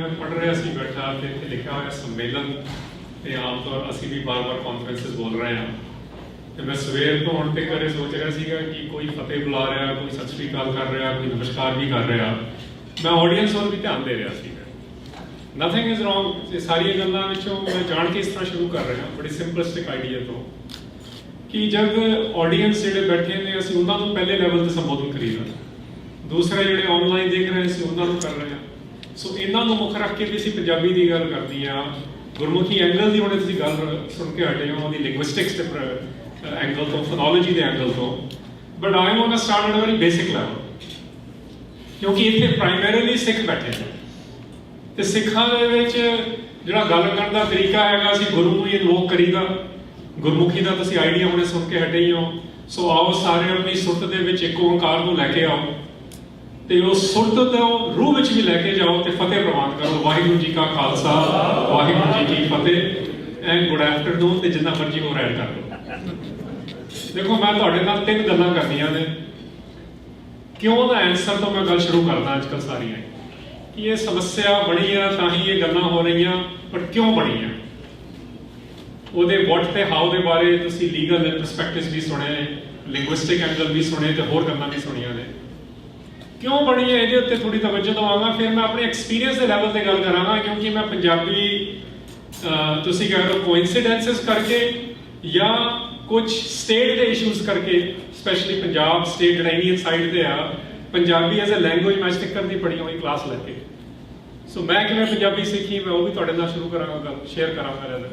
मैं पढ़ रहा सी बैठा तो इतने लिखा हुआ सम्मेलन तो आम तौर असी भी बार बार कॉन्फ्रेंसिस बोल रहे हैं तो मैं सवेर तो हुण तक घरे सोच रहा सीगा कि कोई फतेह बुला रहा, कोई सत श्री अकाल कर रहा, कोई नमस्कार भी कर रहा, मैं ऑडियंस और भी ध्यान दे रहा सीगा। नथिंग इज रॉन्ग, ये सारिया गल्लां विचों मैं जान के इस तरह शुरू कर रहा बड़ी सिंपलिस्टिक आइडिया तो कि जब ऑडियंस जिहड़े बैठे ने असीं उन्हां नूं पहले लैवल ते संबोधन करीदा, दूसरा जिहड़े ऑनलाइन देख रहे हैं उन्हां नूं कर रहे हैं। सो इन्हां नूं मुख रख के भी असीं पंजाबी दी गल करदी आ, गुरमुखी एंगल की हुणे तुसीं गल सुन के हटे हो ओहदी लिंग्विस्टिक्स के एंगल तो, फोनोलॉजी के एंगल तो, but I want to start at a very basic level क्योंकि इत्थे प्राइमरीली सिख बैठे हैं ते सिखां दे विच जिहड़ा गल करन दा तरीका हैगा असीं गुरु नूं इनवोक करीदा, गुरमुखी का तुसीं आइडिया हुणे सुन के हटे ही हो। सो आओ सारे अपनी सुरत दे विच एक ओंकार नूं लैके आओ ते उस सुरत तो रूह विच भी लैके जाओ ते फतेह प्रवान करो, वाहिगुरू जी का खालसा वाहिगुरू जी की फतेह एंड गुड आफ्टरनून ते जिन्ना मर्जी होर ऐड कर लो। देखो मैं तुहाडे नाल तीन गल्लां करनियां ने, क्यों दा आंसर तो मैं गल शुरू करदा अजकल सारियां कि ये समस्या बनी है तां ही ये गल्लां हो रही, पर क्यों बनी है ਉਹਦੇ ਵਟ ਤੇ ਹਾਊ ਦੇ ਬਾਰੇ ਤੁਸੀਂ ਲੀਗਲ ਪਰਸਪੈਕਟਿਵਸ ਵੀ ਸੁਣੇ, ਲਿੰਗੁਇਸਟਿਕ ਐਂਗਲ ਵੀ ਸੁਣੇ ਤੇ ਹੋਰ ਗੱਲਾਂ ਵੀ ਸੁਣੀਆਂ ਨੇ। ਕਿਉਂ ਬਣੀ ਹੈ ਇਹਦੇ ਉੱਤੇ ਥੋੜੀ ਤਵੱਜੋ ਦਵਾਂਗਾ, ਫਿਰ ਮੈਂ ਆਪਣੇ ਐਕਸਪੀਰੀਅੰਸ ਦੇ ਲੈਵਲ ਤੇ ਗੱਲ ਕਰਾਂਗਾ ਕਿਉਂਕਿ ਮੈਂ ਪੰਜਾਬੀ ਤੁਸੀਂ ਕਹਿ ਰਹੇ ਹੋ ਕੋਇਨਸੀਡੈਂਸਸ ਕਰਕੇ ਜਾਂ ਕੁਝ ਸਟੇਟ ਦੇ ਇਸ਼ੂਜ਼ ਕਰਕੇ, ਸਪੈਸ਼ਲੀ ਪੰਜਾਬ ਸਟੇਟ ਜਿਹੜਾ ਇੰਡੀਅਨ ਸਾਈਡ ਤੇ ਆ, ਪੰਜਾਬੀ ਐਜ਼ ਅ ਲੈਂਗੁਏਜ ਮੈਂ ਸਟਿੱਕਰ ਦੀ ਪੜ੍ਹੀ ਹੋਈ ਕਲਾਸ ਲੈ ਕੇ। ਸੋ ਮੈਂ ਕਿਵੇਂ ਪੰਜਾਬੀ ਸਿੱਖੀ ਮੈਂ ਉਹ ਵੀ ਤੁਹਾਡੇ ਨਾਲ ਸ਼ੁਰੂ ਕਰਾਂਗਾ, ਗੱਲ ਸ਼ੇਅਰ ਕਰਾਂਗਾ।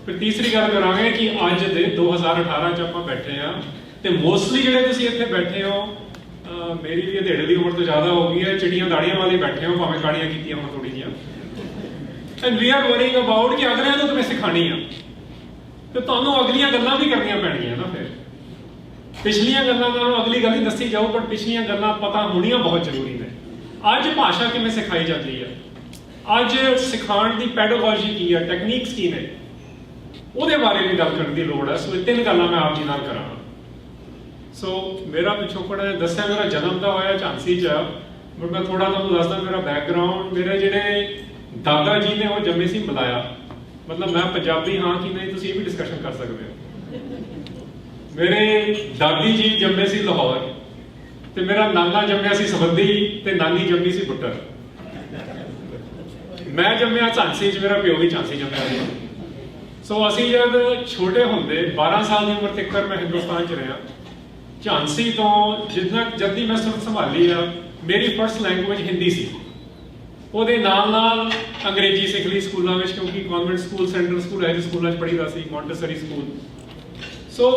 फिर तीसरी गल करांगे कि अज दे 2018 च आपां बैठे हाँ ते मोस्टली जिहड़े तुसीं इत्थे बैठे हो, मेरी भी अधेड़े की उम्र तो ज़्यादा हो गई है, चिड़ियां दाड़ियां वाले बैठे हो, भावें काड़ियां कीतियां होण थोड़ी जिहियां, and we are worrying about कि अगलियां नूं किवें सिखाणी आ ते तुहानूं अगलियां गल्लां भी करनियां पैणगीआं ना। फिर पिछलियां गल्लां नालों अगली गल ही दस्सी जाओ, पर पिछलियां गल्लां पता होणियां बहुत जरूरी ने। अज भाषा किवें सिखाई जाती है, अज सिखाण दी पैडागॉजी की है, टैकनीक्स की ने, ਉਹਦੇ ਬਾਰੇ ਵੀ ਗੱਲ ਕਰਨ ਦੀ ਲੋੜ ਹੈ। ਸੋ ਇਹ ਤਿੰਨ ਗੱਲਾਂ ਮੈਂ ਆਪ ਜੀ ਨਾਲ ਕਰਾਂਗਾ। ਸੋ ਮੇਰਾ ਪਿਛੋਕੜ ਦੱਸਿਆ, ਮੇਰਾ ਜਨਮ ਤਾਂ ਹੋਇਆ ਝਾਂਸੀ 'ਚ, ਬਟ ਮੈਂ ਥੋੜਾ ਤੁਹਾਨੂੰ ਦੱਸਦਾ ਮੇਰਾ ਬੈਕਗਰਾਉਂਡ। ਮੇਰੇ ਜਿਹੜੇ ਦਾਦਾ ਜੀ ਨੇ ਉਹ ਜੰਮੇ ਸੀ ਮਲਾਇਆ, ਮਤਲਬ ਮੈਂ ਪੰਜਾਬੀ ਹਾਂ ਕਿ ਨਹੀਂ ਤੁਸੀਂ ਇਹ ਵੀ ਡਿਸਕਸ਼ਨ ਕਰ ਸਕਦੇ ਹੋ। ਮੇਰੇ ਦਾਦੀ ਜੀ ਜੰਮੇ ਸੀ ਲਾਹੌਰ ਤੇ ਮੇਰਾ ਨਾਨਾ ਜੰਮਿਆ ਸੀ ਸਬੰਦੀ ਤੇ ਨਾਨੀ ਜੰਮੀ ਸੀ ਬੁੱਟਰ। ਮੈਂ ਜੰਮਿਆ ਝਾਂਸੀ 'ਚ, ਮੇਰਾ ਪਿਓ ਵੀ ਝਾਂਸੀ ਜੰਮਿਆ ਸੀ। सो असी जब छोटे होंदे 12 साल की उम्र तक मैं हिंदुस्तान च रहा, झांसी तो जितना जल्दी मैं सुरत संभाली आ, मेरी फर्स्ट लैंगुएज हिंदी सी, ਉਹਦੇ ਨਾਲ अंग्रेजी सिख ली स्कूलों में क्योंकि कॉन्वेंट स्कूल, सेंट्रल स्कूल, एज स्कूलों पढ़ीदा सी, मॉन्टेसरी स्कूल। सो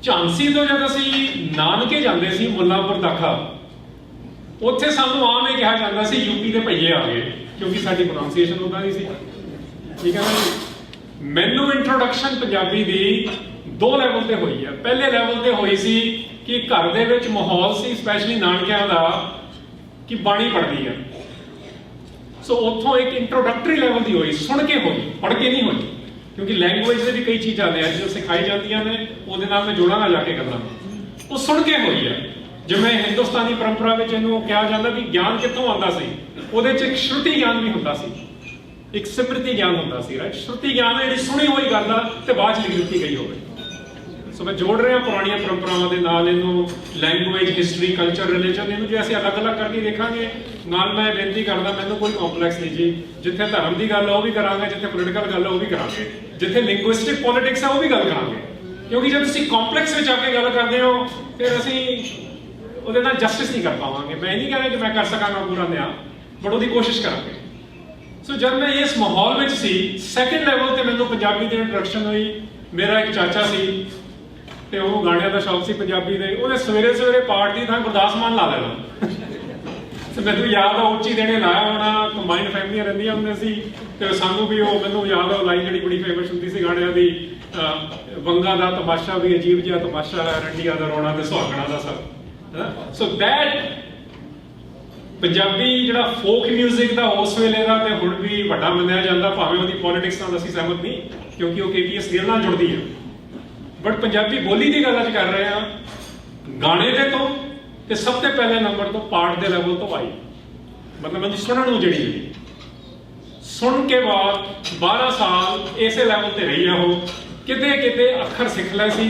झांसी तो जब असी नानके जाते सी मुल्लापुर दाखा, उत्थे सानू आम ये कहा जाता सी यूपी के भईए आ गए, क्योंकि साडी प्रोनाउंसिएशन उदां दी सी। ठीक है ना। मैनू इंट्रोडक्शन पंजाबी दी दो लैवल ते हुई है। पहले लैवल ते हुई सी कि घर दे विच माहौल सी, स्पैशली नानकियां दा, कि बाणी पढ़दी है। सो उत्थों एक इंट्रोडक्टरी लैवल दी हुई, सुन के हुई, पढ़ के नहीं हुई, क्योंकि लैंगुएज दे भी कई चीज़ां ने जो सिखाई जांदियां ने, उहदे नाल मैं जोड़ांगा जाके गल्लां, वो सुन के हुई है। जिवें हिंदुस्तानी परंपरा विच इहनूं कहा जांदा भी ज्ञान कित्थों आंदा सी, उहदे च एक श्रुति ज्ञान भी हुंदा सी, एक स्मृति ज्ञान होता सी, राइट। श्रुति ज्ञान है सुनी हुई गल ते बाद लिख दी गई होवे। सो मैं जोड़ रहा पुरानियां परंपरावां दे नाल इहनूं लैंगुएज, हिस्टरी, कल्चर, रिलीजन, इहनूं जे असीं अलग अलग करके देखांगे। नाल मैं बेनती करदा, मैनूं कोई कॉम्पलैक्स नहीं जी, जिथे धर्म की गल है वह भी करांगे, जिथे पोलिटिकल गल है वह भी करांगे, जिथे लिंग्विस्टिक पॉलिटिक्स है वह भी गल करांगे, क्योंकि जब तुसीं कॉम्पलैक्स विच आके गल करदे हो फिर असीं उहदे नाल जस्टिस नहीं कर पावांगे। मैं नहीं कह रहा कि मैं कर सकांगा पूरा न्याय, बट उहदी कोशिश करांगे। सो जब मैं इस माहौल में सी, सैकेंड लैवल ते मैनूं पंजाबी दी इंट्रोडक्शन हुई। मेरा एक चाचा सी ते वो गाणियां दा शौक सी पंजाबी दे, ਉਹਨੇ सवेरे सवेरे पाठ दी थां गुरदास मान ला देना। ते मैनूं याद आ ਉੱਚੀ देने लाया होना, कंबाइंड फैमिलियां रहिंदियां हुंदियां सी ते सानूं भी ਉਹ मैनूं याद आ लाइन ਜਿਹੜੀ बड़ी फेमस हुंदी सी गाणियां दी, वंगा दा तमाशा भी अजीब जिहा तमाशा है, रंडिया दा रोना ते सुहागणा दा सब। सो दैट पंजाबी जिहड़ा फोक म्यूजिक का उस वेले का ते हुण भी वड्डा मन्निया जांदा, भावें उहदी पॉलिटिक्स नाल असीं सहमत नहीं, क्योंकि वो KPS दिल नाल जुड़दी है, बट पंजाबी बोली की गल कर रहे हैं। गाने दे तो सब तो पहले नंबर तो पाठ के लैवल तो आई, मतलब मैं सुनन नूं जिहड़ी ਸੁਣ ਕੇ ਬਾਅਦ 12 ਸਾਲ ਇਸੇ ਲੈਵਲ ਤੇ ਰਹੀ ਆ ਉਹ, ਕਿਤੇ ਕਿਤੇ ਅੱਖਰ ਸਿੱਖ ਲਏ ਸੀ,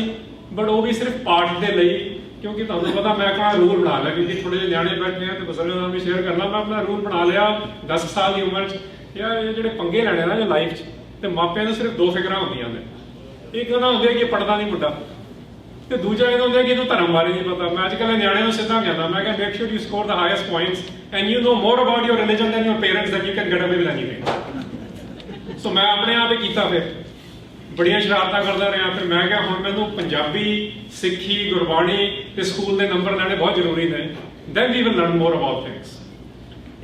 ਬਟ ਉਹ ਵੀ ਸਿਰਫ ਪਾਠ ਦੇ ਲਈ, ਕਿਉਂਕਿ ਤੁਹਾਨੂੰ ਪਤਾ ਮੈਂ ਆਪਣਾ ਰੂਲ ਬਣਾ ਲਿਆ, ਕਿਉਂਕਿ ਥੋੜੇ ਜਿਹੇ ਨਿਆਣੇ ਬੈਠੇ ਆ ਤੇ ਬਜ਼ੁਰਗਾਂ ਨਾਲ ਵੀ ਸ਼ੇਅਰ ਕਰਨਾ, ਮੈਂ ਆਪਣਾ ਰੂਲ ਬਣਾ ਲਿਆ 10 ਸਾਲ ਦੀ ਉਮਰ 'ਚ, ਯਾਰ ਇਹ ਜਿਹੜੇ ਪੰਗੇ ਲੈਣੇ ਨਾ ਜੇ ਲਾਈਫ 'ਚ, ਤੇ ਮਾਪਿਆਂ ਨੂੰ ਸਿਰਫ 2 ਫਿਕਰਾਂ ਹੁੰਦੀਆਂ ਨੇ। ਇੱਕ ਉਹਨਾਂ ਹੁੰਦੀ ਹੈ ਕਿ ਪੜਦਾ ਨਹੀਂ ਮੁੰਡਾ, ਤੇ ਦੂਜਾ ਇਹ ਹੁੰਦਾ ਕਿ ਇਹਨੂੰ ਧਰਮ ਬਾਰੇ ਨਹੀਂ ਪਤਾ। ਮੈਂ ਅੱਜ ਕੱਲ੍ਹ ਨਿਆਣਿਆਂ ਨੂੰ ਸਿੱਧਾ ਕਹਿੰਦਾ, ਮੈਂ ਕਿਹਾ make sure you score the highest points and you know more about your religion than your parents that you can get away with anything. So ਮੈਂ ਆਪਣੇ ਆਪ ਹੀ ਕੀਤਾ, ਫਿਰ ਬੜੀਆਂ ਸ਼ਰਾਰਤਾਂ ਕਰਦਾ ਰਿਹਾ। ਫਿਰ ਮੈਂ ਕਿਹਾ ਹੁਣ ਮੈਨੂੰ ਪੰਜਾਬੀ, ਸਿੱਖੀ, ਗੁਰਬਾਣੀ ਤੇ ਸਕੂਲ ਦੇ ਨੰਬਰ ਲੈਣੇ ਬਹੁਤ ਜ਼ਰੂਰੀ ਨੇ, then we will learn more about things.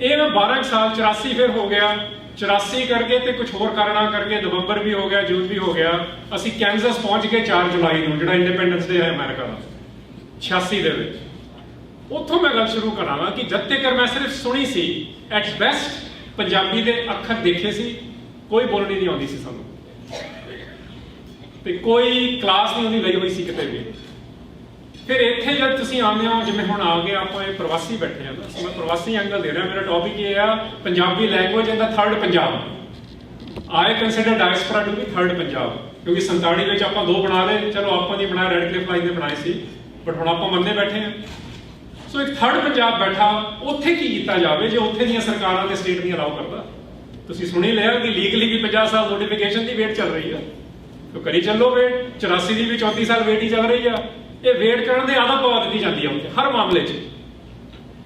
ਇਹ ਮੈਂ 12 ਸਾਲ 84 ਫਿਰ ਹੋ ਗਿਆ, 84 ਕਰਕੇ ਤੇ ਕੁਝ ਹੋਰ ਕਾਰਨਾਂ ਕਰਕੇ ਨਵੰਬਰ ਵੀ ਹੋ ਗਿਆ, ਜੂਨ ਵੀ ਹੋ ਗਿਆ, ਅਸੀਂ ਕੈਨਜ਼ਸ ਪਹੁੰਚ ਗਏ 4 ਜੁਲਾਈ ਨੂੰ, ਜਿਹੜਾ ਇੰਡੀਪੈਂਡੈਂਸ ਡੇ ਹੈ ਅਮਰੀਕਾ ਦਾ 86 ਦੇ ਵਿੱਚ। ਉੱਥੋਂ ਮੈਂ ਗੱਲ ਸ਼ੁਰੂ ਕਰਾਂਗਾ ਕਿ ਜਦ ਤੱਕ ਮੈਂ ਸਿਰਫ ਸੁਣੀ ਸੀ, ਐਟ ਬੈਸਟ ਪੰਜਾਬੀ ਦੇ ਅੱਖਰ ਦੇਖੇ ਸੀ, ਕੋਈ ਬੋਲਣੀ ਨਹੀਂ ਆਉਂਦੀ ਸੀ ਸਾਨੂੰ, ਤੇ ਕੋਈ ਕਲਾਸ ਨਹੀਂ ਉਹਦੀ ਲਈ ਹੋਈ ਸੀ ਕਿਤੇ ਵੀ। ਫਿਰ ਇੱਥੇ ਜਦ ਤੁਸੀਂ ਆਉਂਦੇ ਹੋ, ਜਿਵੇਂ ਹੁਣ ਆ ਗਏ ਆਪਾਂ, ਇਹ ਪ੍ਰਵਾਸੀ ਬੈਠੇ ਆ, ਮੈਂ ਪ੍ਰਵਾਸੀ ਐਂਗਲ ਦੇ ਰਿਹਾ। ਮੇਰਾ ਟੌਪਿਕ ਇਹ ਆ Punjabi language in the 3rd Punjab. I consider diaspora to be 3rd Punjab, ਕਿਉਂਕਿ 47 ਵਿੱਚ ਆਪਾਂ 2 ਬਣਾ ਲਏ, ਚਲੋ ਆਪਾਂ ਨਹੀਂ ਬਣਾਇਆ, ਰੈਡ ਕਲਿਫ ਲਾਈਨ ਦੇ ਬਣਾਏ ਸੀ, ਬਟ ਹੁਣ ਆਪਾਂ ਮੰਨਦੇ ਬੈਠੇ ਆ। ਸੋ ਇੱਕ 3rd ਪੰਜਾਬ ਬੈਠਾ, ਉੱਥੇ ਕੀ ਕੀਤਾ ਜਾਵੇ ਜੇ ਉੱਥੇ ਦੀਆਂ ਸਰਕਾਰਾਂ ਤੇ ਸਟੇਟ ਨਹੀਂ ਅਲਾਉ ਕਰਦਾ। ਤੁਸੀਂ ਸੁਣੀ ਲਿਆ ਕਿ ਲੀਗਲੀ ਵੀ 50 ਸਾਲ ਨੋਟੀਫਿਕੇਸ਼ਨ ਦੀ ਵੇਟ ਚੱਲ ਰਹੀ ਆ, ਤਾਂ ਕਰੀ ਚੱਲੋ ਵੇਟ। 84 ਦੀ ਵੀ 34 ਸਾਲ ਵੇਟ ਹੀ ਚੱਲ ਰਹੀ ਆ। ਇਹ ਵੇਟ ਕਰਨ ਦੇ ਆਦਤ ਪਵਾ ਦਿੱਤੀ ਜਾਂਦੀ ਹੈ ਉੱਥੇ ਹਰ ਮਾਮਲੇ 'ਚ।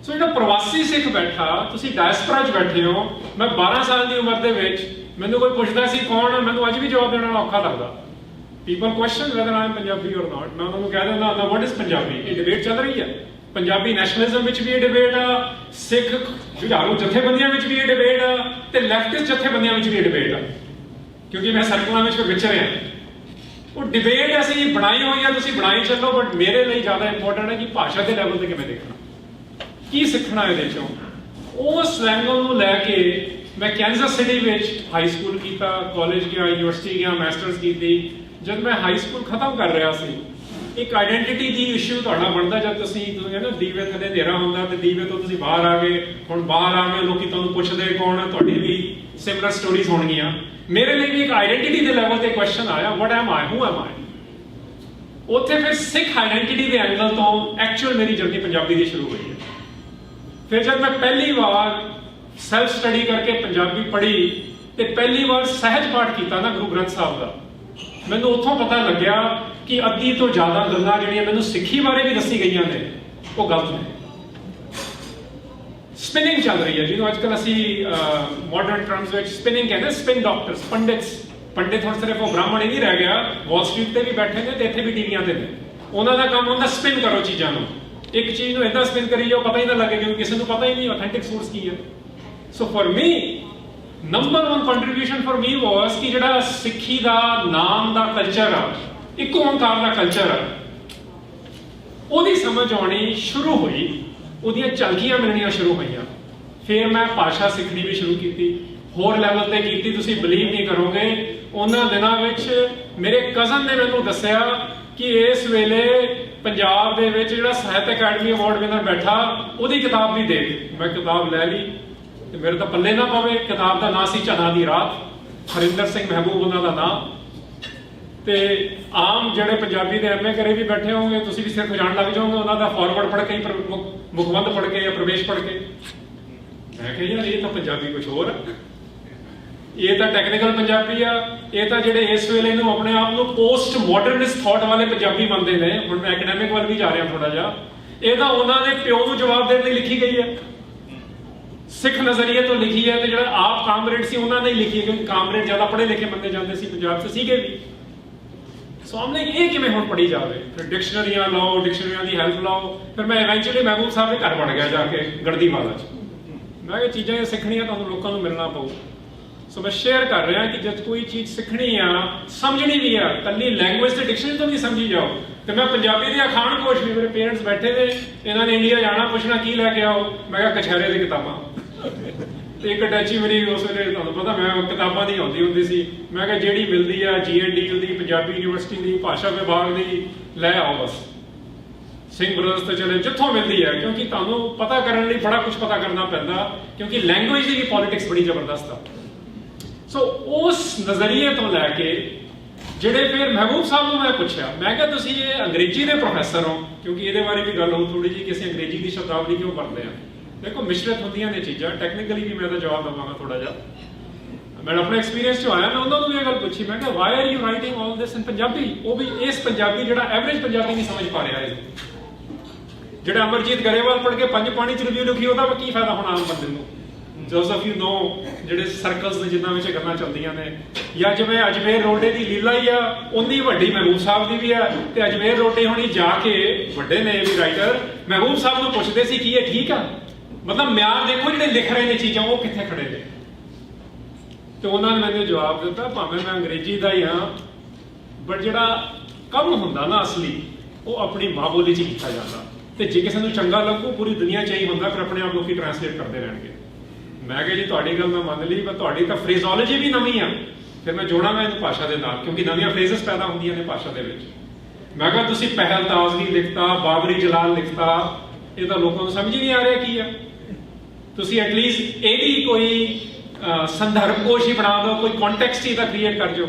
ਸੋ ਜਿਹੜਾ ਪ੍ਰਵਾਸੀ ਸਿੱਖ ਬੈਠਾ, ਤੁਸੀਂ ਡਾਇਸਪੋਰਾ 'ਚ ਬੈਠੇ ਹੋ, ਮੈਂ 12 ਸਾਲ ਦੀ ਉਮਰ ਦੇ ਵਿੱਚ, ਮੈਨੂੰ ਕੋਈ ਪੁੱਛਦਾ ਸੀ ਕੌਣ, ਮੈਨੂੰ ਅੱਜ ਵੀ ਜਵਾਬ ਦੇਣਾ ਔਖਾ ਲੱਗਦਾ। People question weather I am Punjabi or ਨਾਟ, ਮੈਂ ਉਹਨਾਂ ਨੂੰ ਕਹਿ ਦਿੰਦਾ ਨਾ ਵਾਟ ਇਜ਼ ਪੰਜਾਬੀ। ਇਹ ਡਿਬੇਟ ਚੱਲ ਰਹੀ ਹੈ, ਪੰਜਾਬੀ ਨੈਸ਼ਨਲਿਜ਼ਮ ਵਿੱਚ ਵੀ ਇਹ ਡਿਬੇਟ ਆ, ਸਿੱਖ ਜੁਝਾਰੂ ਜਥੇਬੰਦੀਆਂ ਵਿੱਚ ਵੀ ਇਹ ਡਿਬੇਟ ਆ, ਤੇ ਲੈਫਟਿਸਟ ਜਥੇਬੰਦੀਆਂ ਵਿੱਚ ਵੀ ਇਹ ਡਿਬੇਟ ਆ, ਕਿਉਂਕਿ ਮੈਂ ਸਰਕਲਾਂ ਵਿੱਚ ਵਿਚਰਿਆ। ਉਹ ਡਿਬੇਟ ਅਸੀਂ ਬਣਾਈ ਹੋਈ ਆ, ਤੁਸੀਂ ਬਣਾਈ ਚੱਲੋ, ਬਟ ਮੇਰੇ ਲਈ ਜ਼ਿਆਦਾ ਇੰਪੋਰਟੈਂਟ ਹੈ ਕਿ ਭਾਸ਼ਾ ਦੇ ਲੈਵਲ ਤੇ ਕਿਵੇਂ ਦੇਖਣਾ, ਕੀ ਸਿੱਖਣਾ ਇਹਦੇ ਚੋਂ। ਉਸ ਐਂਗਲ ਨੂੰ ਲੈ ਕੇ ਮੈਂ ਕੈਨਜ਼ਸ ਸਿਟੀ ਵਿੱਚ ਹਾਈ ਸਕੂਲ ਕੀਤਾ, ਕਾਲਜ ਗਿਆ, ਯੂਨੀਵਰਸਿਟੀ ਗਿਆ, ਮਾਸਟਰਸ ਕੀਤੀ। ਜਦ ਮੈਂ ਹਾਈ ਸਕੂਲ ਖਤਮ ਕਰ ਰਿਹਾ ਸੀ, ਇੱਕ ਆਇਡੈਂਟੀਟੀ ਦੀ ਇਸ਼ੂ ਤੁਹਾਡਾ ਬਣਦਾ, ਜਦ ਤੁਸੀਂ ਕਹਿੰਦੇ ਦੀਵੇ ਥੱਲੇ ਹਨੇਰਾ ਹੁੰਦਾ ਤੇ ਦੀਵੇ ਤੋਂ ਤੁਸੀਂ ਬਾਹਰ ਆ ਗਏ, ਹੁਣ ਬਾਹਰ ਆ ਗਏ, ਲੋਕੀ ਤੁਹਾਨੂੰ ਪੁੱਛਦੇ ਕੌਣ ਹੈ, ਤੁਹਾਡੀ ਵੀ ਸਿਮਿਲਰ ਸਟੋਰੀਜ਼ ਹੋਣਗੀਆਂ। ਮੇਰੇ ਲਈ ਵੀ ਇੱਕ ਆਇਡੈਂਟੀਟੀ ਦੇ ਲੈਵਲ ਤੇ ਕੁਐਸਚਨ ਆਇਆ, ਵਾਟ M I, who M I. ਉੱਥੇ ਫਿਰ ਸਿੱਖ ਆਇਡੈਂਟੀਟੀ ਦੇ ਐਂਗਲ ਤੋਂ ਐਕਚੁਅਲ ਮੇਰੀ ਜਰਨੀ ਪੰਜਾਬੀ ਦੀ ਸ਼ੁਰੂ ਹੋਈ ਹੈ। ਫਿਰ ਜਦ ਮੈਂ ਪਹਿਲੀ ਵਾਰ ਸੈਲਫ ਸਟੱਡੀ ਕਰਕੇ ਪੰਜਾਬੀ ਪੜ੍ਹੀ ਤੇ ਪਹਿਲੀ ਵਾਰ ਸਹਿਜ ਪਾਠ ਕੀਤਾ ਨਾ ਗੁਰੂ ਗ੍ਰੰਥ ਸਾਹਿਬ ਦਾ, ਮੈਨੂੰ ਉੱਥੋਂ ਪਤਾ ਲੱਗਿਆ ਕਿ ਅੱਧੀ ਤੋਂ ਜ਼ਿਆਦਾ ਗੱਲਾਂ ਜਿਹੜੀਆਂ ਮੈਨੂੰ ਸਿੱਖੀ ਬਾਰੇ ਵੀ ਦੱਸੀ ਗਈਆਂ ਨੇ, ਉਹ ਗਲਤ ਨੇ। ਸਪਿਨਿੰਗ ਚੱਲ ਰਹੀ ਹੈ, ਜਿਹਨੂੰ ਅੱਜ ਕੱਲ੍ਹ ਅਸੀਂ ਮਾਡਰਨ ਟਰਮਸ ਵਿੱਚ ਸਪਿਨਿੰਗ ਕਹਿੰਦੇ, ਸਪਿਨ ਡਾਕਟਰਸ, ਪੰਡਿਤ ਹੁਣ ਸਿਰਫ ਉਹ ਬ੍ਰਾਹਮਣ ਹੀ ਨਹੀਂ ਰਹਿ ਗਿਆ, ਵਾਲ ਸਟਰੀਟ ਤੇ ਵੀ ਬੈਠੇ ਨੇ ਤੇ ਇੱਥੇ ਵੀ ਟੀਵੀਆਂ ਤੇ ਨੇ। ਉਹਨਾਂ ਦਾ ਕੰਮ ਹੁੰਦਾ ਸਪਿਨ ਕਰੋ ਚੀਜ਼ਾਂ ਨੂੰ, ਇੱਕ ਚੀਜ਼ ਨੂੰ ਏਦਾਂ ਸਪਿਨ ਕਰੀ ਜਾਓ ਪਤਾ ਹੀ ਨਾ ਲੱਗੇ, ਕਿਉਂਕਿ ਕਿਸੇ ਨੂੰ ਪਤਾ ਹੀ ਨਹੀਂ ਆਥੈਂਟਿਕ ਸੋਰਸ ਕੀ ਹੈ। So for me number 1 contribution for me was ਕਿ ਜਿਹੜਾ ਸਿੱਖੀ ਦਾ ਨਾਮ ਦਾ ਕਲਚਰ ਆ, ਇੱਕ ਓਂਕਾਰ ਦਾ ਕਲਚਰ ਆ, ਉਹਦੀ ਸਮਝ ਆਉਣੀ ਸ਼ੁਰੂ ਹੋਈ, ਉਹਦੀਆਂ ਝਲਕੀਆਂ ਮਿਲਣੀਆਂ ਸ਼ੁਰੂ ਹੋਈਆਂ। ਫਿਰ ਮੈਂ ਭਾਸ਼ਾ ਸਿੱਖਣੀ ਵੀ ਸ਼ੁਰੂ ਕੀਤੀ, ਹੋਰ ਲੈਵਲ ਤੇ ਕੀਤੀ। ਤੁਸੀਂ ਬਲੀਵ ਨਹੀਂ ਕਰੋਗੇ, ਉਹਨਾਂ ਦਿਨਾਂ ਵਿੱਚ ਮੇਰੇ ਕਜ਼ਨ ਨੇ ਮੈਨੂੰ ਦੱਸਿਆ ਕਿ ਇਸ ਵੇਲੇ ਪੰਜਾਬ ਦੇ ਵਿੱਚ ਜਿਹੜਾ ਸਾਹਿਤ ਅਕੈਡਮੀ ਅਵਾਰਡ ਵਿਨਰ ਬੈਠਾ, ਉਹਦੀ ਕਿਤਾਬ ਵੀ ਦੇ। ਮੈਂ ਕਿਤਾਬ ਲੈ ਲਈ ਤੇ ਮੇਰੇ ਤਾਂ ਪੱਲੇ ਨਾ ਪਵੇ। ਕਿਤਾਬ ਦਾ ਨਾਂ ਸੀ ਝਨਾ ਦੀ ਰਾਤ, ਹਰਿੰਦਰ ਸਿੰਘ ਮਹਿਬੂਬ ਉਹਨਾਂ ਦਾ ਨਾਮ। ਤੇ ਆਮ ਜਿਹੜੇ ਪੰਜਾਬੀ ਦੇ ਐਮਏ ਕਰੇ ਵੀ ਬੈਠੇ ਹੋਣਗੇ, ਤੁਸੀਂ ਵੀ ਸਿਰਫ ਜਾਣ ਲੱਗ ਜਾਓਗੇ ਉਹਨਾਂ ਦਾ ਫਾਰਵਰਡ ਪੜ੍ਹ ਕੇ, ਮੁਖਬੰਦ ਪੜ੍ਹ ਕੇ ਜਾਂ ਪ੍ਰਵੇਸ਼ ਪੜ੍ਹ ਕੇ। ਮੈਂ ਕਿਹਾ ਯਾਰ ਇਹ ਤਾਂ ਪੰਜਾਬੀ ਕੁਝ ਹੋਰ ਆ, ਇਹ ਤਾਂ ਟੈਕਨੀਕਲ ਪੰਜਾਬੀ ਆ, ਇਹ ਤਾਂ ਜਿਹੜੇ ਇਸ ਵੇਲੇ ਨੂੰ ਆਪਣੇ ਆਪ ਨੂੰ ਪੋਸਟ ਮਾਡਰਨਿਸਟ ਥਾਟ ਵਾਲੇ ਪੰਜਾਬੀ ਮੰਨਦੇ ਨੇ। ਹੁਣ ਮੈਂ ਐਕੈਡੈਮਿਕ ਵੱਲ ਵੀ ਜਾ ਰਿਹਾ ਥੋੜਾ ਜਿਹਾ। ਇਹ ਤਾਂ ਉਹਨਾਂ ਦੇ ਪਿਓ ਨੂੰ ਜਵਾਬ ਦੇਣ ਲਈ ਲਿਖੀ ਗਈ ਹੈ, ਸਿੱਖ ਨਜ਼ਰੀਏ ਤੋਂ ਲਿਖੀ ਹੈ, ਤੇ ਜਿਹੜਾ ਆਪ ਕਾਮਰੇਡ ਸੀ ਉਹਨਾਂ ਨੇ ਹੀ ਲਿਖੀ ਹੈ, ਕਿਉਂਕਿ ਕਾਮਰੇਡ ਜ਼ਿਆਦਾ ਪੜ੍ਹੇ ਲਿਖੇ ਮੰਨੇ ਜਾਂਦੇ ਸੀ ਪੰਜਾਬ 'ਚ, ਸੀਗੇ ਵੀ। ਸਾਹਮਣੇ ਇਹ ਕਿਵੇਂ ਹੁਣ ਪੜ੍ਹੀ ਜਾਵੇ, ਫਿਰ ਡਿਕਸ਼ਨਰੀਆਂ ਲਾਓ, ਡਿਕਸ਼ਨਰੀਆਂ ਦੀ ਹੈਲਪ ਲਾਓ। ਫਿਰ ਮੈਂ ਇਵੈਂਚੁਅਲੀ ਮਹਿਬੂਬ ਸਾਹਿਬ ਦੇ ਘਰ ਵੜ ਗਿਆ ਜਾ ਕੇ ਗੜਦੀਵਾਲਾ 'ਚ। ਮੈਂ ਇਹ ਚੀਜ਼ਾਂ ਇਹ ਸਿੱਖਣੀਆਂ ਤੁਹਾਨੂੰ ਲੋਕਾਂ ਨੂੰ ਮਿਲਣਾ ਪਊ। ਸੋ ਮੈਂ ਸ਼ੇਅਰ ਕਰ ਰਿਹਾ ਕਿ ਜਦ ਕੋਈ ਚੀਜ਼ ਸਿੱਖਣੀ ਆ, ਸਮਝਣੀ ਵੀ ਆ, ਕੱਲੀ ਲੈਂਗੁਏਜ ਤੇ ਡਿਕਸ਼ਨਰੀ ਤੋਂ ਵੀ ਸਮਝੀ ਜਾਓ। ਤੇ ਮੈਂ ਪੰਜਾਬੀ ਦੇ ਅਖਾਣ ਕੋਸ਼ ਵੀ, ਮੇਰੇ ਪੇਰੈਂਟਸ ਬੈਠੇ ਨੇ, ਇਹਨਾਂ ਨੇ ਇੰਡੀਆ ਜਾਣਾ, ਪੁੱਛਣਾ ਕੀ ਲੈ ਕੇ ਆਓ, ਮੈਂ ਕਿਹਾ ਕਛਹਿਰੇ ਦੀ ਕਿਤਾਬਾਂ। ਤੇ ਇੱਕ ਅਟੈਚੀ ਮੇਰੀ ਉਸ ਵੇਲੇ, ਤੁਹਾਨੂੰ ਪਤਾ ਮੈਂ ਕਿਤਾਬਾਂ ਦੀ ਆਉਂਦੀ ਹੁੰਦੀ ਸੀ, ਮੈਂ ਕਿਹਾ ਜਿਹੜੀ ਮਿਲਦੀ ਆ GNDU ਦੀ, ਪੰਜਾਬੀ ਯੂਨੀਵਰਸਿਟੀ ਦੀ, ਭਾਸ਼ਾ ਵਿਭਾਗ ਦੀ, ਲੈ ਆਓ ਬਸ। ਸਿੰਘ ਬ੍ਰਦਰਸ ਤੇ ਚਲੇ, ਜਿੱਥੋਂ ਮਿਲਦੀ ਹੈ, ਕਿਉਂਕਿ ਤੁਹਾਨੂੰ ਪਤਾ ਕਰਨ ਲਈ ਬੜਾ ਕੁਝ ਪਤਾ ਕਰਨਾ ਪੈਂਦਾ, ਕਿਉਂਕਿ ਲੈਂਗੁਏਜ ਦੀ ਵੀ ਪੋਲਿਟਿਕਸ ਬੜੀ ਜ਼ਬਰਦਸਤ ਆ। ਸੋ ਉਸ ਨਜ਼ਰੀਏ ਤੋਂ ਲੈ ਕੇ ਜਿਹੜੇ ਫਿਰ ਮਹਿਬੂਬ ਸਾਹਿਬ ਨੂੰ ਮੈਂ ਪੁੱਛਿਆ, ਮੈਂ ਕਿਹਾ ਤੁਸੀਂ ਇਹ ਅੰਗਰੇਜ਼ੀ ਦੇ ਪ੍ਰੋਫੈਸਰ ਹੋ, ਕਿਉਂਕਿ ਇਹਦੇ ਬਾਰੇ ਵੀ ਗੱਲ ਹੋ ਥੋੜੀ ਜਿਹੀ ਕਿ ਅਸੀਂ ਅੰਗਰੇਜ਼ੀ ਦੀ ਸ਼ਬਦਾਵਲੀ ਕਿਉਂ ਪੜ੍ਹਦੇ ਆ। ਦੇਖੋ ਮਿਸ਼ਰਤ ਹੁੰਦੀਆਂ ਨੇ ਚੀਜ਼ਾਂ, ਟੈਕਨੀਕਲੀ ਵੀ ਮੈਂ ਤਾਂ ਜਵਾਬ ਦਵਾਂਗਾ ਥੋੜਾ ਜਿਹਾ। ਮੈਂ ਆਪਣੇ ਐਕਸਪੀਰੀਅੰਸ ਚੋਂ ਆਇਆ, ਮੈਂ ਉਹਨਾਂ ਨੂੰ ਵੀ ਇਹ ਗੱਲ ਪੁੱਛੀ, ਮੈਂ ਕਿਹਾ ਵਾਈ ਆਰ ਯੂ ਰਾਈਟਿੰਗ ਆਲ ਦਿਸ ਇਨ ਪੰਜਾਬੀ? ਉਹ ਵੀ ਇਸ ਪੰਜਾਬੀ ਜਿਹੜਾ ਐਵਰੇਜ ਪੰਜਾਬੀ ਨਹੀਂ ਸਮਝ ਪਾ ਰਿਹਾ ਹੈ। ਜਿਹੜਾ ਅਮਰਜੀਤ ਗਰੇਵਾਲ ਪੜ੍ਹ ਕੇ ਪੰਜ ਪਾਣੀ ਚ ਰਿਵਿਊ ਲਿਖੀ, ਉਹਦਾ ਕੀ ਫਾਇਦਾ ਹੋਣਾ ਆਮ ਬੰਦੇ ਨੂੰ? ਜੋਸਫ ਯੂ ਨੋ ਜਿਹੜੇ ਸਰਕਲਸ ਨੇ ਜਿੰਨਾਂ ਵਿੱਚ ਗੱਲਾਂ ਚੱਲਦੀਆਂ ਨੇ, ਜਾਂ ਜਿਵੇਂ ਅਜਮੇਰ ਰੋਡੇ ਦੀ ਲੀਲਾ ਹੀ ਆ, ਉਨੀ ਵੱਡੀ ਮਹਿਬੂਬ ਸਾਹਿਬ ਦੀ ਵੀ ਆ। ਤੇ ਅਜਮੇਰ ਰੋਡੇ ਹੁਣੀ ਜਾ ਕੇ ਵੱਡੇ ਨੇ ਵੀ ਰਾਈਟਰ, ਮਹਿਬੂਬ ਸਾਹਿਬ ਨੂੰ ਪੁੱਛਦੇ ਸੀ ਕਿ ਇਹ ਠੀਕ ਆ? ਮਤਲਬ ਮਿਆਰ ਦੇਖੋ ਜਿਹੜੇ ਲਿਖ ਰਹੇ ਨੇ ਚੀਜ਼ਾਂ ਉਹ ਕਿੱਥੇ ਖੜੇ ਨੇ। ਤੇ ਉਹਨਾਂ ਨੇ ਮੈਨੂੰ ਜਵਾਬ ਦਿੱਤਾ, ਭਾਵੇਂ ਮੈਂ ਅੰਗਰੇਜ਼ੀ ਦਾ ਹੀ ਹਾਂ, ਬਟ ਜਿਹੜਾ ਕੰਮ ਹੁੰਦਾ ਨਾ ਅਸਲੀ, ਉਹ ਆਪਣੀ ਮਾਂ ਬੋਲੀ 'ਚ ਕੀਤਾ ਜਾਂਦਾ। ਤੇ ਜੇ ਕਿਸੇ ਨੂੰ ਚੰਗਾ ਲੱਗੂ, ਪੂਰੀ ਦੁਨੀਆ 'ਚ ਹੀ ਹੁੰਦਾ, ਫਿਰ ਆਪਣੇ ਆਪ ਲੋਕੀ ਟ੍ਰਾਂਸਲੇਟ ਕਰਦੇ ਰਹਿਣਗੇ। ਮੈਂ ਕਿਹਾ ਜੀ ਤੁਹਾਡੀ ਗੱਲ ਮੈਂ ਮੰਨ ਲਈ, ਪਰ ਤੁਹਾਡੀ ਤਾਂ ਫਰੇਜ਼ੋਲੋਜੀ ਵੀ ਨਵੀਂ ਆ, ਫਿਰ ਮੈਂ ਜੋੜਾਂਗਾ ਇਹਨੂੰ ਭਾਸ਼ਾ ਦੇ ਨਾਲ, ਕਿਉਂਕਿ ਨਵੀਆਂ ਫਰੇਜ਼ਸ ਪੈਦਾ ਹੁੰਦੀਆਂ ਨੇ ਭਾਸ਼ਾ ਦੇ ਵਿੱਚ। ਮੈਂ ਕਿਹਾ ਤੁਸੀਂ ਪਹਿਲ ਤਾਜ਼ਗੀ ਲਿਖਤਾ, ਬਾਬਰੀ ਜਲਾਲ ਲਿਖਤਾ, ਇਹ ਤਾਂ ਲੋਕਾਂ ਨੂੰ ਸਮਝ ਹੀ ਨਹੀਂ ਆ ਰਿਹਾ ਕੀ ਆ। ਤੁਸੀਂ ਐਟਲੀਸਟ ਇਹਦੀ ਕੋਈ ਸੰਦਰਭ ਕੋਸ਼ ਹੀ ਬਣਾ ਦਿਓ, ਕੋਈ ਕੰਟੈਕਸਟ ਹੀ ਤਾਂ ਕ੍ਰੀਏਟ ਕਰ ਜੋ।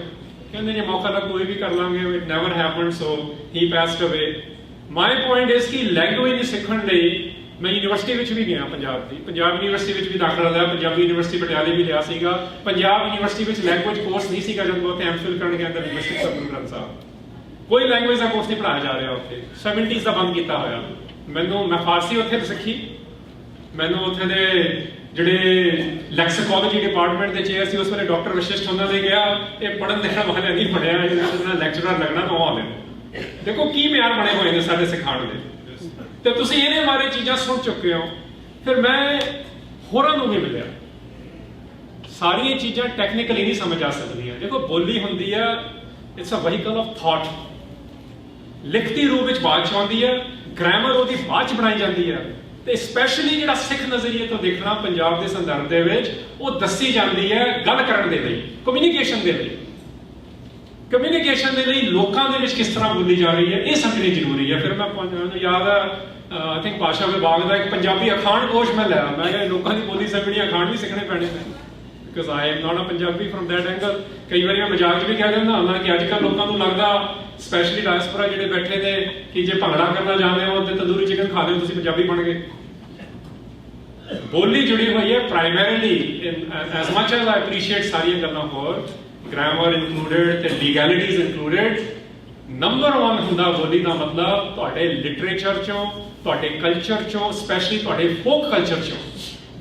ਕਹਿੰਦੇ ਜੇ ਮੌਕਾ ਲੱਗ ਕੋਈ ਵੀ ਕਰ ਲਾਂਗੇ, ਇਟ ਨੈਵਰ ਹੈਪਨਡ, ਸੋ ਹੀ ਪੈਸਡ ਅਵੇ। ਮਾਈ ਪੁਆਇੰਟ ਇਸ ਕਿ ਲੈਂਗੁਏਜ ਸਿੱਖਣ ਲਈ ਮੈਂ ਯੂਨੀਵਰਸਿਟੀ ਵਿੱਚ ਵੀ ਗਿਆ, ਪੰਜਾਬ ਯੂਨੀਵਰਸਿਟੀ ਵਿੱਚ ਵੀ ਦਾਖਲਾ ਲਿਆ, ਪੰਜਾਬੀ ਯੂਨੀਵਰਸਿਟੀ ਪਟਿਆਲੇ ਵੀ ਲਿਆ ਸੀਗਾ। ਪੰਜਾਬ ਯੂਨੀਵਰਸਿਟੀ ਵਿੱਚ ਲੈਂਗੁਏਜ ਕੋਰਸ ਨਹੀਂ ਸੀਗਾ ਜਦੋਂ ਉੱਥੇ ਐਮਫਿਲ ਕਰਨ ਗਿਆ ਅੰਦਰ ਯੂਨੀਵਰਸਿਟੀ ਸਰ ਗੁਰੂ ਗ੍ਰੰਥ ਸਾਹਿਬ। ਕੋਈ ਲੈਂਗੁਏਜ ਦਾ ਕੋਰਸ ਨਹੀਂ ਪੜ੍ਹਾਇਆ ਜਾ ਰਿਹਾ ਉੱਥੇ, 70s ਦਾ ਬੰਦ ਕੀਤਾ ਹੋਇਆ। ਮੈਂ ਫਾਰਸੀ ਉੱਥੇ ਸਿੱਖੀ। ਮੈਨੂੰ ਉੱਥੇ ਦੇ ਜਿਹੜੇ ਲੈਕਸੀਕੋਲੋਜੀ ਡਿਪਾਰਟਮੈਂਟ ਦੇ ਚੇਅਰ ਸੀ ਉਸ ਵੇਲੇ ਡਾਕਟਰ ਵਸ਼ਿਸ਼ਟ ਉਹਨਾਂ ਨੇ ਕਿਹਾ, ਇਹ ਪੜ੍ਹਨ ਲਿਖਣ ਵਾਲੇ ਨਹੀਂ ਪੜ੍ਹਿਆ, ਇਹਨਾਂ ਲੈਕਚਰਰ ਲੱਗਣਾ ਤਾਂ ਆਉਂਦੇ। ਦੇਖੋ ਕੀ ਮਿਆਰ ਬਣੇ ਹੋਏ ਨੇ ਸਾਡੇ ਸਿਖਾਉਣ ਦੇ। ਤੇ ਤੁਸੀਂ ਇਹਦੇ ਬਾਰੇ ਚੀਜ਼ਾਂ ਸੁਣ ਚੁੱਕੇ ਹੋ। ਫਿਰ ਮੈਂ ਹੋਰਾਂ ਨੂੰ ਵੀ ਮਿਲਿਆ, ਸਾਰੀਆਂ ਚੀਜ਼ਾਂ ਟੈਕਨੀਕਲੀ ਨਹੀਂ ਸਮਝ ਆ ਸਕਦੀਆਂ। ਦੇਖੋ ਬੋਲੀ ਹੁੰਦੀ ਆ, it's a vehicle of thought. ਲਿਖਤੀ ਰੂਪ ਵਿੱਚ ਬਾਅਦ ਚ ਆਉਂਦੀ ਹੈ, ਗ੍ਰਾਮਰ ਉਹਦੀ ਬਾਅਦ ਚ ਬਣਾਈ ਜਾਂਦੀ ਹੈ। ਤੇ ਸਪੈਸ਼ਲੀ ਜਿਹੜਾ ਸਿੱਖ ਨਜ਼ਰੀਏ ਤੋਂ ਦੇਖਣਾ ਪੰਜਾਬ ਦੇ ਸੰਦਰਭ ਦੇ ਵਿੱਚ, ਉਹ ਦੱਸੀ ਜਾਂਦੀ ਹੈ ਗੱਲ ਕਰਨ ਦੇ ਲਈ, ਕਮਿਊਨੀਕੇਸ਼ਨ ਦੇ ਲਈ। ਕਮਿਊਨੀਕੇਸ਼ਨ ਦੇ ਲਈ ਲੋਕਾਂ ਦੇ ਵਿੱਚ ਕਿਸ ਤਰ੍ਹਾਂ ਬੋਲੀ ਜਾ ਰਹੀ ਹੈ, ਇਹ ਸਮਝਣੀ ਜ਼ਰੂਰੀ ਹੈ। ਫਿਰ ਮੈਨੂੰ ਯਾਦ ਆ, ਆਈ ਥਿੰਕ ਭਾਸ਼ਾ ਵਿਭਾਗ ਦਾ ਇੱਕ ਪੰਜਾਬੀ ਅਖਾਣ ਕੋਸ਼ ਮੈਂ ਲਿਆ। ਮੈਂ ਕਿਹਾ ਲੋਕਾਂ ਦੀ ਬੋਲੀ ਸਮਝਣੀ, ਅਖਾਣ ਵੀ ਸਿੱਖਣੇ ਪੈਣੇ ਨੇ, because I am not a Punjabi from that angle. ਕਈ ਵਾਰੀ ਮੈਂ ਮਜ਼ਾਕ 'ਚ ਵੀ ਕਹਿ ਦਿੰਦਾ ਹੁੰਦਾ ਕਿ ਅੱਜ ਕੱਲ੍ਹ ਲੋਕਾਂ ਨੂੰ ਲੱਗਦਾ, ਸਪੈਸ਼ਲੀ ਡਾਇਸਪੋਰਾ ਜਿਹੜੇ ਬੈਠੇ ਨੇ, ਕਿ ਜੇ ਭੰਗੜਾ ਕਰਨਾ ਜਾਣਦੇ ਹੋ ਤੇ ਤੰਦੂਰੀ ਚਿਕਨ ਖਾ ਲਿਓ ਤੁਸੀਂ ਪੰਜਾਬੀ ਬਣ ਗਏ। ਬੋਲੀ ਜੁੜੀ ਹੋਈ ਹੈ primarily, as much as I appreciate ਸਾਰੀਆਂ ਗੱਲਾਂ, ਹੋਰ ਗ੍ਰਾਮਰ ਇਨਕਲੂਡਡ ਤੇ ਲੀਗੈਲਿਟੀਜ਼ ਇਨਕਲੂਡਡ। ਨੰਬਰ 1 ਹੁੰਦਾ ਬੋਲੀ ਦਾ ਮਤਲਬ ਤੁਹਾਡੇ ਲਿਟਰੇਚਰ ਚੋਂ, ਤੁਹਾਡੇ ਕਲਚਰ ਚੋਂ, ਸਪੈਸ਼ਲੀ ਤੁਹਾਡੇ ਫੋਕ ਕਲਚਰ ਚੋਂ,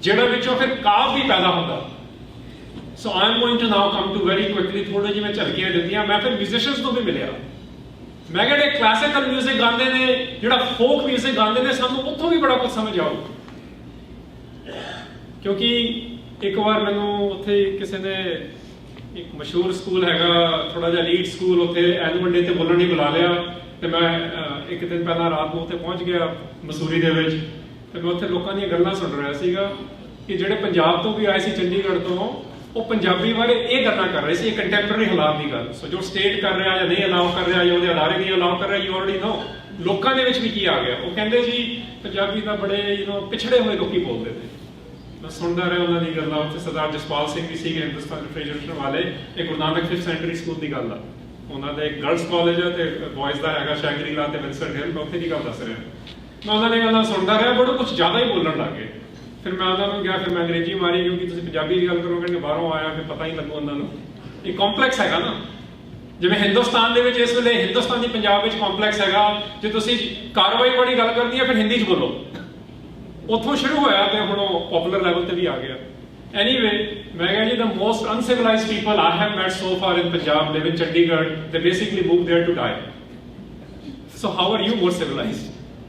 ਜਿਹੜਾ ਵਿੱਚੋਂ ਫਿਰ ਕਾਵਿ ਵੀ ਪੈਦਾ ਹੁੰਦਾ। So I am going to now come to very quickly, ਥੋੜੇ ਜਿਵੇਂ ਝਲਕੀਆਂ ਦਿੱਤੀਆਂ। ਮੈਂ ਫਿਰ ਮਿਊਜ਼ੀਸ਼ੀਅਨਸ ਤੋਂ ਵੀ ਮਿਲਿਆ। ਮੈਂ ਕਿਹਾ ਜਿਹੜੇ ਕਲਾਸੀਕਲ ਮਿਊਜ਼ਿਕ ਗਾਉਂਦੇ ਨੇ, ਜਿਹੜਾ ਫੋਕ ਮਿਊਜ਼ਿਕ ਗਾਉਂਦੇ ਨੇ, ਸਾਨੂੰ ਉੱਥੋਂ ਵੀ ਬੜਾ ਕੁਝ ਸਮਝ ਆਊ। ਕਿਉਂਕਿ ਇੱਕ ਵਾਰ ਮੈਨੂੰ ਉੱਥੇ ਕਿਸੇ ਨੇ, ਇੱਕ ਮਸ਼ਹੂਰ ਸਕੂਲ ਹੈਗਾ ਥੋੜਾ ਜਿਹਾ ਲੀਡ ਸਕੂਲ, ਉੱਥੇ ਐਨੂਅਲ ਡੇ ਤੇ ਬੋਲਣ ਲਈ ਬੁਲਾ ਲਿਆ। ਤੇ ਮੈਂ ਇੱਕ ਦਿਨ ਪਹਿਲਾਂ ਰਾਤ ਨੂੰ ਉੱਥੇ ਪਹੁੰਚ ਗਿਆ ਮਸੂਰੀ ਦੇ ਵਿੱਚ। ਤੇ ਮੈਂ ਉੱਥੇ ਲੋਕਾਂ ਦੀਆਂ ਗੱਲਾਂ ਸੁਣ ਰਿਹਾ ਸੀਗਾ ਕਿ ਜਿਹੜੇ ਪੰਜਾਬ ਤੋਂ ਵੀ ਆਏ ਸੀ, ਚੰਡੀਗੜ੍ਹ ਤੋਂ, ਉਹ ਪੰਜਾਬੀ ਬਾਰੇ ਇਹ ਗੱਲਾਂ ਕਰ ਰਹੇ ਸੀ, ਇਹ ਕੰਟੈਂਪਰਰੀ ਹਾਲਾਤ ਦੀ ਗੱਲ। ਸੋ ਜੋ ਸਟੇਟ ਕਰ ਰਿਹਾ ਜਾਂ ਨਹੀਂ ਅਲਾਉ ਕਰ ਰਿਹਾ, ਜਾਂ ਉਹਦੇ ਅਦਾਰੇ ਨਹੀਂ ਅਲਾਉ ਕਰ ਰਿਹਾ, ਯੂ ਆਲਰੇਡੀ ਨੋ ਲੋਕਾਂ ਦੇ ਵਿੱਚ ਵੀ ਕੀ ਆ ਗਿਆ। ਉਹ ਕਹਿੰਦੇ ਜੀ ਪੰਜਾਬੀ ਤਾਂ ਬੜੇ ਪਿਛੜੇ ਹੋਏ ਲੋਕੀ ਬੋਲਦੇ ਨੇ। ਮੈਂ ਸੁਣਦਾ ਰਿਹਾ ਉਹਨਾਂ ਦੀ ਗੱਲਾਂ। ਉੱਥੇ ਸਰਦਾਰ ਜਸਪਾਲ ਸਿੰਘ ਵੀ ਸੀਗੇ ਹਿੰਦੁਸਤਾਨ ਲਿਟਰੇਚਰ ਵਾਲੇ, ਇਹ Guru Nanak 5th sanctuary school ਦੀ ਗੱਲ ਆ। ਉਹਨਾਂ ਦਾ ਇੱਕ ਗਰਲਸ ਕਾਲਜ ਹੈ ਤੇ ਬॉयਜ਼ ਦਾ ਹੈਗਾ ਸ਼ੈਂਗਰੀ-ਲਾ ਤੇ ਵਿੰਸੈਂਟ ਹਿੱਲ। ਮੈਂ ਉੱਥੇ ਦੀ ਗੱਲ ਦੱਸ ਰਿਹਾ। ਮੈਂ ਉਹਨਾਂ ਦੀਆਂ ਗੱਲਾਂ ਸੁਣਦਾ ਰਿਹਾ, ਬੜਾ ਕੁਝ ਜ਼ਿਆਦਾ ਹੀ ਬੋਲਣ ਲੱਗ ਗਏ। ਫਿਰ ਮੈਂ ਉਹਨਾਂ ਨੂੰ ਕਿਹਾ, ਫਿਰ ਮੈਂ ਅੰਗਰੇਜ਼ੀ ਮਾਰੀ, ਕਿਉਂਕਿ ਤੁਸੀਂ ਪੰਜਾਬੀ ਦੀ ਗੱਲ ਕਰੋਗੇ ਕਿ ਬਾਹਰੋਂ ਆਇਆ, ਫਿਰ ਪਤਾ ਹੀ ਲੱਗੂ ਉਹਨਾਂ ਨੂੰ। ਇਹ ਕੰਪਲੈਕਸ ਹੈਗਾ ਨਾ, ਜਿਵੇਂ ਹਿੰਦੁਸਤਾਨ ਦੇ ਵਿੱਚ ਇਸ ਵੇਲੇ ਹਿੰਦੁਸਤਾਨੀ ਪੰਜਾਬ ਵਿੱਚ ਕੰਪਲੈਕਸ ਹੈਗਾ। ਜੇ ਤੁਸੀਂ ਕਾਰਵਾਈ ਵਾਲੀ ਗੱਲ ਕਰਨੀ ਹੈ, ਫਿਰ ਹਿੰਦੀ 'ਚ ਬੋਲੋ। ਉੱਥੋਂ ਸ਼ੁਰੂ ਹੋਇਆ ਤੇ ਹੁਣ ਉਹ ਪਪੂਲਰ ਲੈਵਲ ਤੇ ਵੀ ਆ ਗਿਆ। ਐਨੀਵੇ, ਮੈਂ ਕਿਹਾ ਜੀ, the most uncivilized people I have met so far in Punjab live in Chandigarh. They basically moved there to die. So how are you more civilized?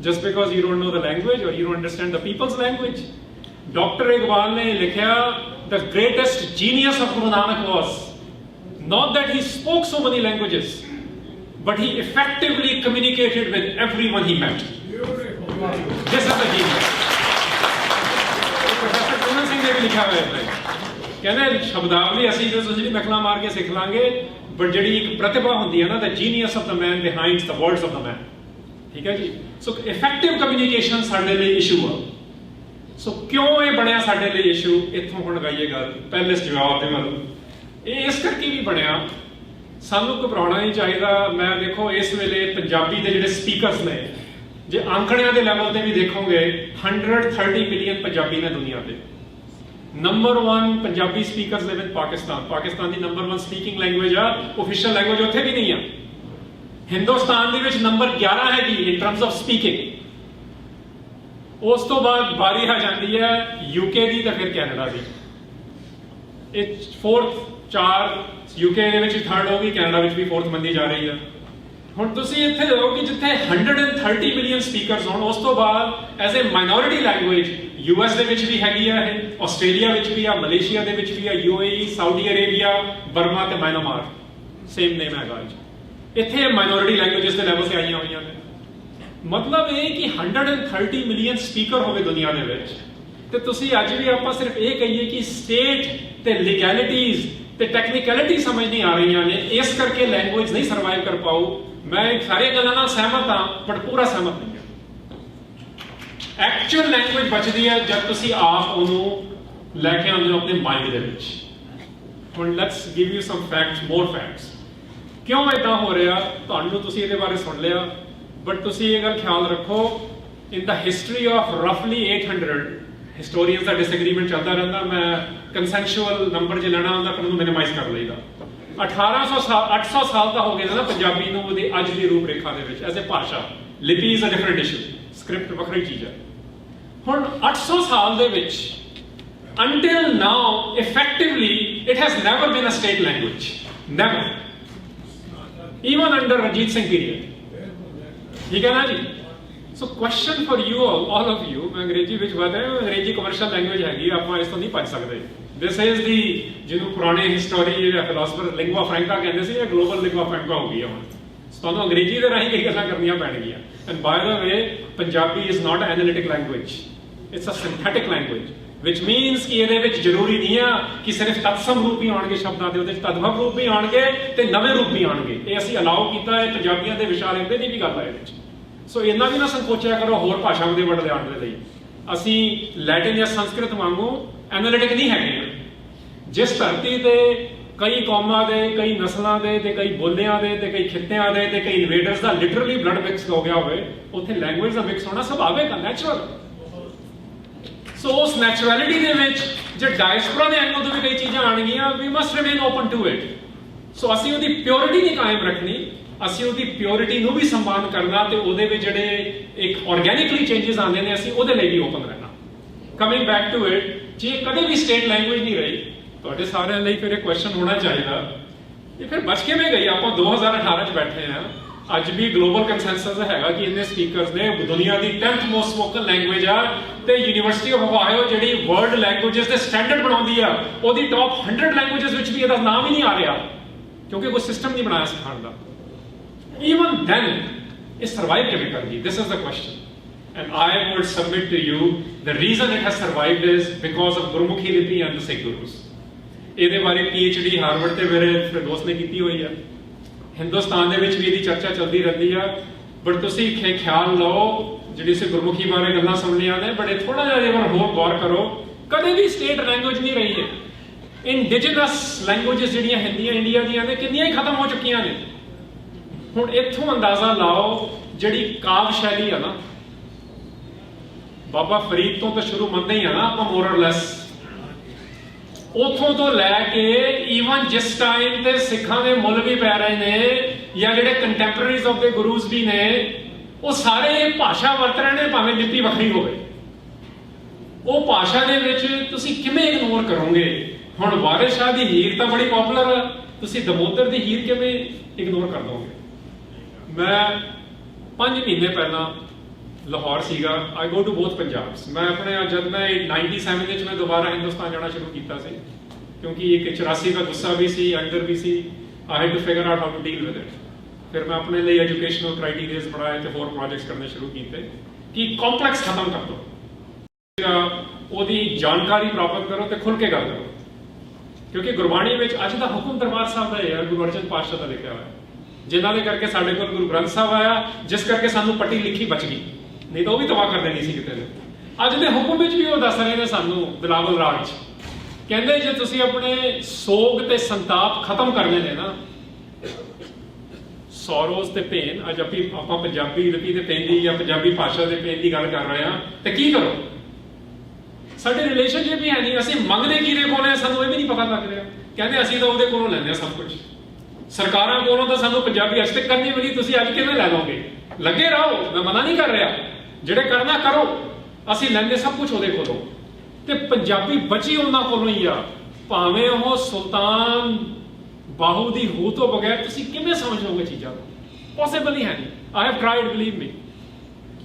Just because you don't know the language or you don't understand the people's language? Dr. Iqbal ne likhya, the greatest genius of Guru Nanak was not that he spoke so many languages, but he effectively communicated with everyone he met. This is the genius. Professor Kunan Singh ne bhi likha hua hai. ਕਹਿੰਦੇ ਸ਼ਬਦਾਵਲੀ ਅਸੀਂ ਜੋ ਤੁਸੀਂ ਨਕਲਾਂ ਮਾਰ ਕੇ ਸਿੱਖ ਲਾਂਗੇ, but ਜਿਹੜੀ ਇੱਕ ਪ੍ਰਤਿਭਾ ਹੁੰਦੀ ਹੈ ਨਾ, the genius of the man behind the words of the man. ਠੀਕ ਹੈ ਜੀ। ਸੋ ਇਫੈਕਟਿਵ ਕਮਿਊਨੀਕੇਸ਼ਨ ਸਾਡੇ ਲਈ ਇਸ਼ੂ ਆ। ਸੋ ਕਿਉਂ ਇਹ ਬਣਿਆ ਸਾਡੇ ਲਈ ਇਸ਼ੂ? ਇੱਥੋਂ ਹੁਣ ਗਾਈਏ ਗੱਲ ਪਹਿਲੇ ਜਵਾਬ ਦੇ ਵੱਲ। ਇਹ ਇਸ ਕਰਕੇ ਵੀ ਬਣਿਆ, ਸਾਨੂੰ ਘਬਰਾਉਣਾ ਨਹੀਂ ਚਾਹੀਦਾ। ਮੈਂ ਦੇਖੋ ਇਸ ਵੇਲੇ ਪੰਜਾਬੀ ਦੇ ਜਿਹੜੇ ਸਪੀਕਰਸ ਨੇ, ਜੇ ਅੰਕੜਿਆਂ ਦੇ ਲੈਵਲ ਤੇ ਵੀ ਦੇਖੋਗੇ 130 ਮਿਲੀਅਨ ਪੰਜਾਬੀ ਨੇ ਦੁਨੀਆ ਤੇ। ਨੰਬਰ 1 ਪੰਜਾਬੀ ਸਪੀਕਰਸ ਦੇ ਵਿੱਚ ਪਾਕਿਸਤਾਨ ਦੀ ਨੰਬਰ 1 ਸਪੀਕਿੰਗ ਲੈਂਗੁਏਜ ਆ, ਆਫੀਸ਼ੀਅਲ ਲੈਂਗੁਏਜ ਉੱਥੇ ਵੀ ਨਹੀਂ ਆ। ਹਿੰਦੁਸਤਾਨ ਦੇ ਵਿੱਚ ਨੰਬਰ 11 ਹੈਗੀ ਇਨ ਟਰਮਸ ਆਫ ਸਪੀਕਿੰਗ। ਉਸ ਤੋਂ ਬਾਅਦ ਵਾਰੀ ਆ ਜਾਂਦੀ ਹੈ ਯੂਕੇ ਦੀ ਤੇ ਫਿਰ ਕੈਨੇਡਾ ਦੀ। ਇਹ 4th 4 ਯੂਕੇ ਦੇ ਵਿੱਚ 3rd ਹੋ ਗਈ, ਕੈਨੇਡਾ ਵਿੱਚ ਵੀ 4th ਮੰਨੀ ਜਾ ਰਹੀ ਹੈ। ਹੁਣ ਤੁਸੀਂ ਇੱਥੇ ਦੇਖੋ ਕਿ ਜਿੱਥੇ 130 ਮਿਲੀਅਨ ਸਪੀਕਰਸ ਹੋਣ, ਉਸ ਤੋਂ ਬਾਅਦ as a minority language US ਦੇ ਵਿੱਚ ਵੀ ਹੈਗੀ ਆ, ਇਹ ਆਸਟ੍ਰੇਲੀਆ ਵਿੱਚ ਵੀ ਆ, ਮਲੇਸ਼ੀਆ ਦੇ ਵਿੱਚ ਵੀ ਆ, UAE, ਸਾਊਦੀ ਅਰੇਬੀਆ, ਬਰਮਾ ਤੇ ਮਿਆਂਮਾਰ, ਸੇਮ ਨੇਮ ਹੈਗਾ। ਇੱਥੇ ਮਾਈਨੋਰਿਟੀ ਲੈਂਗੁਏਜਸ ਦੇ ਲੈਵਲ ਤੇ ਆਈਆਂ ਹੋਈਆਂ ਨੇ। ਮਤਲਬ ਇਹ ਕਿ 130 ਮਿਲੀਅਨ ਸਪੀਕਰ ਹੋਵੇ ਦੁਨੀਆ ਦੇ ਵਿੱਚ, ਤੇ ਤੁਸੀਂ ਅੱਜ ਵੀ ਆਪਾਂ ਸਿਰਫ ਇਹ ਕਹੀਏ ਕਿ ਸਟੇਟ ਤੇ ਲੀਗੈਲਿਟੀਜ਼ ਤੇ ਟੈਕਨੀਕੈਲਿਟੀ ਸਮਝ ਨਹੀਂ ਆ ਰਹੀਆਂ ਨੇ, ਇਸ ਕਰਕੇ ਲੈਂਗੁਏਜ ਨਹੀਂ ਸਰਵਾਈਵ ਕਰ ਪਾਊ। ਮੈਂ ਸਾਰੀਆਂ ਗੱਲਾਂ ਨਾਲ ਸਹਿਮਤ ਹਾਂ, ਪਰ ਪੂਰਾ ਸਹਿਮਤ ਨਹੀਂ ਹਾਂ। ਐਕਚੁਅਲ ਲੈਂਗੁਏਜ ਬਚਦੀ ਹੈ ਜਦ ਤੁਸੀਂ ਆਪ ਉਹਨੂੰ ਲੈ ਕੇ ਆਉਂਦੇ ਹੋ ਆਪਣੇ ਮਾਈਂਡ ਦੇ ਵਿੱਚ। ਹੁਣ let's give you sum facts, more facts. ਕਿਉਂ ਇਦਾਂ ਹੋ ਰਿਹਾ, ਤੁਹਾਨੂੰ ਤੁਸੀਂ ਇਹਦੇ ਬਾਰੇ ਸੁਣ ਲਿਆ, ਬਟ ਤੁਸੀਂ ਇਹ ਗੱਲ ਖਿਆਲ ਰੱਖੋ, ਇਨ ਦਾ history of ਰਫਲੀ 800, historians the disagreement ਚੱਲਦਾ ਰਹਿੰਦਾ, ਮੈਂ ਕੰਸੈਂਸ਼ੂਅਲ ਨੰਬਰ ਜੇ ਲੈਣਾ ਹੁੰਦਾ ਫਿਰ ਉਹਨੂੰ ਮਿਨੀਮਾਈਜ਼ ਕਰ ਲਈਦਾ। 800 ਸਾਲ ਦਾ ਹੋ ਗਿਆ ਨਾ ਪੰਜਾਬੀ ਨੂੰ ਉਹਦੀ ਅੱਜ ਦੀ ਰੂਪ ਰੇਖਾ ਦੇ ਵਿੱਚ ਐਜ਼ ਅ ਭਾਸ਼ਾ। ਲਿਪੀ is a different issue, script ਵੱਖਰੀ ਚੀਜ਼ ਹੈ। ਹੁਣ 800 ਸਾਲ ਦੇ ਵਿੱਚ until now effectively it has never been a state language, never, even under Ranjit Singh period, ठीक है ना जी। So question for you all of you, मैं अंग्रेजी ਵਿੱਚ ਬਾਤ ਹੈ, ਅੰਗਰੇਜ਼ੀ ਕਮਰਸ਼ੀਅਲ ਲੈਂਗੁਏਜ ਹੈਗੀ, ਆਪਾਂ ਇਸ ਤੋਂ ਨਹੀਂ ਭੱਜ ਸਕਦੇ। This is the ਜਿਹਨੂੰ ਪੁਰਾਣੇ ਹਿਸਟੋਰੀ ਜਿਹੜੇ ਫਿਲਾਸਫਰ ਲਿੰਗੁਆ ਫ੍ਰੈਂਕਾ ਕਹਿੰਦੇ ਸੀ, ਇਹ ਗਲੋਬਲ ਲਿੰਗੁਆ ਫ੍ਰੈਂਕਾ ਹੋ ਗਈ ਹੈ ਹੁਣ। ਤੁਹਾਨੂੰ ਅੰਗਰੇਜ਼ੀ ਦੇ ਰਾਹੀਂ ਕਈ ਗੱਲਾਂ ਕਰਨੀਆਂ ਪੈਣਗੀਆਂ। And by the way, Punjabi is not an analytic language, it's a synthetic language, which means ਕਿ ਇਹਦੇ ਵਿੱਚ ਜ਼ਰੂਰੀ ਨਹੀਂ ਆ ਕਿ ਸਿਰਫ ਤਤਸਮ ਰੂਪ ਹੀ ਆਉਣਗੇ ਸ਼ਬਦਾਂ ਦੇ, ਉਹਦੇ ਵਿੱਚ ਤਦਭਵ ਰੂਪ ਵੀ ਆਉਣਗੇ ਤੇ ਨਵੇਂ ਰੂਪ ਵੀ ਆਉਣਗੇ। ਇਹ ਅਸੀਂ ਅਲਾਉ ਕੀਤਾ ਹੈ, ਪੰਜਾਬੀਆਂ ਦੇ ਵਿਚਾਰ ਇਹਦੇ ਦੀ ਵੀ ਗੱਲ ਹੈ ਇਹਦੇ ਵਿੱਚ। ਸੋ ਇੰਨਾ ਵੀ ਨਾ ਸੰਕੋਚਿਆ ਕਰੋ ਹੋਰ ਭਾਸ਼ਾਵਾਂ ਦੇ ਵੰਡ ਲਿਆਉਣ ਦੇ ਲਈ। ਅਸੀਂ ਲੈਟਿਨ ਜਾਂ ਸੰਸਕ੍ਰਿਤ ਵਾਂਗੂ ਐਨਾਲਿਟਿਕ ਨਹੀਂ ਹੈਗੇ। ਜਿਸ ਧਰਤੀ ਤੇ ਕਈ ਕੌਮਾਂ ਦੇ, ਕਈ ਨਸਲਾਂ ਦੇ ਤੇ ਕਈ ਬੋਲਿਆਂ ਦੇ ਤੇ ਕਈ ਖਿੱਤਿਆਂ ਦੇ ਤੇ ਕਈ ਇਨਵੇਡਰਸ ਦਾ ਲਿਟਰਲੀ ਬਲੱਡ ਮਿਕਸ ਹੋ ਗਿਆ ਹੋਵੇ, ਉੱਥੇ ਲੈਂਗੁਏਜ ਦਾ ਮਿਕਸ ਹੋਣਾ ਸੁਭਾਵਿਕ ਹੈ, ਨੈਚੁਰਲ। ਸੋ ਉਸ ਨੈਚੁਰੈਲਿਟੀ ਦੇ ਵਿੱਚ ਜੇ ਡਾਇਸਪੋਰਾ ਦੇ ਐਂਗਲ ਤੋਂ ਵੀ ਕਈ ਚੀਜ਼ਾਂ ਆਣਗੀਆਂ, we must remain open to it. So ਅਸੀਂ ਉਹਦੀ ਪਿਓਰਿਟੀ ਨਹੀਂ ਕਾਇਮ ਰੱਖਣੀ, ਅਸੀਂ ਉਹਦੀ ਪਿਓਰਿਟੀ ਨੂੰ ਵੀ ਸੰਭਾਲ ਕਰਨਾ ਤੇ ਉਹਦੇ ਵਿੱਚ ਜਿਹੜੇ ਇੱਕ ਆਰਗੈਨਿਕਲੀ ਚੇਂਜਸ ਆਉਂਦੇ ਨੇ, ਅਸੀਂ ਉਹਦੇ ਲਈ ਵੀ ਓਪਨ ਰਹਿਣਾ। ਕਮਿੰਗ ਬੈਕ ਟੂ ਇਟ, ਜੇ ਕਦੇ ਵੀ ਸਟੇਟ ਲੈਂਗੁਏਜ ਨਹੀਂ ਰਹੀ, ਤੁਹਾਡੇ ਸਾਰਿਆਂ ਲਈ ਫਿਰ ਇਹ ਕੁਐਸਚਨ ਹੋਣਾ ਚਾਹੀਦਾ, ਇਹ ਫਿਰ ਬਚ ਕਿਵੇਂ ਗਈ? ਆਪਾਂ 2018 ਚ ਬੈਠੇ ਆ, ਅੱਜ ਵੀ ਗਲੋਬਲ ਕੰਸੈਂਸਸ ਹੈਗਾ ਕਿ ਇੰਨੇ ਸਪੀਕਰਸ ਨੇ, ਦੁਨੀਆ ਦੀ 10th ਮੋਸਟ ਸਪੋਕਨ ਲੈਂਗੁਏਜ ਆ, ਤੇ ਯੂਨੀਵਰਸਿਟੀ ਆਫ ਓਹਾਇਓ ਜਿਹੜੀ ਵਰਲਡ ਲੈਂਗੁਏਜਸ ਦੇ ਸਟੈਂਡਰਡ ਬਣਾਉਂਦੀ ਆ, ਉਹਦੀ ਟੌਪ 100 ਲੈਂਗੁਏਜਸ ਵਿੱਚ ਵੀ ਇਹਦਾ ਨਾਮ ਹੀ ਨਹੀਂ ਆ ਰਿਹਾ, ਕਿਉਂਕਿ ਕੋਈ ਸਿਸਟਮ ਨਹੀਂ ਬਣਾਇਆ ਸਿਖਾਉਣ ਦਾ। Even then, it survived ਕਿਵੇਂ ਕਰ ਗਈ? This is the question. And I would submit to you, the reason it has survived is because of Gurmukhi Lipi and the Sikh Gurus. ਇਹਦੇ ਬਾਰੇ PhD ਹਾਰਵਰਡ ਤੇ ਮੇਰੇ ਦੋਸਤ ਨੇ ਕੀਤੀ ਹੋਈ ਆ, ਹਿੰਦੁਸਤਾਨ ਦੇ ਵਿੱਚ ਵੀ ਇਹਦੀ ਚਰਚਾ ਚੱਲਦੀ ਰਹਿੰਦੀ ਆ। ਬਟ ਤੁਸੀਂ ਖਿਆਲ ਲਓ, ਜਿਹੜੀ ਸੇ ਗੁਰਮੁਖੀ ਬਾਰੇ ਗੱਲਾਂ ਸੁਣਨੀਆਂ ਨੇ, ਬੜੇ ਥੋੜਾ ਜਿਹਾ ਜੇਕਰ ਹੋਰ ਗੌਰ ਕਰੋ, ਕਦੇ ਵੀ ਸਟੇਟ ਲੈਂਗੁਏਜ ਨਹੀਂ ਰਹੀ ਹੈ। ਇੰਡੀਜੀਨਸ ਲੈਂਗੁਏਜਸ ਜਿਹੜੀਆਂ ਹਿੰਦੀਆਂ ਇੰਡੀਆ ਦੀਆਂ ਨੇ, ਕਿੰਨੀਆਂ ਹੀ ਖਤਮ ਹੋ ਚੁੱਕੀਆਂ ਨੇ। ਹੁਣ ਇੱਥੋਂ ਅੰਦਾਜ਼ਾ ਲਾਓ, ਜਿਹੜੀ ਕਾਵ ਸ਼ੈਲੀ ਆ ਨਾ, ਬਾਬਾ ਫਰੀਦ ਤੋਂ ਤਾਂ ਸ਼ੁਰੂ ਮੰਨਦੇ ਹੀ ਆ ਨਾ ਆਪਾਂ, ਮੋਰ ਔਰ ਲੈਸ, ਉਥੋਂ ਤੋਂ ਲੈ ਕੇ ਈਵਨ ਜਿਸ ਟਾਈਮ ਤੇ ਸਿੱਖਾਂ ਦੇ ਮੁੱਲ ਵੀ ਪੈ ਰਹੇ ਨੇ, ਜਾਂ ਜਿਹੜੇ ਕੰਟੈਂਪਰਰੀਜ਼ ਆਫ ਦੇ ਗੁਰੂਜ਼ ਵੀ ਨੇ, ਉਹ ਸਾਰੇ ਇਹ ਭਾਸ਼ਾ ਵਰਤ ਰਹੇ ਨੇ, ਭਾਵੇਂ ਲਿਪੀ ਵੱਖਰੀ ਹੋਵੇ। ਉਹ ਭਾਸ਼ਾ ਦੇ ਵਿੱਚ ਤੁਸੀਂ ਕਿਵੇਂ ਇਗਨੋਰ ਕਰੋਗੇ? ਹੁਣ ਵਾਰਿਸ ਸ਼ਾਹ ਦੀ ਹੀਰ ਤਾਂ ਬੜੀ ਪਪੂਲਰ ਆ, ਤੁਸੀਂ ਦਮੋਦਰ ਦੀ ਹੀਰ ਕਿਵੇਂ ਇਗਨੋਰ ਕਰ ਦੋਗੇ? ਮੈਂ 5 ਮਹੀਨੇ ਪਹਿਲਾਂ ਲਾਹੌਰ ਸੀਗਾ, ਆਈ ਗੋ ਟੂ ਬੋਥ ਪੰਜਾਬਸ। ਮੈਂ ਆਪਣੇ ਜਦ ਮੈਂ 97 ਵਿੱਚ ਮੈਂ ਦੁਬਾਰਾ ਹਿੰਦੁਸਤਾਨ ਜਾਣਾ ਸ਼ੁਰੂ ਕੀਤਾ ਸੀ, ਕਿਉਂਕਿ ਇੱਕ 84 ਦਾ ਗੁੱਸਾ ਵੀ ਸੀ, ਐਂਗਰ ਵੀ ਸੀ। I had to figure out how to deal with it. ਫਿਰ ਮੈਂ ਆਪਣੇ ਲਈ ਐਜੂਕੇਸ਼ਨਲ ਕ੍ਰਾਈਟੇਰੀਆਜ਼ ਬਣਾਏ ਤੇ ਹੋਰ ਪ੍ਰੋਜੈਕਟਸ ਕਰਨੇ ਸ਼ੁਰੂ ਕੀਤੇ ਕਿ ਕੰਪਲੈਕਸ ਖਤਮ ਕਰ ਦਿਓ, ਉਹਦੀ ਜਾਣਕਾਰੀ ਪ੍ਰਾਪਤ ਕਰੋ ਤੇ ਖੁੱਲ ਕੇ ਗੱਲ ਕਰੋ। ਕਿਉਂਕਿ ਗੁਰਬਾਣੀ ਵਿੱਚ ਅੱਜ ਦਾ ਹੁਕਮ ਦਰਬਾਰ ਸਾਹਿਬ ਦਾ ਹੈ, ਗੁਰੂ ਅਰਜਨ ਪਾਤਸ਼ਾਹ ਦਾ ਲਿਖਿਆ ਹੋਇਆ, ਜਿਨ੍ਹਾਂ ਦੇ ਕਰਕੇ ਸਾਡੇ ਕੋਲ ਗੁਰੂ ਗ੍ਰੰਥ ਸਾਹਿਬ ਆਇਆ, ਜਿਸ ਕਰਕੇ ਸਾਨੂੰ ਪੱਟੀ ਲਿਖੀ ਬਚ ਗਈ, ਨਹੀਂ ਤਾਂ ਉਹ ਵੀ ਤਬਾਹ ਕਰ ਦੇਣੀ ਸੀ ਕਿਤੇ ਨੇ। ਅੱਜ ਦੇ ਹੁਕਮ ਵਿੱਚ ਵੀ ਉਹ ਦੱਸ ਰਹੇ ਨੇ ਸਾਨੂੰ ਬਿਲਾਵਲ ਰਾਗ 'ਚ ਕਹਿੰਦੇ ਜੇ ਤੁਸੀਂ ਆਪਣੇ ਸੋਗ ਤੇ ਸੰਤਾਪ ਖਤਮ ਕਰਨੇ ਨੇ ਨਾ, ਸੌਰੋਜ਼ ਤੇ ਪੇਨ, ਅੱਜ ਆਪਾਂ ਪੰਜਾਬੀ ਲਿਪੀ ਤੇ ਪੈਂਦੀ ਜਾਂ ਪੰਜਾਬੀ ਭਾਸ਼ਾ ਦੇ ਪੇਨ ਦੀ ਗੱਲ ਕਰ ਰਹੇ ਹਾਂ, ਤੇ ਕੀ ਕਰੋ? ਸਾਡੇ ਰਿਲੇਸ਼ਨਸ਼ਿਪ ਵੀ ਹੈ ਨਹੀਂ, ਅਸੀਂ ਮੰਗਦੇ ਕਿਹਦੇ ਕੋਲ ਹੈ ਸਾਨੂੰ ਇਹ ਵੀ ਨਹੀਂ ਪਤਾ ਲੱਗ ਰਿਹਾ। ਕਹਿੰਦੇ ਅਸੀਂ ਤਾਂ ਉਹਦੇ ਕੋਲੋਂ ਲੈਂਦੇ ਹਾਂ ਸਭ ਕੁਝ, ਸਰਕਾਰਾਂ ਕੋਲੋਂ ਤਾਂ ਸਾਨੂੰ ਪੰਜਾਬੀ ਅੱਜ ਤੱਕ ਕਰਨੀ ਮਿਲੀ, ਤੁਸੀਂ ਅੱਜ ਕਿਵੇਂ ਲੈ ਲਓਗੇ? ਲੱਗੇ ਰਹੋ, ਮੈਂ ਮਨਾ ਨਹੀਂ ਕਰ ਰਿਹਾ, ਜਿਹੜੇ ਕਰਨਾ ਕਰੋ, ਅਸੀਂ ਲੈਂਦੇ ਸਭ ਕੁਝ ਉਹਦੇ ਕੋਲੋਂ। ਤੇ ਪੰਜਾਬੀ ਬਚੀ ਉਹਨਾਂ ਕੋਲੋਂ ਹੀ ਆ, ਭਾਵੇਂ ਉਹ ਸੁਲਤਾਨ ਬਾਹੂ ਦੀ ਹੂ ਤੋਂ ਬਗੈਰ। ਤੁਸੀਂ ਕਿਵੇਂ ਸਮਝ ਲਓਗੇ ਚੀਜ਼ਾਂ ਨੂੰ? ਪੋਸੀਬਲ ਹੀ ਹੈ ਨਹੀਂ। ਆਈ ਹੈਵ ਟਰਾਈਡ, ਬਿਲੀਵ ਮੀ।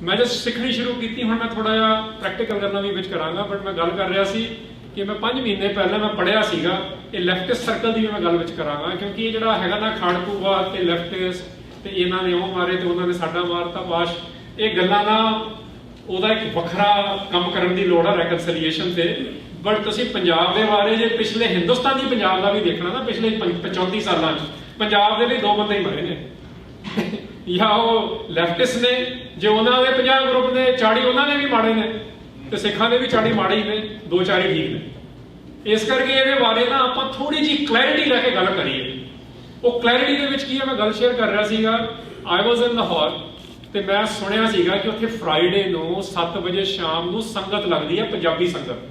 ਮੈਂ ਜਦ ਸਿੱਖਣੀ ਸ਼ੁਰੂ ਕੀਤੀ, ਹੁਣ ਮੈਂ ਥੋੜਾ ਜਿਹਾ ਪ੍ਰੈਕਟੀਕਲ ਕਰਨਾ ਵੀ ਵਿੱਚ ਕਰਾਂਗਾ, ਬਟ ਮੈਂ ਗੱਲ ਕਰ ਰਿਹਾ ਸੀ ਕਿ ਮੈਂ 5 ਮਹੀਨੇ ਪਹਿਲਾਂ ਮੈਂ ਪੜ੍ਹਿਆ ਸੀਗਾ, ਇਹ ਲੈਫਟਿਸਟ ਸਰਕਲ ਦੀ ਵੀ ਮੈਂ ਗੱਲ ਵਿੱਚ ਕਰਾਂਗਾ, ਕਿਉਂਕਿ ਇਹ ਜਿਹੜਾ ਹੈਗਾ ਨਾ ਖਾੜਕੂਵਾਦ ਤੇ ਲੈਫਟਿਸਟ ਤੇ ਇਹਨਾਂ ਨੇ ਉਹ ਮਾਰੇ ਤੇ ਉਹਨਾਂ ਨੇ ਸਾਡਾ ਮਾਰਤਾ ਪਾਸ਼, ਇਹ ਗੱਲਾਂ ਨਾ ਉਹਦਾ ਇੱਕ ਵੱਖਰਾ ਕੰਮ ਕਰਨ ਦੀ ਲੋੜ ਹੈ ਰੈਕਨਸੀਲੀਏਸ਼ਨ ਤੇ। ਬਟ ਤੁਸੀਂ ਪੰਜਾਬ ਦੇ ਬਾਰੇ ਜੇ ਪਿਛਲੇ ਹਿੰਦੁਸਤਾਨੀ ਪੰਜਾਬ ਦਾ ਵੀ ਦੇਖਣਾ ਨਾ, ਪਿਛਲੇ 34 ਸਾਲਾਂ 'ਚ ਪੰਜਾਬ ਦੇ ਲਈ 2 ਬੰਦੇ ਹੀ ਮਰੇ ਨੇ ਜਾਂ ਉਹ ਲੈਫਟਿਸਟ ਨੇ, ਜੇ ਉਹਨਾਂ ਦੇ 50 ਗਰੁੱਪ ਨੇ 40 ਉਹਨਾਂ ਨੇ ਵੀ ਮਾੜੇ ਨੇ, ਤੇ ਸਿੱਖਾਂ ਦੇ ਵੀ 40 ਮਾੜੇ ਹੀ ਨੇ, 2-4 ਹੀ ਠੀਕ ਨੇ। ਇਸ ਕਰਕੇ ਇਹਦੇ ਬਾਰੇ ਨਾ ਆਪਾਂ ਥੋੜੀ ਜਿਹੀ ਕਲੈਰਿਟੀ ਲੈ ਕੇ ਗੱਲ ਕਰੀਏ। ਉਹ ਕਲੈਰਿਟੀ ਦੇ ਵਿੱਚ ਕੀ ਹੈ, ਮੈਂ ਗੱਲ ਸ਼ੇਅਰ ਕਰ ਰਿਹਾ ਸੀਗਾ, ਆਈ ਵਾਜ਼ ਇਨ ਲਾਹੌਰ, ਤੇ ਮੈਂ ਸੁਣਿਆ ਸੀਗਾ ਕਿ ਉੱਥੇ ਫਰਾਈਡੇ ਨੂੰ 7 ਵਜੇ ਸ਼ਾਮ ਨੂੰ ਸੰਗਤ ਲੱਗਦੀ ਹੈ, ਪੰਜਾਬੀ ਸੰਗਤ।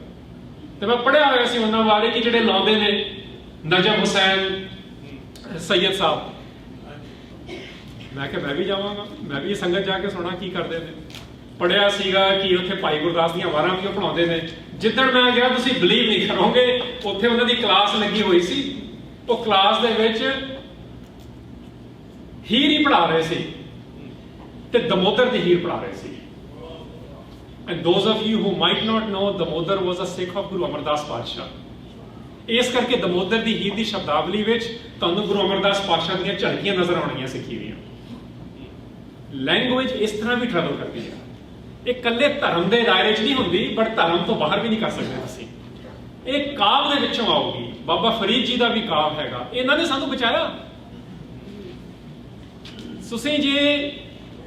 ਤੇ ਮੈਂ ਪੜ੍ਹਿਆ ਹੋਇਆ ਸੀ ਉਹਨਾਂ ਬਾਰੇ ਕਿ ਜਿਹੜੇ ਲਾਉਂਦੇ ਨੇ ਨਜਮ ਹੁਸੈਨ ਸੈयद ਸਾਹਿਬ। ਮੈਂ ਕਿਹਾ ਮੈਂ ਵੀ ਜਾਵਾਂਗਾ, ਮੈਂ ਵੀ ਸੰਗਤ ਜਾ ਕੇ ਸੁਣਾ ਕੀ ਕਰਦੇ ਨੇ। ਪੜ੍ਹਿਆ ਸੀਗਾ ਕਿ ਉੱਥੇ ਭਾਈ ਗੁਰਦਾਸ ਦੀਆਂ ਵਾਰਾਂ ਵੀ ਉਹ ਪੜਾਉਂਦੇ ਨੇ। ਜਿੱਦਣ ਮੈਂ ਗਿਆ, ਤੁਸੀਂ ਬਲੀਵ ਨਹੀਂ ਕਰੋਗੇ, ਉੱਥੇ ਉਹਨਾਂ ਦੀ ਕਲਾਸ ਲੱਗੀ ਹੋਈ ਸੀ। ਉਹ ਕਲਾਸ ਦੇ ਵਿੱਚ ਹੀਰ ਹੀ ਪੜ੍ਹਾ ਰਹੇ ਸੀ ਤੇ ਦਮੋਦਰ ਦੀ ਹੀਰ ਪੜ੍ਹਾ ਰਹੇ ਸੀ। And those of you who might not know, Damodar was a Sikh of Guru Amardas Padsha। ਇਸ ਕਰਕੇ ਦਮੋਦਰ ਦੀ ਹੀਰ ਦੀ ਸ਼ਬਦਾਵਲੀ ਵਿੱਚ ਤੁਹਾਨੂੰ ਗੁਰੂ ਅਮਰਦਾਸ ਪਾਤਸ਼ਾਹ ਦੀਆਂ ਝਲਕੀਆਂ ਨਜ਼ਰ ਆਉਣਗੀਆਂ ਸਿੱਖੀ ਦੀਆਂ। ਲੈਂਗੁਏਜ ਇਸ ਤਰ੍ਹਾਂ ਵੀ ਟਰੈਵਲ ਕਰਦੀ ਹੈ। ਇਹ ਇਕੱਲੇ ਧਰਮ ਦੇ ਦਾਇਰੇ 'ਚ ਨਹੀਂ ਹੁੰਦੀ, ਬਟ ਧਰਮ ਤੋਂ ਬਾਹਰ ਵੀ ਨਹੀਂ ਕਰ ਸਕਦੇ ਤੁਸੀਂ। ਇਹ ਕਾਵ ਦੇ ਵਿੱਚੋਂ ਆਊਗੀ। ਬਾਬਾ ਫਰੀਦ ਜੀ ਦਾ ਵੀ ਕਾਵ ਹੈਗਾ, ਇਹਨਾਂ ਨੇ ਸਾਨੂੰ ਬਚਾਇਆ। ਤੁਸੀਂ ਜੇ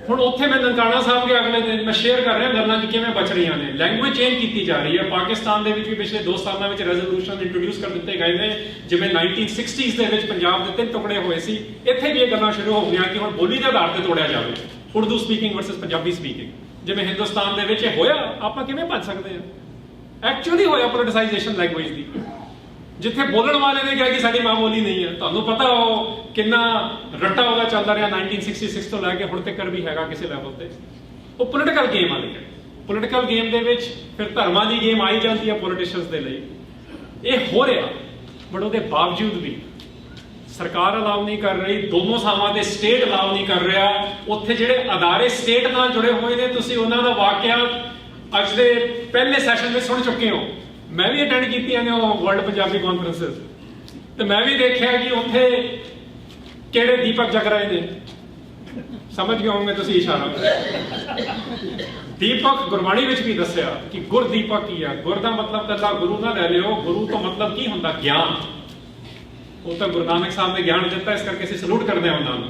ਹੁਣ ਉੱਥੇ ਮੈਂ ਨਨਕਾਣਾ ਸਾਹਿਬ ਗਿਆ ਅਗਲੇ ਦਿਨ, ਮੈਂ ਸ਼ੇਅਰ ਕਰ ਰਿਹਾ ਗੱਲਾਂ ਕਿ ਕਿਵੇਂ ਬਚ ਰਹੀਆਂ ਨੇ। ਲੈਂਗੁਏਜ ਚੇਂਜ ਕੀਤੀ ਜਾ ਰਹੀ ਹੈ। ਪਾਕਿਸਤਾਨ ਦੇ ਵਿੱਚ ਵੀ ਪਿਛਲੇ 2 ਸਾਲਾਂ ਵਿੱਚ ਰੈਜ਼ੋਲੂਸ਼ਨ ਇੰਟਰੋਡਿਊਸ ਕਰ ਦਿੱਤੇ ਗਏ ਨੇ, ਜਿਵੇਂ 1960s ਦੇ ਵਿੱਚ ਪੰਜਾਬ ਦੇ 3 ਟੁਕੜੇ ਹੋਏ ਸੀ। ਇੱਥੇ ਵੀ ਇਹ ਗੱਲਾਂ ਸ਼ੁਰੂ ਹੋ ਗਈਆਂ ਕਿ ਹੁਣ ਬੋਲੀ ਦੇ ਆਧਾਰ ਤੇ ਤੋੜਿਆ ਜਾਵੇ, Urdu speaking versus Punjabi speaking. ਜਿਵੇਂ ਹਿੰਦੁਸਤਾਨ ਦੇ ਵਿੱਚ ਇਹ ਹੋਇਆ, ਆਪਾਂ ਕਿਵੇਂ ਭੱਜ ਸਕਦੇ ਹਾਂ? ਐਕਚੁਅਲੀ ਹੋਇਆ ਪੋਲਿਟਿਸਾਈਜੇਸ਼ਨ ਲੈਂਗੁਏਜ ਦੀ, ਜਿੱਥੇ ਬੋਲਣ ਵਾਲੇ ਨੇ ਕਿਹਾ ਕਿ ਸਾਡੀ ਮਾਂ ਬੋਲੀ ਨਹੀਂ ਹੈ। ਤੁਹਾਨੂੰ ਪਤਾ ਉਹ ਕਿੰਨਾ ਰੱਟਾ ਉਹਦਾ ਚੱਲਦਾ ਰਿਹਾ 1966 ਤੋਂ ਲੈ ਕੇ ਹੁਣ ਤੱਕ ਵੀ ਹੈਗਾ ਕਿਸੇ ਲੈਵਲ ਤੇ। ਉਹ ਪੋਲੀਟੀਕਲ ਗੇਮ ਵਾਲੀ ਹੈ। ਪੋਲੀਟੀਕਲ ਗੇਮ ਦੇ ਵਿੱਚ ਫਿਰ ਧਰਮਾਂ ਦੀ ਗੇਮ ਆਈ ਜਾਂਦੀ ਹੈ ਪੋਲੀਟੀਸ਼ੀਅਨਸ ਦੇ ਲਈ। ਇਹ ਹੋ ਰਿਹਾ, ਬਟ ਉਹਦੇ ਬਾਵਜੂਦ ਵੀ ਸਰਕਾਰ ਅਲਾਉ ਨਹੀਂ ਕਰ ਰਹੀ, ਦੋਨੋਂ ਥਾਵਾਂ ਤੇ ਸਟੇਟ ਅਲਾਉ ਨਹੀਂ ਕਰ ਰਿਹਾ। ਉੱਥੇ ਜਿਹੜੇ ਅਦਾਰੇ ਸਟੇਟ ਨਾਲ ਜੁੜੇ ਹੋਏ ਨੇ, ਤੁਸੀਂ ਉਹਨਾਂ ਦਾ ਵਾਕਿਆ ਅੱਜ ਦੇ ਪਹਿਲੇ ਸੈਸ਼ਨ ਵਿੱਚ ਸੁਣ ਚੁੱਕੇ ਹੋ। ਮੈਂ ਵੀ ਅਟੈਂਡ ਕੀਤੀਆਂ ਨੇ ਉਹ ਵਰਲਡ ਪੰਜਾਬੀ ਕਾਨਫਰੰਸਿਸ, ਤੇ ਮੈਂ ਵੀ ਦੇਖਿਆ ਕਿ ਉੱਥੇ ਕਿਹੜੇ ਦੀਪਕ ਜਗ ਰਹੇ ਨੇ। ਸਮਝ ਗਏ ਹੋਵੋਗੇ ਤੁਸੀਂ ਇਸ਼ਾਰਾ। ਦੀਪਕ ਗੁਰਬਾਣੀ ਵਿੱਚ ਵੀ ਦੱਸਿਆ ਕਿ ਗੁਰਦੀਪਕ ਕੀ ਆ। ਗੁਰ ਦਾ ਮਤਲਬ ਕੱਲਾ ਗੁਰੂ ਨਾ ਲੈ ਲਿਓ, ਗੁਰੂ ਤੋਂ ਮਤਲਬ ਕੀ ਹੁੰਦਾ? ਗਿਆਨ। ਉਹ ਤਾਂ ਗੁਰੂ ਨਾਨਕ ਸਾਹਿਬ ਨੇ ਗਿਆਨ ਦਿੱਤਾ, ਇਸ ਕਰਕੇ ਅਸੀਂ ਸਲੂਟ ਕਰਦੇ ਹਾਂ ਉਹਨਾਂ ਨੂੰ।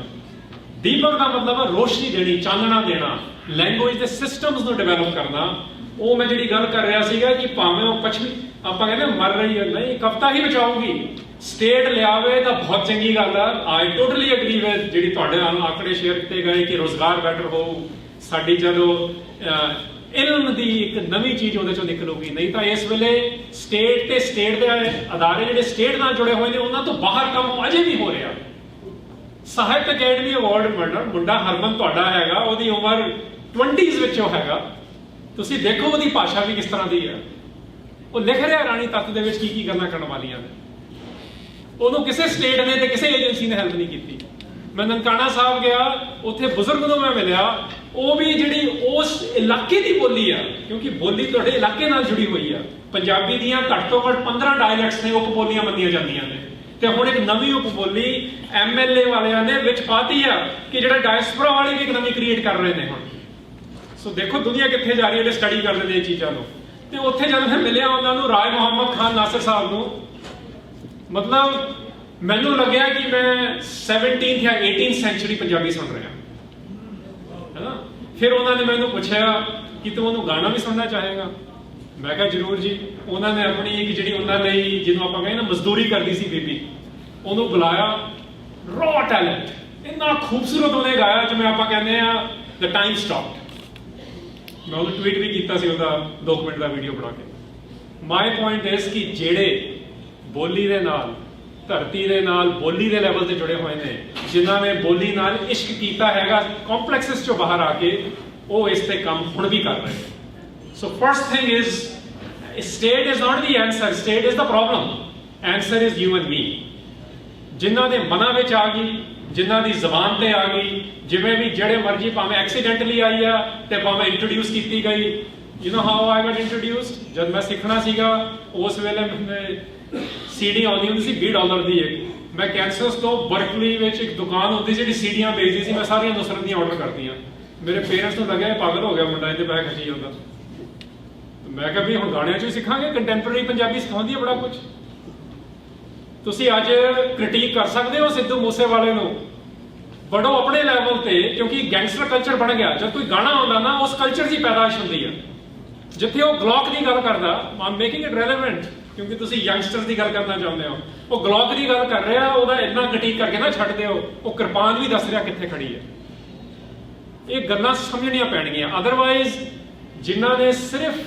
ਦੀਪਕ ਦਾ ਮਤਲਬ ਹੈ ਰੋਸ਼ਨੀ ਦੇਣੀ, ਚਾਨਣਾ ਦੇਣਾ, ਲੈਂਗੁਏਜ ਦੇ ਸਿਸਟਮਸ ਨੂੰ ਡਿਵੈਲਪ ਕਰਨਾ। ਉਹ ਮੈਂ ਜਿਹੜੀ ਗੱਲ ਕਰ ਰਿਹਾ ਸੀਗਾ ਕਿ ਭਾਵੇਂ ਉਹ ਪੱਛਮੀ ਆਪਾਂ ਕਹਿੰਦੇ ਮਰ ਰਹੀ ਹੈ, ਨਹੀਂ ਕਵਿਤਾ ਹੀ ਬਚਾਊਗੀ। ਸਟੇਟ ਲਿਆਵੇ ਤਾਂ ਬਹੁਤ ਚੰਗੀ ਗੱਲ ਆ। ਆਈ ਟੋਟਲੀ ਅਗਰੀ ਵਿਦ ਜਿਹੜੀ ਤੁਹਾਡੇ ਨਾਲ ਆંકੜੇ ਸ਼ੇਅਰ ਕੀਤੇ ਗਏ ਕਿ ਰੋਜ਼ਗਾਰ ਬੈਟਰ ਹੋਊ, ਸਾਡੀ ਜਦੋਂ ਇਲਮ ਦੀ ਇੱਕ ਨਵੀਂ ਚੀਜ਼ ਉਹਦੇ ਚੋਂ ਨਿਕਲੂਗੀ। ਨਹੀਂ ਤਾਂ ਇਸ ਵੇਲੇ ਸਟੇਟ ਤੇ ਸਟੇਟ ਦੇ ਅਦਾਰੇ ਜਿਹੜੇ ਸਟੇਟ ਨਾਲ ਜੁੜੇ ਹੋਏ ਨੇ, ਉਹਨਾਂ ਤੋਂ ਬਾਹਰ ਕੰਮ ਅਜੇ ਵੀ ਹੋ ਰਿਹਾ। ਸਾਹਿਤ ਅਕੈਡਮੀ ਅਵਾਰਡ ਮਿਲਣਾ ਮੁੰਡਾ ਹਰਮਨ ਤੁਹਾਡਾ ਹੈਗਾ, ਉਹਦੀ ਉਮਰ 20s ਵਿੱਚੋਂ ਹੈਗਾ। ਤੁਸੀਂ ਦੇਖੋ ਉਹਦੀ ਭਾਸ਼ਾ ਵੀ ਕਿਸ ਤਰ੍ਹਾਂ ਦੀ ਹੈ। ਉਹ ਲਿਖ ਰਿਹਾ ਰਾਣੀ ਤੱਤ ਦੇ ਵਿੱਚ ਕੀ ਕੀ ਗੱਲਾਂ ਕਰਨ ਵਾਲੀਆਂ ਨੇ। ਉਹਨੂੰ ਕਿਸੇ ਸਟੇਟ ਨੇ ਤੇ ਕਿਸੇ ਏਜੰਸੀ ਨੇ ਹੈਲਪ ਨਹੀਂ ਕੀਤੀ। ਮੈਂ ਨਨਕਾਣਾ ਸਾਹਿਬ ਗਿਆ, ਉੱਥੇ ਬਜ਼ੁਰਗ ਨੂੰ ਮੈਂ ਮਿਲਿਆ, ਉਹ ਵੀ ਜਿਹੜੀ ਉਸ ਇਲਾਕੇ ਦੀ ਬੋਲੀ ਆ, ਕਿਉਂਕਿ ਬੋਲੀ ਤੁਹਾਡੇ ਇਲਾਕੇ ਨਾਲ ਜੁੜੀ ਹੋਈ ਆ। ਪੰਜਾਬੀ ਦੀਆਂ ਘੱਟ ਤੋਂ ਘੱਟ 15 ਡਾਇਲੈਕਟਸ ਨੇ, ਉਪ ਬੋਲੀਆਂ ਮੰਨੀਆਂ ਜਾਂਦੀਆਂ ਨੇ। ਤੇ ਹੁਣ ਇੱਕ ਨਵੀਂ ਉਪ ਬੋਲੀ MLA ਵਾਲਿਆਂ ਨੇ ਵਿੱਚ ਪਾਤੀ ਆ ਕਿ ਜਿਹੜਾ ਡਾਇਸਪੋਰਾ ਵਾਲੇ ਵੀ ਇੱਕ ਨਵੀਂ ਕ੍ਰੀਏਟ ਕਰ ਰਹੇ ਨੇ ਹੁਣ। ਸੋ ਦੇਖੋ ਦੁਨੀਆ ਕਿੱਥੇ ਜਾ ਰਹੀ ਹੈ, ਜਿਹੜੇ ਸਟੱਡੀ ਕਰਦੇ ਨੇ ਇਹ ਚੀਜ਼ਾਂ ਨੂੰ। ਤੇ ਉੱਥੇ ਜਦੋਂ ਮੈਂ ਮਿਲਿਆ ਉਹਨਾਂ ਨੂੰ, ਰਾਏ ਮੁਹੰਮਦ ਖਾਨ ਨਾਸਰ ਸਾਹਿਬ ਨੂੰ, ਮਤਲਬ ਮੈਨੂੰ ਲੱਗਿਆ ਕਿ ਮੈਂ 17th ਜਾਂ 18th ਸੈਂਚੁਰੀ ਪੰਜਾਬੀ ਸੁਣ ਰਿਹਾ, ਹੈ ਨਾ। ਫਿਰ ਉਹਨਾਂ ਨੇ ਮੈਨੂੰ ਪੁੱਛਿਆ ਕਿ ਤੂੰ ਉਹਨੂੰ ਗਾਣਾ ਵੀ ਸੁਣਨਾ ਚਾਹੇਗਾ? ਮੈਂ ਕਿਹਾ ਜ਼ਰੂਰ ਜੀ। ਉਹਨਾਂ ਨੇ ਆਪਣੀ ਇੱਕ ਜਿਹੜੀ ਉਹਨਾਂ ਲਈ ਜਿਹਨੂੰ ਆਪਾਂ ਕਹਿੰਦੇ ਨਾ ਮਜ਼ਦੂਰੀ ਕਰਦੀ ਸੀ ਬੀਬੀ, ਉਹਨੂੰ ਬੁਲਾਇਆ। ਰॉ ਟੈਲੈਂਟ, ਇੰਨਾ ਖੂਬਸੂਰਤ ਉਹਨੇ ਗਾਇਆ ਜਿਵੇਂ ਆਪਾਂ ਕਹਿੰਦੇ ਆ ਦ ਟਾਈਮ ਸਟਾਪਡ। ਮੈਂ ਉਹਨੂੰ ਟਵੀਟ ਵੀ ਕੀਤਾ ਸੀ ਉਹਦਾ 2 ਮਿੰਟ ਦਾ ਵੀਡੀਓ ਬਣਾ ਕੇ। ਮਾਈ ਪੁਆਇੰਟ ਇਸ ਕਿ ਜਿਹੜੇ ਬੋਲੀ ਦੇ ਨਾਲ, ਧਰਤੀ ਦੇ ਨਾਲ, ਬੋਲੀ ਦੇ ਲੈਵਲ ਤੇ ਜੁੜੇ ਹੋਏ ਨੇ, ਜਿਨ੍ਹਾਂ ਨੇ ਬੋਲੀ ਨਾਲ ਇਸ਼ਕ ਕੀਤਾ ਹੈਗਾ ਕੰਪਲੈਕਸਸ ਚੋਂ ਬਾਹਰ ਆ ਕੇ, ਉਹ ਇਸ ਤੇ ਕੰਮ ਹੁਣ ਵੀ ਕਰ ਰਹੇ ਨੇ। ਸੋ first thing is state is not the answer, state is the problem, answer is you and me। ਜਿਨ੍ਹਾਂ ਦੇ ਮਨਾਂ ਵਿੱਚ ਆ ਗਈ, ਜਿਨ੍ਹਾਂ ਦੀ ਜ਼ਬਾਨ ਤੇ ਆ ਗਈ, ਜਿਵੇਂ ਵੀ ਜਿਹੜੇ ਮਰਜ਼ੀ, ਭਾਵੇਂ ਐਕਸੀਡੈਂਟਲੀ ਆਈ ਆ ਤੇ ਭਾਵੇਂ ਇੰਟਰੋਡਿਊਸ ਕੀਤੀ ਗਈ। You know how I Gat introduced? ਜਦ ਮੈਂ ਸਿੱਖਣਾ ਸੀਗਾ ਉਸ ਵੇਲੇ ਸੀਡੀ ਆਉਂਦੀ ਹੁੰਦੀ ਸੀ $20 ਦੀ ਇੱਕ। ਮੈਂ ਕੈਂਸਸ ਤੋਂ ਬਰਕਲੀ ਵਿੱਚ ਇੱਕ ਦੁਕਾਨ ਹੁੰਦੀ ਸੀ ਜਿਹੜੀ ਸੀਡੀਆਂ ਵੇਚਦੀ ਸੀ, ਮੈਂ ਸਾਰੀਆਂ ਨੁਸਰਤ ਦੀਆਂ ਆਰਡਰ ਕਰਤੀਆਂ। ਮੇਰੇ ਪੇਰੈਂਟਸ ਨੂੰ ਲੱਗਿਆ ਇਹ ਪਾਗਲ ਹੋ ਗਿਆ ਮੁੰਡਾ, ਇਹਦੇ ਪੈਸੇ ਖਰਚੀ ਜਾਂਦਾ। ਮੈਂ ਕਿਹਾ ਵੀ ਹੁਣ ਗਾਣਿਆਂ 'ਚ ਵੀ ਸਿੱਖਾਂਗੇ, ਕੰਟੈਂਪਰੇਰੀ ਪੰਜਾਬੀ ਸਿਖਾਉਂਦੀ ਹੈ ਬੜਾ ਕੁਝ। ਤੁਸੀਂ ਅੱਜ ਕ੍ਰਿਟੀਕ ਕਰ ਸਕਦੇ ਹੋ ਸਿੱਧੂ ਮੂਸੇਵਾਲੇ ਨੂੰ, ਬਟ ਉਹ ਆਪਣੇ ਲੈਵਲ ਤੇ, ਕਿਉਂਕਿ ਗੈਂਗਸਟਰ ਕਲਚਰ ਬਣ ਗਿਆ। ਜਦ ਕੋਈ ਗਾਣਾ ਆਉਂਦਾ ਨਾ, ਉਸ ਕਲਚਰ ਦੀ ਪੈਦਾਇਸ਼ ਹੁੰਦੀ ਹੈ। ਜਿੱਥੇ ਉਹ ਗਲੌਕ ਦੀ ਗੱਲ ਕਰਦਾ, ਆਮ ਮੇਕਿੰਗ ਇਟ ਰੈਲੇਵੈਂਟ ਕਿਉਂਕਿ ਤੁਸੀਂ ਯੰਗਸਟਰਸ ਦੀ ਗੱਲ ਕਰਨਾ ਚਾਹੁੰਦੇ ਹੋ, ਉਹ ਗਲੌਕ ਦੀ ਗੱਲ ਕਰ ਰਿਹਾ, ਉਹਦਾ ਇੰਨਾ ਕ੍ਰਿਟੀਕ ਕਰਕੇ ਨਾ ਛੱਡ ਦਿਓ। ਉਹ ਕਿਰਪਾਨ ਵੀ ਦੱਸ ਰਿਹਾ ਕਿੱਥੇ ਖੜੀ ਹੈ। ਇਹ ਗੱਲਾਂ ਸਮਝਣੀਆਂ ਪੈਣਗੀਆਂ। ਅਦਰਵਾਈਜ਼ ਜਿਨ੍ਹਾਂ ਨੇ ਸਿਰਫ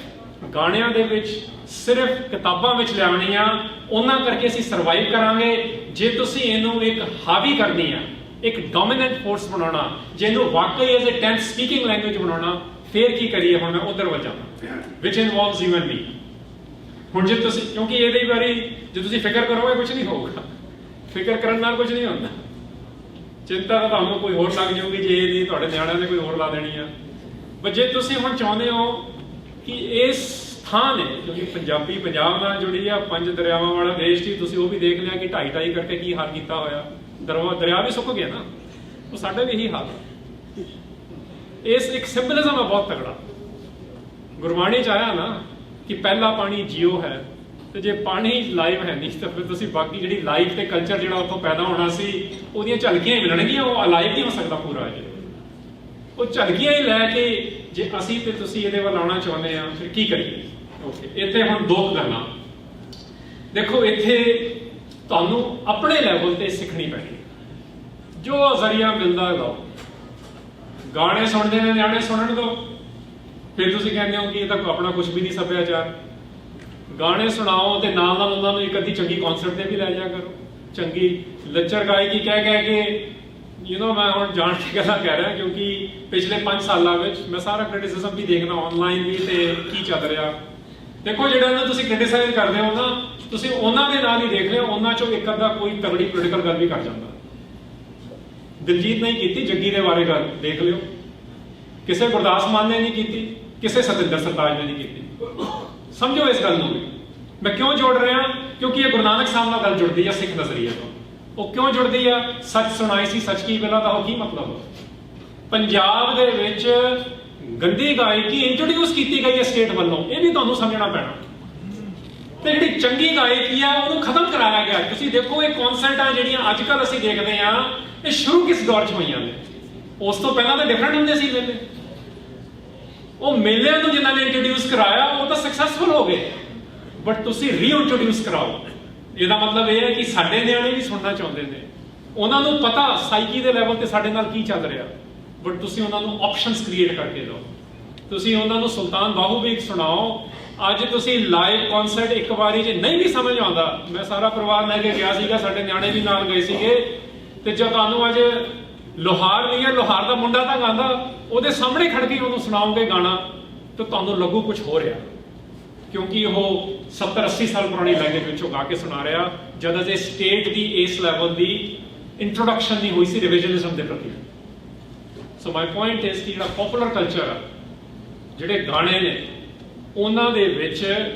ਗਾਣਿਆਂ ਦੇ ਵਿੱਚ, ਸਿਰਫ ਕਿਤਾਬਾਂ ਵਿੱਚ ਲਿਆਉਣੀ ਆ, ਉਹਨਾਂ ਕਰਕੇ ਅਸੀਂ ਸਰਵਾਈਵ ਕਰਾਂਗੇ। ਜੇ ਤੁਸੀਂ ਇਹਨੂੰ ਇੱਕ ਹਾਵੀ ਕਰਨੀ ਆ, ਇੱਕ ਡੋਮੀਨੈਂਟ ਫੋਰਸ ਬਣਾਉਣਾ, ਜਿਹਨੂੰ ਵਾਕਈ as a 10th speaking language ਬਣਾਉਣਾ, ਫਿਰ ਕੀ ਕਰੀਏ? ਹੁਣ ਮੈਂ ਉਧਰ ਵੱਲ ਜਾਣਾ, ਵਿਚ ਇਨਵੋਲਵਸ ਯੂ ਐਂਡ ਮੀ। ਹੁਣ ਜੇ ਤੁਸੀਂ, ਕਿਉਂਕਿ ਇਹਦੇ ਬਾਰੇ ਜੇ ਤੁਸੀਂ ਫਿਕਰ ਕਰੋਗੇ ਕੁਝ ਨਹੀਂ ਹੋਊਗਾ। ਫਿਕਰ ਕਰਨ ਨਾਲ ਕੁਝ ਨਹੀਂ ਹੁੰਦਾ। ਚਿੰਤਾ ਤਾਂ ਤੁਹਾਨੂੰ ਕੋਈ ਹੋਰ ਲੱਗ ਜਾਊਗੀ ਜੇ ਇਹ ਨਹੀਂ ਤੁਹਾਡੇ ਨਿਆਣਿਆਂ ਨੇ ਕੋਈ ਹੋਰ ਲਾ ਦੇਣੀ ਆ। ਪਰ ਜੇ ਤੁਸੀਂ ਹੁਣ ਚਾਹੁੰਦੇ ਹੋ ਕਿ ਇਸ ਥਾਂ ਨੇ, ਕਿਉਂਕਿ ਪੰਜਾਬੀ ਪੰਜਾਬ ਨਾਲ ਜੁੜੀ ਆ, 5 ਦਰਿਆਵਾਂ ਵਾਲਾ ਦੇਸ਼ ਸੀ, ਤੁਸੀਂ ਉਹ ਵੀ ਦੇਖ ਲਿਆ ਕਿ 2.5 ਕਰਕੇ ਕੀ ਹਾਲ ਕੀਤਾ ਹੋਇਆ। ਦਰਿਆ ਵੀ ਸੁੱਕ ਗਿਆ ਨਾ, ਉਹ ਸਾਡੇ ਵੀ ਇਹੀ ਹਾਲ ਹੈ। ਇਸ ਇੱਕ ਸਿੰਬਲਿਜ਼ਮ ਹੈ ਬਹੁਤ ਤਗੜਾ। ਗੁਰਬਾਣੀ ਚ ਆਇਆ ਨਾ ਕਿ ਪਹਿਲਾ ਪਾਣੀ ਜੀਓ ਹੈ, ਤੇ ਜੇ ਪਾਣੀ ਲਾਈਵ ਹੈ ਨਹੀਂ ਤਾਂ ਫਿਰ ਤੁਸੀਂ ਬਾਕੀ ਜਿਹੜੀ ਲਾਈਫ ਤੇ ਕਲਚਰ ਜਿਹੜਾ ਉੱਥੋਂ ਪੈਦਾ ਹੋਣਾ ਸੀ, ਉਹਦੀਆਂ ਝਲਕੀਆਂ ਹੀ ਮਿਲਣਗੀਆਂ। ਉਹ ਅਲਾਈਵ ਨਹੀਂ ਹੋ ਸਕਦਾ ਪੂਰਾ। ਉਹ ਝਲਕੀਆਂ ਹੀ ਲੈ ਕੇ ਜੇ ਅਸੀਂ ਤੇ ਤੁਸੀਂ ਇਹਦੇ ਵੱਲ ਆਉਣਾ ਚਾਹੁੰਦੇ ਆ, ਫਿਰ ਕੀ ਕਰੀਏ? ਓਕੇ, ਇੱਥੇ ਹੁਣ 2 ਗੱਲਾਂ ਦੇਖੋ। ਇੱਥੇ ਤੁਹਾਨੂੰ ਆਪਣੇ ਲੈਵਲ ਤੇ ਸਿੱਖਣੀ ਪੈਣੀ। ਜੋ ਜ਼ਰੀਆ ਮਿਲਦਾ ਲਓ। ਗਾਣੇ ਸੁਣਦੇ ਨੇ ਨਿਆਣੇ, ਸੁਣਨ ਦਿਓ। ਫਿਰ ਤੁਸੀਂ ਕਹਿੰਦੇ ਹੋ ਕਿ ਇਹ ਤਾਂ ਆਪਣਾ ਕੁਝ ਵੀ ਨਹੀਂ ਸੱਭਿਆਚਾਰ। ਗਾਣੇ ਸੁਣਾਓ ਤੇ ਨਾਲ ਨਾਲ ਉਹਨਾਂ ਨੂੰ ਇੱਕ ਅੱਧੀ ਚੰਗੀ ਕਨਸਰਟ ਤੇ ਵੀ ਲੈ ਜਾਇਆ ਕਰੋ। ਚੰਗੀ ਲੱਚਰ ਗਾਇਕੀ ਕਹਿ ਕੇ, ਮੈਂ ਹੁਣ ਜਾਣ ਕੇ ਗੱਲਾਂ ਕਹਿ ਰਿਹਾ ਕਿਉਂਕਿ ਪਿਛਲੇ 5 ਸਾਲਾਂ ਵਿੱਚ ਮੈਂ ਸਾਰਾ ਕ੍ਰਿਟਿਸਿਜ਼ਮ ਵੀ ਦੇਖਦਾ, ਆਨਲਾਈਨ ਵੀ, ਤੇ ਕੀ ਚੱਲ ਰਿਹਾ। ਦੇਖੋ ਜਿਹੜਾ ਨਾ ਤੁਸੀਂ ਕ੍ਰਿਟਿਸਾਈਜ਼ ਕਰਦੇ ਹੋ ਨਾ, ਤੁਸੀਂ ਉਹਨਾਂ ਦੇ ਨਾਲ ਹੀ ਦੇਖ ਰਹੇ ਹੋ, ਉਹਨਾਂ ਚੋਂ ਇੱਕ ਅੱਧਾ ਕੋਈ ਤਗੜੀ ਪੋਲੀਟੀਕਲ ਗੱਲ ਵੀ ਕਰ ਜਾਂਦਾ। ਦਿਲਜੀਤ ਨਹੀਂ ਕੀਤੀ, ਜੱਗੀ ਦੇ ਬਾਰੇ ਗੱਲ ਦੇਖ ਲਿਓ। ਕਿਸੇ ਗੁਰਦਾਸ ਮਾਨ ਨੇ ਨਹੀਂ ਕੀਤੀ, ਕਿਸੇ ਸਤਿੰਦਰ ਸਰਤਾਜ ਨੇ ਨਹੀਂ ਕੀਤੀ। ਸਮਝੋ ਇਸ ਗੱਲ ਨੂੰ ਵੀ। ਮੈਂ ਕਿਉਂ ਜੋੜ ਰਿਹਾ? ਕਿਉਂਕਿ ਇਹ ਗੁਰੂ ਨਾਨਕ ਸਾਹਿਬ ਨਾਲ ਗੱਲ ਜੁੜਦੀ ਹੈ ਸਿੱਖ ਨਜ਼ਰੀਏ ਤੋਂ। ਉਹ ਕਿਉਂ ਜੁੜਦੀ ਆ? ਸੱਚ ਸੁਣਾਈ ਸੀ ਸੱਚ ਕੀ ਬਿਲਾ ਦਾ ਉਹ ਕੀ ਮਤਲਬ? ਪੰਜਾਬ ਦੇ ਵਿੱਚ ਗੰਦੀ ਗਾਇਕੀ ਇੰਟਰੋਡਿਊਸ ਕੀਤੀ ਗਈ ਹੈ ਸਟੇਟ ਵੱਲੋਂ, ਇਹ ਵੀ ਤੁਹਾਨੂੰ ਸਮਝਣਾ ਪੈਣਾ। ਤੇ ਜਿਹੜੀ ਚੰਗੀ ਗਾਇਕੀ ਆ ਉਹਨੂੰ ਖਤਮ ਕਰਾਇਆ ਗਿਆ। ਤੁਸੀਂ ਦੇਖੋ ਇਹ ਕਨਸਰਟਾਂ ਜਿਹੜੀਆਂ ਅੱਜ ਕੱਲ ਅਸੀਂ ਦੇਖਦੇ ਆ, ਇਹ ਸ਼ੁਰੂ ਕਿਸ ਦੌਰ 'ਚ ਹੋਈਆਂ ਨੇ? ਉਸ ਤੋਂ ਪਹਿਲਾਂ ਤਾਂ ਡਿਫਰੈਂਟ ਹੁੰਦੇ ਸੀ ਮੇਲੇ। ਉਹ ਮੇਲਿਆਂ ਨੂੰ ਜਿਨ੍ਹਾਂ ਨੇ ਇੰਟਰੋਡਿਊਸ ਕਰਾਇਆ ਉਹ ਤਾਂ ਸਕਸੈਸਫੁਲ ਹੋ ਗਏ, ਬਟ ਤੁਸੀਂ ਰੀਇੰਟਰੋਡਿਊਸ ਕਰਾਓ। ਇਹਦਾ ਮਤਲਬ ਇਹ ਹੈ ਕਿ ਸਾਡੇ ਨਿਆਣੇ ਵੀ ਸੁਣਨਾ ਚਾਹੁੰਦੇ ਨੇ, ਉਹਨਾਂ ਨੂੰ ਪਤਾ ਸਾਈਕੀ ਦੇ ਲੈਵਲ ਤੇ ਸਾਡੇ ਨਾਲ ਕੀ ਚੱਲ ਰਿਹਾ, ਬਟ ਤੁਸੀਂ ਉਹਨਾਂ ਨੂੰ ਆਪਸ਼ਨਸ ਕ੍ਰੀਏਟ ਕਰਕੇ ਦਿਓ। ਤੁਸੀਂ ਉਹਨਾਂ ਨੂੰ ਸੁਲਤਾਨ ਬਾਹੂ ਵੀ ਸੁਣਾਓ। ਅੱਜ ਤੁਸੀਂ ਲਾਈਵ ਕਨਸਰਟ ਇੱਕ ਵਾਰੀ ਜੇ ਨਹੀਂ ਵੀ ਸਮਝ ਆਉਂਦਾ, ਮੈਂ ਸਾਰਾ ਪਰਿਵਾਰ ਲੈ ਕੇ ਗਿਆ ਸੀਗਾ, ਸਾਡੇ ਨਿਆਣੇ ਵੀ ਨਾਲ ਗਏ ਸੀਗੇ, ਤੇ ਜੇ ਤੁਹਾਨੂੰ ਅੱਜ ਲੋਹਾਰ ਨਹੀਂ ਹੈ, ਲੋਹਾਰ ਦਾ ਮੁੰਡਾ ਤਾਂ ਗਾਉਂਦਾ, ਉਹਦੇ ਸਾਹਮਣੇ ਖੜ ਕੇ ਉਹਨੂੰ ਸੁਣਾਓਗੇ ਗਾਣਾ, ਤਾਂ ਤੁਹਾਨੂੰ ਲੱਗੂ ਕੁਝ ਹੋ ਰਿਹਾ, ਕਿਉਂਕਿ ਉਹ 70-80 ਸਾਲ ਪੁਰਾਣੀ ਲੈਂਗੁਏਜ ਵਿੱਚੋਂ ਗਾ ਕੇ ਸੁਣਾ ਰਿਹਾ, ਜਦ ਅਜੇ ਸਟੇਟ ਦੀ ਇਸ ਲੈਵਲ ਦੀ ਇੰਟਰੋਡਕਸ਼ਨ ਨਹੀਂ ਹੋਈ ਸੀ ਰਿਵੀਜ਼ਨਿਜ਼ਮ ਦੇ ਪ੍ਰਤੀ। ਸੋ ਮਾਈ ਪੁਆਇੰਟ ਇਸ ਕਿ ਜਿਹੜਾ ਪਪੂਲਰ ਕਲਚਰ ਆ, ਜਿਹੜੇ ਗਾਣੇ ਨੇ, ਉਹਨਾਂ ਦੇ ਵਿੱਚ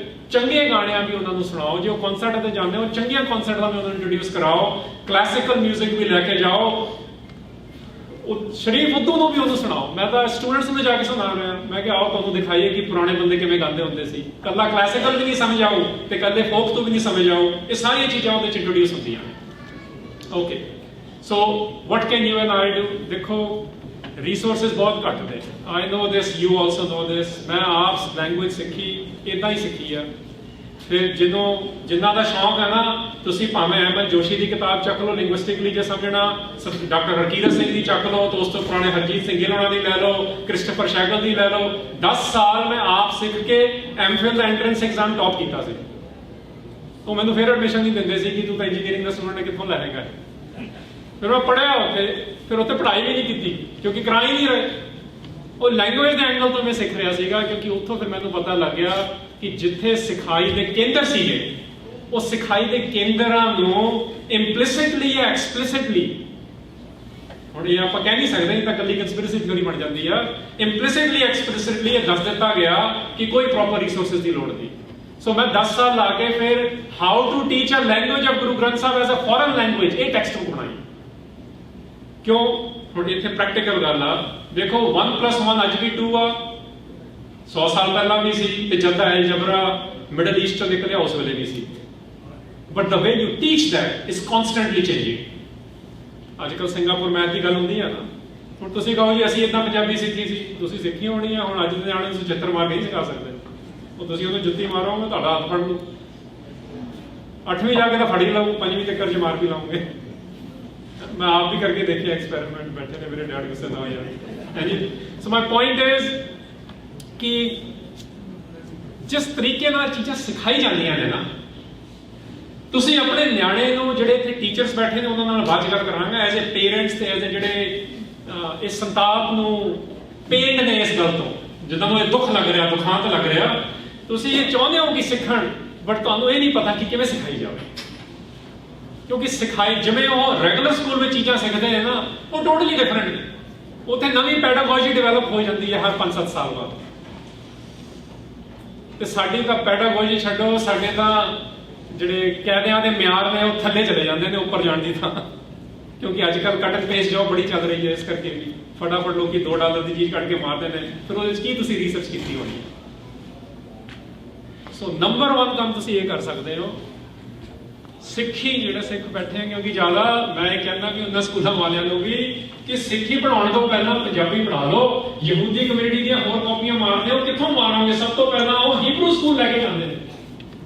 ਚੰਗੇ ਗਾਣਿਆਂ ਵੀ ਉਹਨਾਂ ਨੂੰ ਸੁਣਾਓ। ਜੇ ਉਹ ਕਨਸਰਟ ਤੇ ਜਾਂਦੇ ਹੋ, ਚੰਗੀਆਂ ਕਨਸਰਟਾਂ ਵੀ ਉਹਨਾਂ ਨੂੰ ਇੰਟਰੋਡਿਊਸ ਕਰਾਓ। ਕਲਾਸੀਕਲ ਮਿਊਜ਼ਿਕ ਵੀ ਲੈ ਕੇ ਜਾਓ। ਉਹ ਸ਼ਰੀਫ ਉਦੋਂ ਨੂੰ ਵੀ ਉਹਨੂੰ ਸੁਣਾਓ। ਮੈਂ ਤਾਂ ਸਟੂਡੈਂਟਸ ਨੂੰ ਜਾ ਕੇ ਸੁਣਾ ਰਿਹਾ, ਮੈਂ ਕਿਹਾ ਆਓ ਤੁਹਾਨੂੰ ਦਿਖਾਈਏ ਕਿ ਪੁਰਾਣੇ ਬੰਦੇ ਕਿਵੇਂ ਗਾਉਂਦੇ ਹੁੰਦੇ ਸੀ। ਕੱਲਾ ਕਲਾਸੀਕਲ ਵੀ ਨਹੀਂ ਸਮਝ ਆਊ ਤੇ ਕੱਲੇ ਫੋਕ ਤੋਂ ਵੀ ਨਹੀਂ ਸਮਝ ਆਊ, ਇਹ ਸਾਰੀਆਂ ਚੀਜ਼ਾਂ ਉਹਦੇ ਚ ਇੰਟਰੋਡਿਊਸ ਹੁੰਦੀਆਂ ਨੇ। Okay, so what can you and I do? ਦੇਖੋ ਰਿਸੋਰਸਿਸ ਬਹੁਤ ਘੱਟ ਨੇ। ਆਈ ਨੋ ਦਿਸ, ਯੂ ਆਲਸੋ ਨੋ ਦਿਸ। ਮੈਂ ਆਪ ਲੈਂਗੁਏਜ ਸਿੱਖੀ ਇੱਦਾਂ ਹੀ ਸਿੱਖੀ ਆ। ਫਿਰ ਜਦੋਂ ਜਿਨ੍ਹਾਂ ਦਾ ਸ਼ੌਂਕ ਹੈ ਨਾ, ਤੁਸੀਂ ਭਾਵੇਂ ਐਮਐਲ ਜੋਸ਼ੀ ਦੀ ਕਿਤਾਬ ਚੱਕ ਲਓ ਲਿੰਗੁਇਸਟਿਕਲੀ ਜੇ ਸਮਝਣਾ, ਡਾਕਟਰ ਹਰਕੀਰਤ ਸਿੰਘ ਦੀ ਚੱਕ ਲਓ, ਤੇ ਉਸ ਤੋਂ ਪੁਰਾਣੇ ਹਰਜੀਤ ਸਿੰਘ ਗਿੱਲ ਹੋਣਾ ਦੀ ਲੈ ਲਓ, ਕ੍ਰਿਸਟੋਫਰ ਸ਼ੈਗਲ ਦੀ ਲੈ ਲਓ। 10 ਸਾਲ ਮੈਂ ਆਪ ਸਿੱਖ ਕੇ ਐਮਫਿਲ ਦਾ ਐਂਟਰੈਂਸ ਐਗਜ਼ਾਮ ਟੌਪ ਕੀਤਾ ਸੀ। ਉਹ ਮੈਨੂੰ ਫਿਰ ਐਡਮਿਸ਼ਨ ਨਹੀਂ ਦਿੰਦੇ ਸੀ ਕਿ ਤੂੰ ਤਾਂ ਇੰਜੀਨੀਅਰਿੰਗ ਦਾ ਸਟੂਡੈਂਟ ਕਿੱਥੋਂ ਲੈਣੇਗਾ। ਫਿਰ ਮੈਂ ਪੜ੍ਹਿਆ ਉੱਥੇ, ਫਿਰ ਉੱਥੇ ਪੜ੍ਹਾਈ ਵੀ ਨਹੀਂ ਕੀਤੀ ਕਿਉਂਕਿ ਕਰਾ ਹੀ ਨਹੀਂ ਰਹੇ। ਉਹ ਲੈਂਗੁਏਜ ਦੇ ਐਂਗਲ ਤੋਂ ਮੈਂ ਸਿੱਖ ਰਿਹਾ ਸੀਗਾ, ਕਿਉਂਕਿ ਉੱਥੋਂ ਫਿਰ ਮੈਨੂੰ ਪਤਾ ਲੱਗ ਗਿਆ ਕਿ ਜਿੱਥੇ ਸਿਖਾਈ ਦੇ ਕੇਂਦਰ ਸੀਗੇ, ਉਹ ਸਿਖਾਈ ਦੇ ਕੇਂਦਰਾਂ ਨੂੰ ਇੰਪਲਿਸਿਟਲੀ ਜਾਂ ਐਕਸਪਲਿਸਿਟਲੀ, ਹੁਣ ਇਹ ਆਪਾਂ ਕਹਿ ਨਹੀਂ ਸਕਦੇ, ਇਹ ਤਾਂ ਇਕੱਲੀ ਕੰਸਪੀਰੇਸੀ ਥਿਊਰੀ ਬਣ ਜਾਂਦੀ ਆ। ਇੰਪਲਿਸਿਟਲੀ ਐਕਸਪਲਿਸਿਟਲੀ ਇਹ ਦੱਸ ਦਿੱਤਾ ਗਿਆ ਕਿ ਕੋਈ ਪ੍ਰੋਪਰ ਰਿਸੋਰਸਿਸ ਦੀ ਲੋੜ ਨਹੀਂ। ਸੋ ਮੈਂ 10 ਸਾਲ ਲਾ ਕੇ ਫਿਰ how to teach a language of Guru Granth Sahib as a foreign language, ਇਹ ਟੈਕਸਟ ਬੁੱਕ ਬਣਾਈ। ਕਿਉਂ? ਹੁਣ ਇੱਥੇ ਪ੍ਰੈਕਟੀਕਲ ਗੱਲ ਆ, ਦੇਖੋ 1+1 ਅੱਜ ਵੀ 2 ਆ, 100 ਸਾਲ ਪਹਿਲਾਂ ਵੀ ਸੀ, ਤੇ ਜਦ ਐਲਜਬਰਾ ਮਿਡਲ ਈਸਟ ਤੋਂ ਨਿਕਲਿਆ ਉਸ ਵੇਲੇ ਵੀ ਸੀ। But the way you teach that is constantly changing. ਅੱਜ ਕੱਲ ਸਿੰਗਾਪੁਰ ਮੈਥ ਦੀ ਗੱਲ ਹੁੰਦੀ ਆ ਨਾ, ਹੁਣ ਤੁਸੀਂ ਕਹੋ ਜੀ ਅਸੀਂ ਇਦਾਂ ਪੰਜਾਬੀ ਸਿੱਖੀ ਸੀ, ਤੁਸੀਂ ਸਿੱਖੀ ਹੋਣੀ ਆ। ਹੁਣ ਅੱਜ ਦੇ ਨਿਆਣੇ ਤੁਸੀਂ ਚਿੱਤਰ ਮਾਰ ਕੇ ਨਹੀਂ ਸਿਖਾ ਸਕਦੇ, ਉਹ ਤੁਸੀਂ ਉਹਨੂੰ ਜੁੱਤੀ ਮਾਰੋਗੇ ਤੁਹਾਡਾ ਹੱਥ ਫੜ ਲੂ, 8ਵੀਂ ਜਾ ਕੇ ਤਾਂ ਫੜ ਹੀ ਲਾਊ, 5ਵੀਂ ਤੱਕ ਚ ਮਾਰ ਵੀ ਲਾਉਂਗੇ। ਮੈਂ ਆਪ ਵੀ ਕਰਕੇ ਦੇਖਿਆ ਐਕਸਪੈਰੀਮੈਂਟ, ਬੈਠੇ ਨੇ ਮੇਰੇ ਡੈਡ ਗੁੱਸੇ ਨਾ ਹੋ ਜਾਣ। ਸੋ ਮਾਈ ਪੁਆਇੰਟ ਇਜ਼ ਕਿ ਜਿਸ ਤਰੀਕੇ ਨਾਲ ਚੀਜ਼ਾਂ ਸਿਖਾਈ ਜਾਂਦੀਆਂ ਨੇ ਨਾ, ਤੁਸੀਂ ਆਪਣੇ ਨਿਆਣੇ ਨੂੰ, ਜਿਹੜੇ ਇੱਥੇ ਟੀਚਰਸ ਬੈਠੇ ਨੇ ਉਹਨਾਂ ਨਾਲ ਬਾਅਦ ਚ ਗੱਲ ਕਰਾਂਗਾ, ਐਜ਼ ਏ ਪੇਰੈਂਟਸ ਤੇ ਐਜ਼ ਏ ਜਿਹੜੇ ਇਸ ਸੰਤਾਪ ਨੂੰ ਪੇਨ ਨੇ ਇਸ ਗੱਲ ਤੋਂ, ਜਿੱਦਾਂ ਨੂੰ ਇਹ ਦੁੱਖ ਲੱਗ ਰਿਹਾ, ਦੁਖਾਂਤ ਲੱਗ ਰਿਹਾ, ਤੁਸੀਂ ਇਹ ਚਾਹੁੰਦੇ ਹੋ ਕਿ ਸਿੱਖਣ, ਬਟ ਤੁਹਾਨੂੰ ਇਹ ਨਹੀਂ ਪਤਾ ਕਿ ਕਿਵੇਂ ਸਿਖਾਈ ਜਾਵੇ। ਕਿਉਂਕਿ ਸਿਖਾਈ ਜਿਵੇਂ ਉਹ ਰੈਗੂਲਰ ਸਕੂਲ ਵਿੱਚ ਚੀਜ਼ਾਂ ਸਿੱਖਦੇ ਨੇ ਨਾ, ਉਹ ਟੋਟਲੀ ਡਿਫਰੈਂਟ ਨੇ। ਉੱਥੇ ਨਵੀਂ ਪੈਡਾਗੋਜੀ ਡਿਵੈਲਪ ਹੋ ਜਾਂਦੀ ਹੈ ਹਰ 5-7 ਸਾਲ ਬਾਅਦ। ਤੇ ਸਾਡੀ ਤਾਂ ਪੈਡਾਗੋਜੀ ਛੱਡੋ, ਸਾਡੇ ਤਾਂ ਜਿਹੜੇ ਕਾਇਦਿਆਂ ਦੇ ਮਿਆਰ ਨੇ ਉਹ ਥੱਲੇ ਚਲੇ ਜਾਂਦੇ ਨੇ ਉੱਪਰ ਜਾਣ ਦੀ ਥਾਂ। ਕਿਉਂਕਿ ਅੱਜ ਕੱਲ ਕੱਟ ਐਂਡ ਪੇਸਟ ਜੋਬ ਬੜੀ ਚੱਲ ਰਹੀ ਹੈ, ਇਸ ਕਰਕੇ ਵੀ ਫਟਾਫਟ ਲੋਕੀ $2 ਦੀ ਚੀਜ਼ ਕੱਢ ਕੇ ਮਾਰਦੇ ਨੇ, ਫਿਰ ਉਹਦੇ ਵਿੱਚ ਕੀ ਤੁਸੀਂ ਰਿਸਰਚ ਕੀਤੀ ਹੋਣੀ ਹੈ। ਸੋ ਨੰਬਰ 1 ਕੰਮ ਤੁਸੀਂ ਇਹ ਕਰ ਸਕਦੇ ਹੋ, ਸਿੱਖੀ ਜਿਹੜੇ ਸਿੱਖ ਬੈਠੇ ਆ, ਕਿਉਂਕਿ ਜ਼ਿਆਦਾ ਮੈਂ ਇਹ ਕਹਿੰਦਾ ਕਿ ਉਹਨਾਂ ਸਕੂਲਾਂ ਵਾਲਿਆਂ ਨੂੰ ਵੀ ਕਿ ਸਿੱਖੀ ਪੜਾਉਣ ਤੋਂ ਪਹਿਲਾਂ ਪੰਜਾਬੀ ਪੜ੍ਹਾ ਲਓ। ਯਹੂਦੀ ਕਮਿਊਨਿਟੀ ਦੀਆਂ ਹੋਰ ਕਾਪੀਆਂ ਮਾਰਦੇ ਹੋ, ਕਿੱਥੋਂ ਮਾਰੋਗੇ? ਸਭ ਤੋਂ ਪਹਿਲਾਂ ਉਹ ਹੀਬਰੂ ਸਕੂਲ ਲੈ ਕੇ ਜਾਂਦੇ ਨੇ,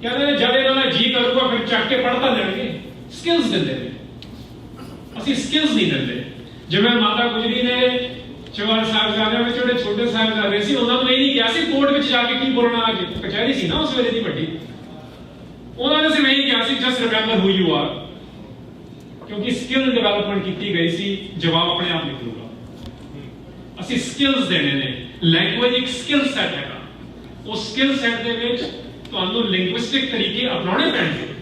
ਕਹਿੰਦੇ ਨੇ ਜਦ ਇਹਨਾਂ ਦਾ ਜੀ ਕਰੂਗਾ ਫਿਰ ਚੱਕ ਕੇ ਪੜ੍ਹ ਤਾਂ ਲੈਣਗੇ। ਸਕਿੱਲਸ ਦਿੰਦੇ ਨੇ, ਅਸੀਂ ਸਕਿੱਲਸ ਨਹੀਂ ਦਿੰਦੇ। ਜਿਵੇਂ ਮਾਤਾ ਗੁਜਰੀ ਨੇ ਚੌਹਾਨ ਸਾਹਿਬਜ਼ਾਦਿਆਂ ਵਿੱਚ ਜਿਹੜੇ ਛੋਟੇ ਸਾਹਿਬਜ਼ਾਦੇ ਸੀ, ਉਹਨਾਂ ਨੂੰ ਇਹ ਨਹੀਂ ਕਿਹਾ ਸੀ ਕੋਰਟ ਵਿੱਚ ਜਾ ਕੇ ਕੀ ਬੋਲਣਾ, ਅੱਜ ਕਚਹਿਰੀ ਸੀ ਨਾ ਉਸ ਵੇਲੇ ਦੀ ਵੱਡੀ, ਉਹਨਾਂ ਨੇ ਸਿਰਫ ਇਹ ਕਿਹਾ ਸੀ just remember who you are, ਕਿਉਂਕਿ ਸਕਿੱਲ ਡਿਵੈਲਪਮੈਂਟ ਕੀਤੀ ਗਈ ਸੀ, ਜਵਾਬ ਆਪਣੇ ਆਪ ਨਿਕਲੂਗਾ। ਅਸੀਂ ਸਕਿੱਲਸ ਦੇਣੇ ਨੇ। ਲੈਂਗੁਏਜ ਇੱਕ ਸਕਿੱਲ ਸੈਟ ਹੈਗਾ, ਉਹ ਸਕਿੱਲ ਸੈਟ ਦੇ ਵਿੱਚ ਤੁਹਾਨੂੰ ਲਿੰਗੁਇਸਟਿਕ ਤਰੀਕੇ ਅਪਣਾਉਣੇ ਪੈਣਗੇ।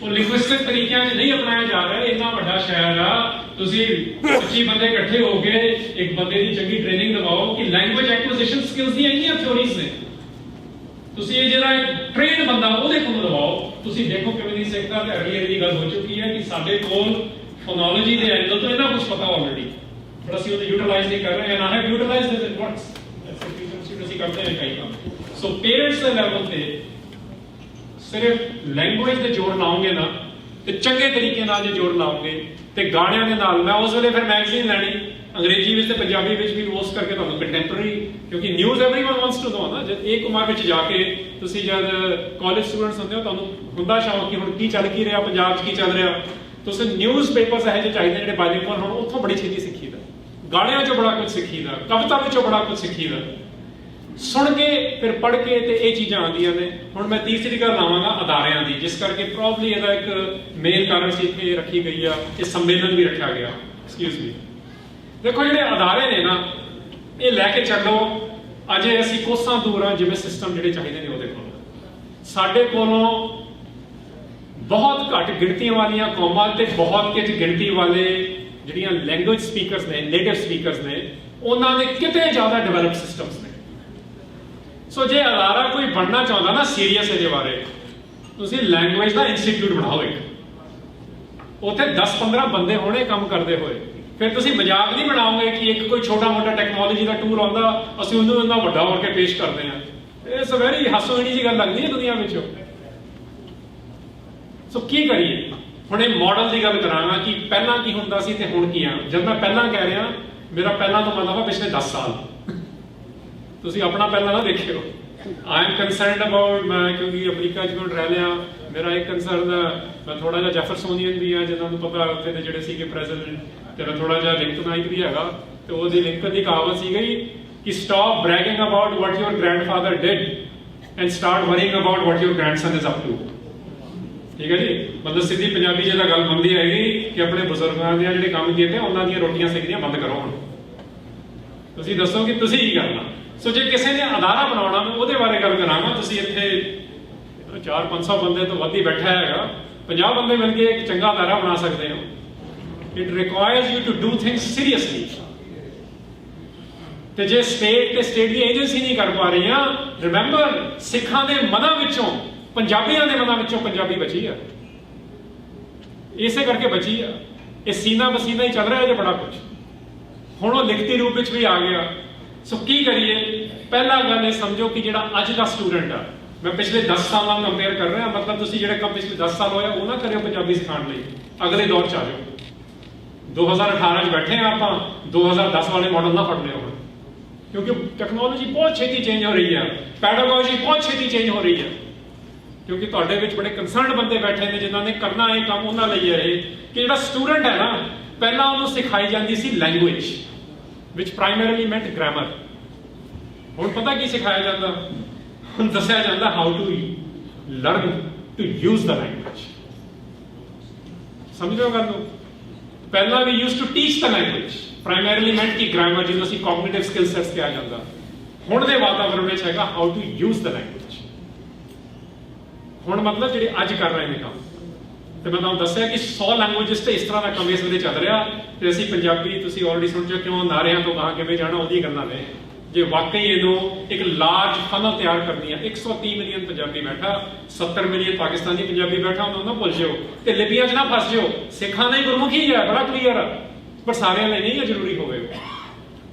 ਉਹ ਲਿੰਗੁਇਸਟਿਕ ਤਰੀਕਿਆਂ 'ਚ ਨਹੀਂ ਅਪਣਾਇਆ ਜਾ ਰਿਹਾ। ਇੰਨਾ ਵੱਡਾ ਸ਼ਹਿਰ ਆ, ਤੁਸੀਂ 25 ਬੰਦੇ ਇਕੱਠੇ ਹੋ ਕੇ ਇੱਕ ਬੰਦੇ ਦੀ ਚੰਗੀ ਟ੍ਰੇਨਿੰਗ ਦਿਵਾਓ ਕਿ ਲੈਂਗੁਏਜ ਐਕੁਇਜ਼ੀਸ਼ਨ ਸਕਿੱਲਸ ਦੀਆਂ ਇੰਨੀਆਂ ਥਿਉਰੀਜ਼ ਨੇ। ਤੁਸੀਂ ਇਹ ਜਿਹੜਾ ਟ੍ਰੇਨ ਬੰਦਾ ਉਹਦੇ ਕੋਲ ਦਵਾਓ, ਤੁਸੀਂ ਦੇਖੋ ਕਿਵੇਂ ਨਹੀਂ ਸਿੱਖਦਾ। ਤੇ ਅਗਲੀ ਇਹਦੀ ਗੱਲ ਹੋ ਚੁੱਕੀ ਹੈ ਕਿ ਸਾਡੇ ਕੋਲ ਫੋਨੋਲੋਜੀ ਦੇ ਐਂਗਲ ਤੋਂ ਇਹਨਾਂ ਕੁਝ ਪਤਾ ਆਲਰੇਡੀ, ਪਰ ਅਸੀਂ ਉਹਨੂੰ ਯੂਟਿਲਾਈਜ਼ ਨਹੀਂ ਕਰ ਰਹੇ। And I have utilised it it works. ਅਸੀਂ ਕਰਦੇ ਹਾਂ ਕਈ ਕੰਮ। ਸੋ ਪੇਰੈਂਟਸ ਦੇ ਲੈਵਲ ਤੇ ਸਿਰਫ ਲੈਂਗੁਏਜ ਤੇ ਜ਼ੋਰ ਲਾਓਗੇ ਨਾ, ਤੇ ਚੰਗੇ ਤਰੀਕੇ ਨਾਲ ਜੇ ਜ਼ੋਰ ਲਾਓਗੇ, ਤੇ ਗਾਣਿਆਂ ਦੇ ਨਾਲ, ਮੈਂ ਉਸ ਵੇਲੇ ਫਿਰ ਮੈਗਜ਼ੀਨ ਲੈਣੀ ਅੰਗਰੇਜ਼ੀ ਵਿੱਚ ਤੇ ਪੰਜਾਬੀ ਵਿੱਚ ਵੀ, ਉਸ ਕਰਕੇ ਤੁਹਾਨੂੰ ਕੰਟੈਂਪਰਰੀ, ਕਿਉਂਕਿ news everyone wants to know ਨਾ। ਜਦ ਇੱਕ ਉਮਰ ਵਿੱਚ ਜਾ ਕੇ ਤੁਸੀਂ ਜਦ ਕਾਲਜ ਸਟੂਡੈਂਟਸ ਹੁੰਦੇ ਹੋ, ਤੁਹਾਨੂੰ ਹੁੰਦਾ ਸ਼ੌਕ ਕਿ ਹੁਣ ਕੀ ਚੱਲ ਕੀ ਰਿਹਾ ਪੰਜਾਬ 'ਚ, ਕੀ ਚੱਲ ਰਿਹਾ। ਤੁਸੀਂ ਨਿਊਜ਼ ਪੇਪਰਸ ਇਹੋ ਜਿਹੇ ਚਾਹੀਦੇ ਜਿਹੜੇ ਬਾਈਲਿੰਗੁਅਲ ਹੋਣ, ਉੱਥੋਂ ਬੜੀ ਛੇਤੀ ਸਿੱਖੀਦਾ। ਗਾਣਿਆਂ 'ਚੋਂ ਬੜਾ ਕੁਝ ਸਿੱਖੀਦਾ, ਕਵਿਤਾ ਵਿੱਚੋਂ ਬੜਾ ਕੁਝ ਸਿੱਖੀਦਾ, ਸੁਣ ਕੇ ਫਿਰ ਪੜ੍ਹ ਕੇ, ਤੇ ਇਹ ਚੀਜ਼ਾਂ ਆਉਂਦੀਆਂ ਨੇ। ਹੁਣ ਮੈਂ ਤੀਸਰੀ ਗੱਲ ਲਾਵਾਂਗਾ ਅਦਾਰਿਆਂ ਦੀ, ਜਿਸ ਕਰਕੇ ਪ੍ਰੋਬਬਲੀ ਇਹਦਾ ਇੱਕ ਮੇਨ ਕਾਰਨ ਸੀ ਇੱਥੇ ਰੱਖੀ ਗਈ ਆ, ਇਹ ਸੰਮੇਲਨ ਵੀ ਰੱਖਿਆ ਗਿਆ। Excuse me. ਦੇਖੋ ਜਿਹੜੇ ਅਦਾਰੇ ਨੇ ਨਾ, ਇਹ ਲੈ ਕੇ ਚੱਲੋ। ਅਜੇ ਅਸੀਂ ਕੋਸਾਂ ਦੂਰ ਆ ਜਿਵੇਂ ਸਿਸਟਮ ਜਿਹੜੇ ਚਾਹੀਦੇ ਨੇ ਉਹਦੇ ਕੋਲ। ਸਾਡੇ ਕੋਲੋਂ ਬਹੁਤ ਘੱਟ ਗਿਣਤੀ ਵਾਲੀਆਂ ਕੌਮਾਂ ਤੇ ਬਹੁਤ ਕਿਚ ਗਿਣਤੀ ਵਾਲੇ ਜਿਹੜੀਆਂ ਲੈਂਗੁਏਜ ਸਪੀਕਰਸ ਨੇ, ਨੇਟਿਵ ਸਪੀਕਰਸ ਨੇ, ਉਹਨਾਂ ਦੇ ਕਿਤੇ ਜ਼ਿਆਦਾ ਡਿਵੈਲਪ ਸਿਸਟਮਸ ਨੇ। ਸੋ ਜੇ ਅਦਾਰਾ ਕੋਈ ਬਣਨਾ ਚਾਹੁੰਦਾ ਨਾ ਸੀਰੀਅਸ ਇਹਦੇ ਬਾਰੇ, ਤੁਸੀਂ ਲੈਂਗੁਏਜ ਦਾ ਇੰਸਟੀਚਿਊਟ ਬਣਾਓ ਇੱਕ, ਉੱਥੇ 10-15 ਬੰਦੇ ਹੋਣੇ ਕੰਮ ਕਰਦੇ ਹੋਏ। ਫਿਰ ਤੁਸੀਂ ਮਜ਼ਾਕ ਨਹੀਂ ਬਣਾਓਗੇ ਕਿ ਇੱਕ ਕੋਈ ਛੋਟਾ ਮੋਟਾ ਟੈਕਨੋਲੋਜੀ ਦਾ ਟੂਲ ਆਉਂਦਾ, ਅਸੀਂ ਉਹਨੂੰ ਇੰਨਾ ਵੱਡਾ ਹੋ ਕੇ ਪੇਸ਼ ਕਰਦੇ ਹਾਂ। ਇਹ ਸਵੇਰੀ ਹਾਸੋਹੀਣੀ ਜੀ ਗੱਲ ਲੱਗਦੀ ਹੈ ਦੁਨੀਆ ਵਿੱਚ। ਸੋ ਕੀ ਕਰੀਏ? ਹੁਣ ਇਹ ਮਾਡਲ ਦੀ ਗੱਲ ਕਰਾਂਗਾ ਕਿ ਪਹਿਲਾਂ ਕੀ ਹੁੰਦਾ ਸੀ ਤੇ ਹੁਣ ਕੀ ਆ। ਜਦ ਮੈਂ ਪਹਿਲਾਂ ਕਹਿ ਰਿਹਾ, ਮੇਰਾ ਪਹਿਲਾਂ ਤੋਂ ਮਤਲਬ ਪਿਛਲੇ 10 ਸਾਲ। ਤੁਸੀਂ ਆਪਣਾ ਪਹਿਲਾਂ ਨਾ ਦੇਖਿਓ, आई एम कंसर्नड अबाउट, मैं क्योंकि अमरीका च ਹੁਣ ਰਹਿ ਲਿਆ, ਮੇਰਾ ਇੱਕ ਕੰਸਰਨ ਮੈਂ ਥੋੜਾ ਜਿਹਾ ਜੈਫਰਸੋਨੀਅਨ ਵੀ ਆ, ਜਿਨ੍ਹਾਂ ਨੂੰ ਪਤਾ ਉੱਥੇ ਦੇ ਜਿਹੜੇ ਸੀਗੇ ਪ੍ਰੈਜ਼ੀਡੈਂਟ, ਤੇ ਮੈਂ ਥੋੜਾ ਜਿਹਾ ਲਿੰਕਨਾਈਟ ਵੀ ਹੈਗਾ, ਤੇ ਉਹਦੀ ਲਿੰਕਨ ਦੀ ਕਹਾਵਤ ਸੀ ਗਈ ਕਿ stop bragging about what your grandfather did and start worrying about what your grandson is up to. ਠੀਕ ਹੈ ਜੀ, ਮਤਲਬ ਸਿੱਧੀ ਪੰਜਾਬੀ ਜਿਹਦਾ ਗੱਲ ਬਣਦੀ ਹੈਗੀ ਕਿ ਆਪਣੇ ਬਜ਼ੁਰਗਾਂ ਦੇ ਜਿਹੜੇ ਕੰਮ ਕੀਤੇ ਉਹਨਾਂ ਦੀਆਂ ਰੋਟੀਆਂ ਸੇਕਣੀਆਂ ਬੰਦ ਕਰੋ। ਹੁਣ ਤੁਸੀਂ ਦੱਸੋ ਕਿ ਤੁਸੀਂ ਕੀ ਕਰਨਾ। ਸੋ ਜੇ ਕਿਸੇ ਨੇ ਅਦਾਰਾ ਬਣਾਉਣਾ, ਮੈਂ ਉਹਦੇ ਬਾਰੇ ਗੱਲ ਕਰਾਂਗਾ। ਤੁਸੀਂ ਇੱਥੇ 400-500 ਬੰਦੇ ਤੋਂ ਵੱਧ ਹੀ ਬੈਠਾ ਹੈਗਾ, 50 ਬੰਦੇ ਮਿਲ ਕੇ ਇੱਕ ਚੰਗਾ ਅਦਾਰਾ ਬਣਾ ਸਕਦੇ ਹੋ। It requires you to do things seriously. ਤੇ ਜੇ ਸਟੇਟ ਤੇ ਸਟੇਟ ਦੀ ਏਜੰਸੀ ਨਹੀਂ ਕਰ ਪਾ ਰਹੀਆਂ, ਰਿਮੈਂਬਰ ਸਿੱਖਾਂ ਦੇ ਮਨਾਂ ਵਿੱਚੋਂ, ਪੰਜਾਬੀਆਂ ਦੇ ਮਨਾਂ ਵਿੱਚੋਂ ਪੰਜਾਬੀ ਬਚੀ ਆ, ਇਸੇ ਕਰਕੇ ਬਚੀ ਆ। ਇਹ ਸੀਨਾ ਬਸੀਨਾ ਹੀ ਚੱਲ ਰਿਹਾ ਜੇ ਬੜਾ ਕੁਝ। ਹੁਣ ਉਹ ਲਿਖਤੀ ਰੂਪ ਵਿੱਚ ਵੀ ਆ ਗਿਆ। ਸੋ ਕੀ ਕਰੀਏ? ਪਹਿਲਾ ਗੱਲ ਇਹ ਸਮਝੋ ਕਿ ਜਿਹੜਾ ਅੱਜ ਦਾ ਸਟੂਡੈਂਟ ਆ, ਮੈਂ ਪਿਛਲੇ 10 ਸਾਲਾਂ ਨੂੰ ਕੰਪੇਅਰ ਕਰ ਰਿਹਾ, ਮਤਲਬ ਤੁਸੀਂ ਜਿਹੜੇ ਕੰਮ ਪਿਛਲੇ 10 ਸਾਲ ਹੋਇਆ ਉਹ ਨਾ ਕਰਿਓ ਪੰਜਾਬੀ ਸਿਖਾਉਣ ਲਈ, ਅਗਲੇ ਦੌਰ ਚ ਆ ਜਾਓ। 2018 ਚ ਬੈਠੇ ਆ ਆਪਾਂ, 2010 ਵਾਲੇ ਮਾਡਲ ਨਾ ਫੜ ਲਿਓ ਹੁਣ, ਕਿਉਂਕਿ ਟੈਕਨੋਲੋਜੀ ਬਹੁਤ ਛੇਤੀ ਚੇਂਜ ਹੋ ਰਹੀ ਹੈ, ਪੈਡਾਗੋਜੀ ਬਹੁਤ ਛੇਤੀ ਚੇਂਜ ਹੋ ਰਹੀ ਹੈ। ਕਿਉਂਕਿ ਤੁਹਾਡੇ ਵਿੱਚ ਬੜੇ ਕੰਸਰਨਡ ਬੰਦੇ ਬੈਠੇ ਨੇ ਜਿਨ੍ਹਾਂ ਨੇ ਕਰਨਾ ਇਹ ਕੰਮ, ਉਹਨਾਂ ਲਈ ਹੈ ਇਹ ਕਿ ਜਿਹੜਾ ਸਟੂਡੈਂਟ ਹੈ ਨਾ, ਪਹਿਲਾਂ ਉਹਨੂੰ ਸਿਖਾਈ ਜਾਂਦੀ ਸੀ language, which primarily meant grammar। ਹੁਣ ਪਤਾ ਕੀ ਸਿਖਾਇਆ ਜਾਂਦਾ? ਹੁਣ ਦੱਸਿਆ ਜਾਂਦਾ how to learn to use the language। ਸਮਝੋ ਗੱਲ ਨੂੰ? ਪਹਿਲਾਂ we used to teach the language, primarily meant ਕਿ grammar, ਜਿਹਨੂੰ ਅਸੀਂ cognitive skill sets ਕਿਹਾ ਜਾਂਦਾ। ਹੁਣ ਦੇ ਵਾਤਾਵਰਣ ਵਿੱਚ ਹੈਗਾ how to use the language। ਹੁਣ ਮਤਲਬ ਜਿਹੜੇ ਅੱਜ ਕਰ ਰਹੇ ਨੇ ਕੰਮ, ਤੇ ਮੈਂ ਤੁਹਾਨੂੰ ਦੱਸਿਆ ਕਿ 100 ਲੈਂਗੁਏਜਸ ਤੇ ਇਸ ਤਰ੍ਹਾਂ ਦਾ ਕੰਮ ਇਸ ਵੇਲੇ ਚੱਲ ਰਿਹਾ, ਤੇ ਅਸੀਂ ਪੰਜਾਬੀ, ਤੁਸੀਂ ਆਲਰੇਡੀ ਸੁਣ ਚੁੱਕੇ ਕਿਉਂ ਨਾਰਿਆਂ ਤੋਂ ਕਹਾਂ ਕਿਵੇਂ ਜਾਣਾ, ਉਹਦੀਆਂ ਗੱਲਾਂ ਨੇ। ਜੇ ਵਾਕਈ ਇਹਨੂੰ ਇੱਕ ਲਾਰਜ ਫਨਲ ਤਿਆਰ ਕਰਨੀ ਆ, 130 ਮਿਲੀਅਨ ਪੰਜਾਬੀ ਬੈਠਾ, 70 ਮਿਲੀਅਨ ਪਾਕਿਸਤਾਨੀ ਪੰਜਾਬੀ ਬੈਠਾ, ਉਹਨਾਂ ਨੂੰ ਭੁੱਲ ਜਿਓ ਤੇ ਲਿਪੀਆਂ 'ਚ ਨਾ ਫਸ ਜਿਓ। ਸਿੱਖਾਂ ਦੀ ਗੁਰਮੁਖੀ ਹੈ, ਬੜਾ ਕਲੀਅਰ ਆ, ਪਰ ਸਾਰਿਆਂ ਲਈ ਨਹੀਂ ਜ਼ਰੂਰੀ ਹੋਵੇ।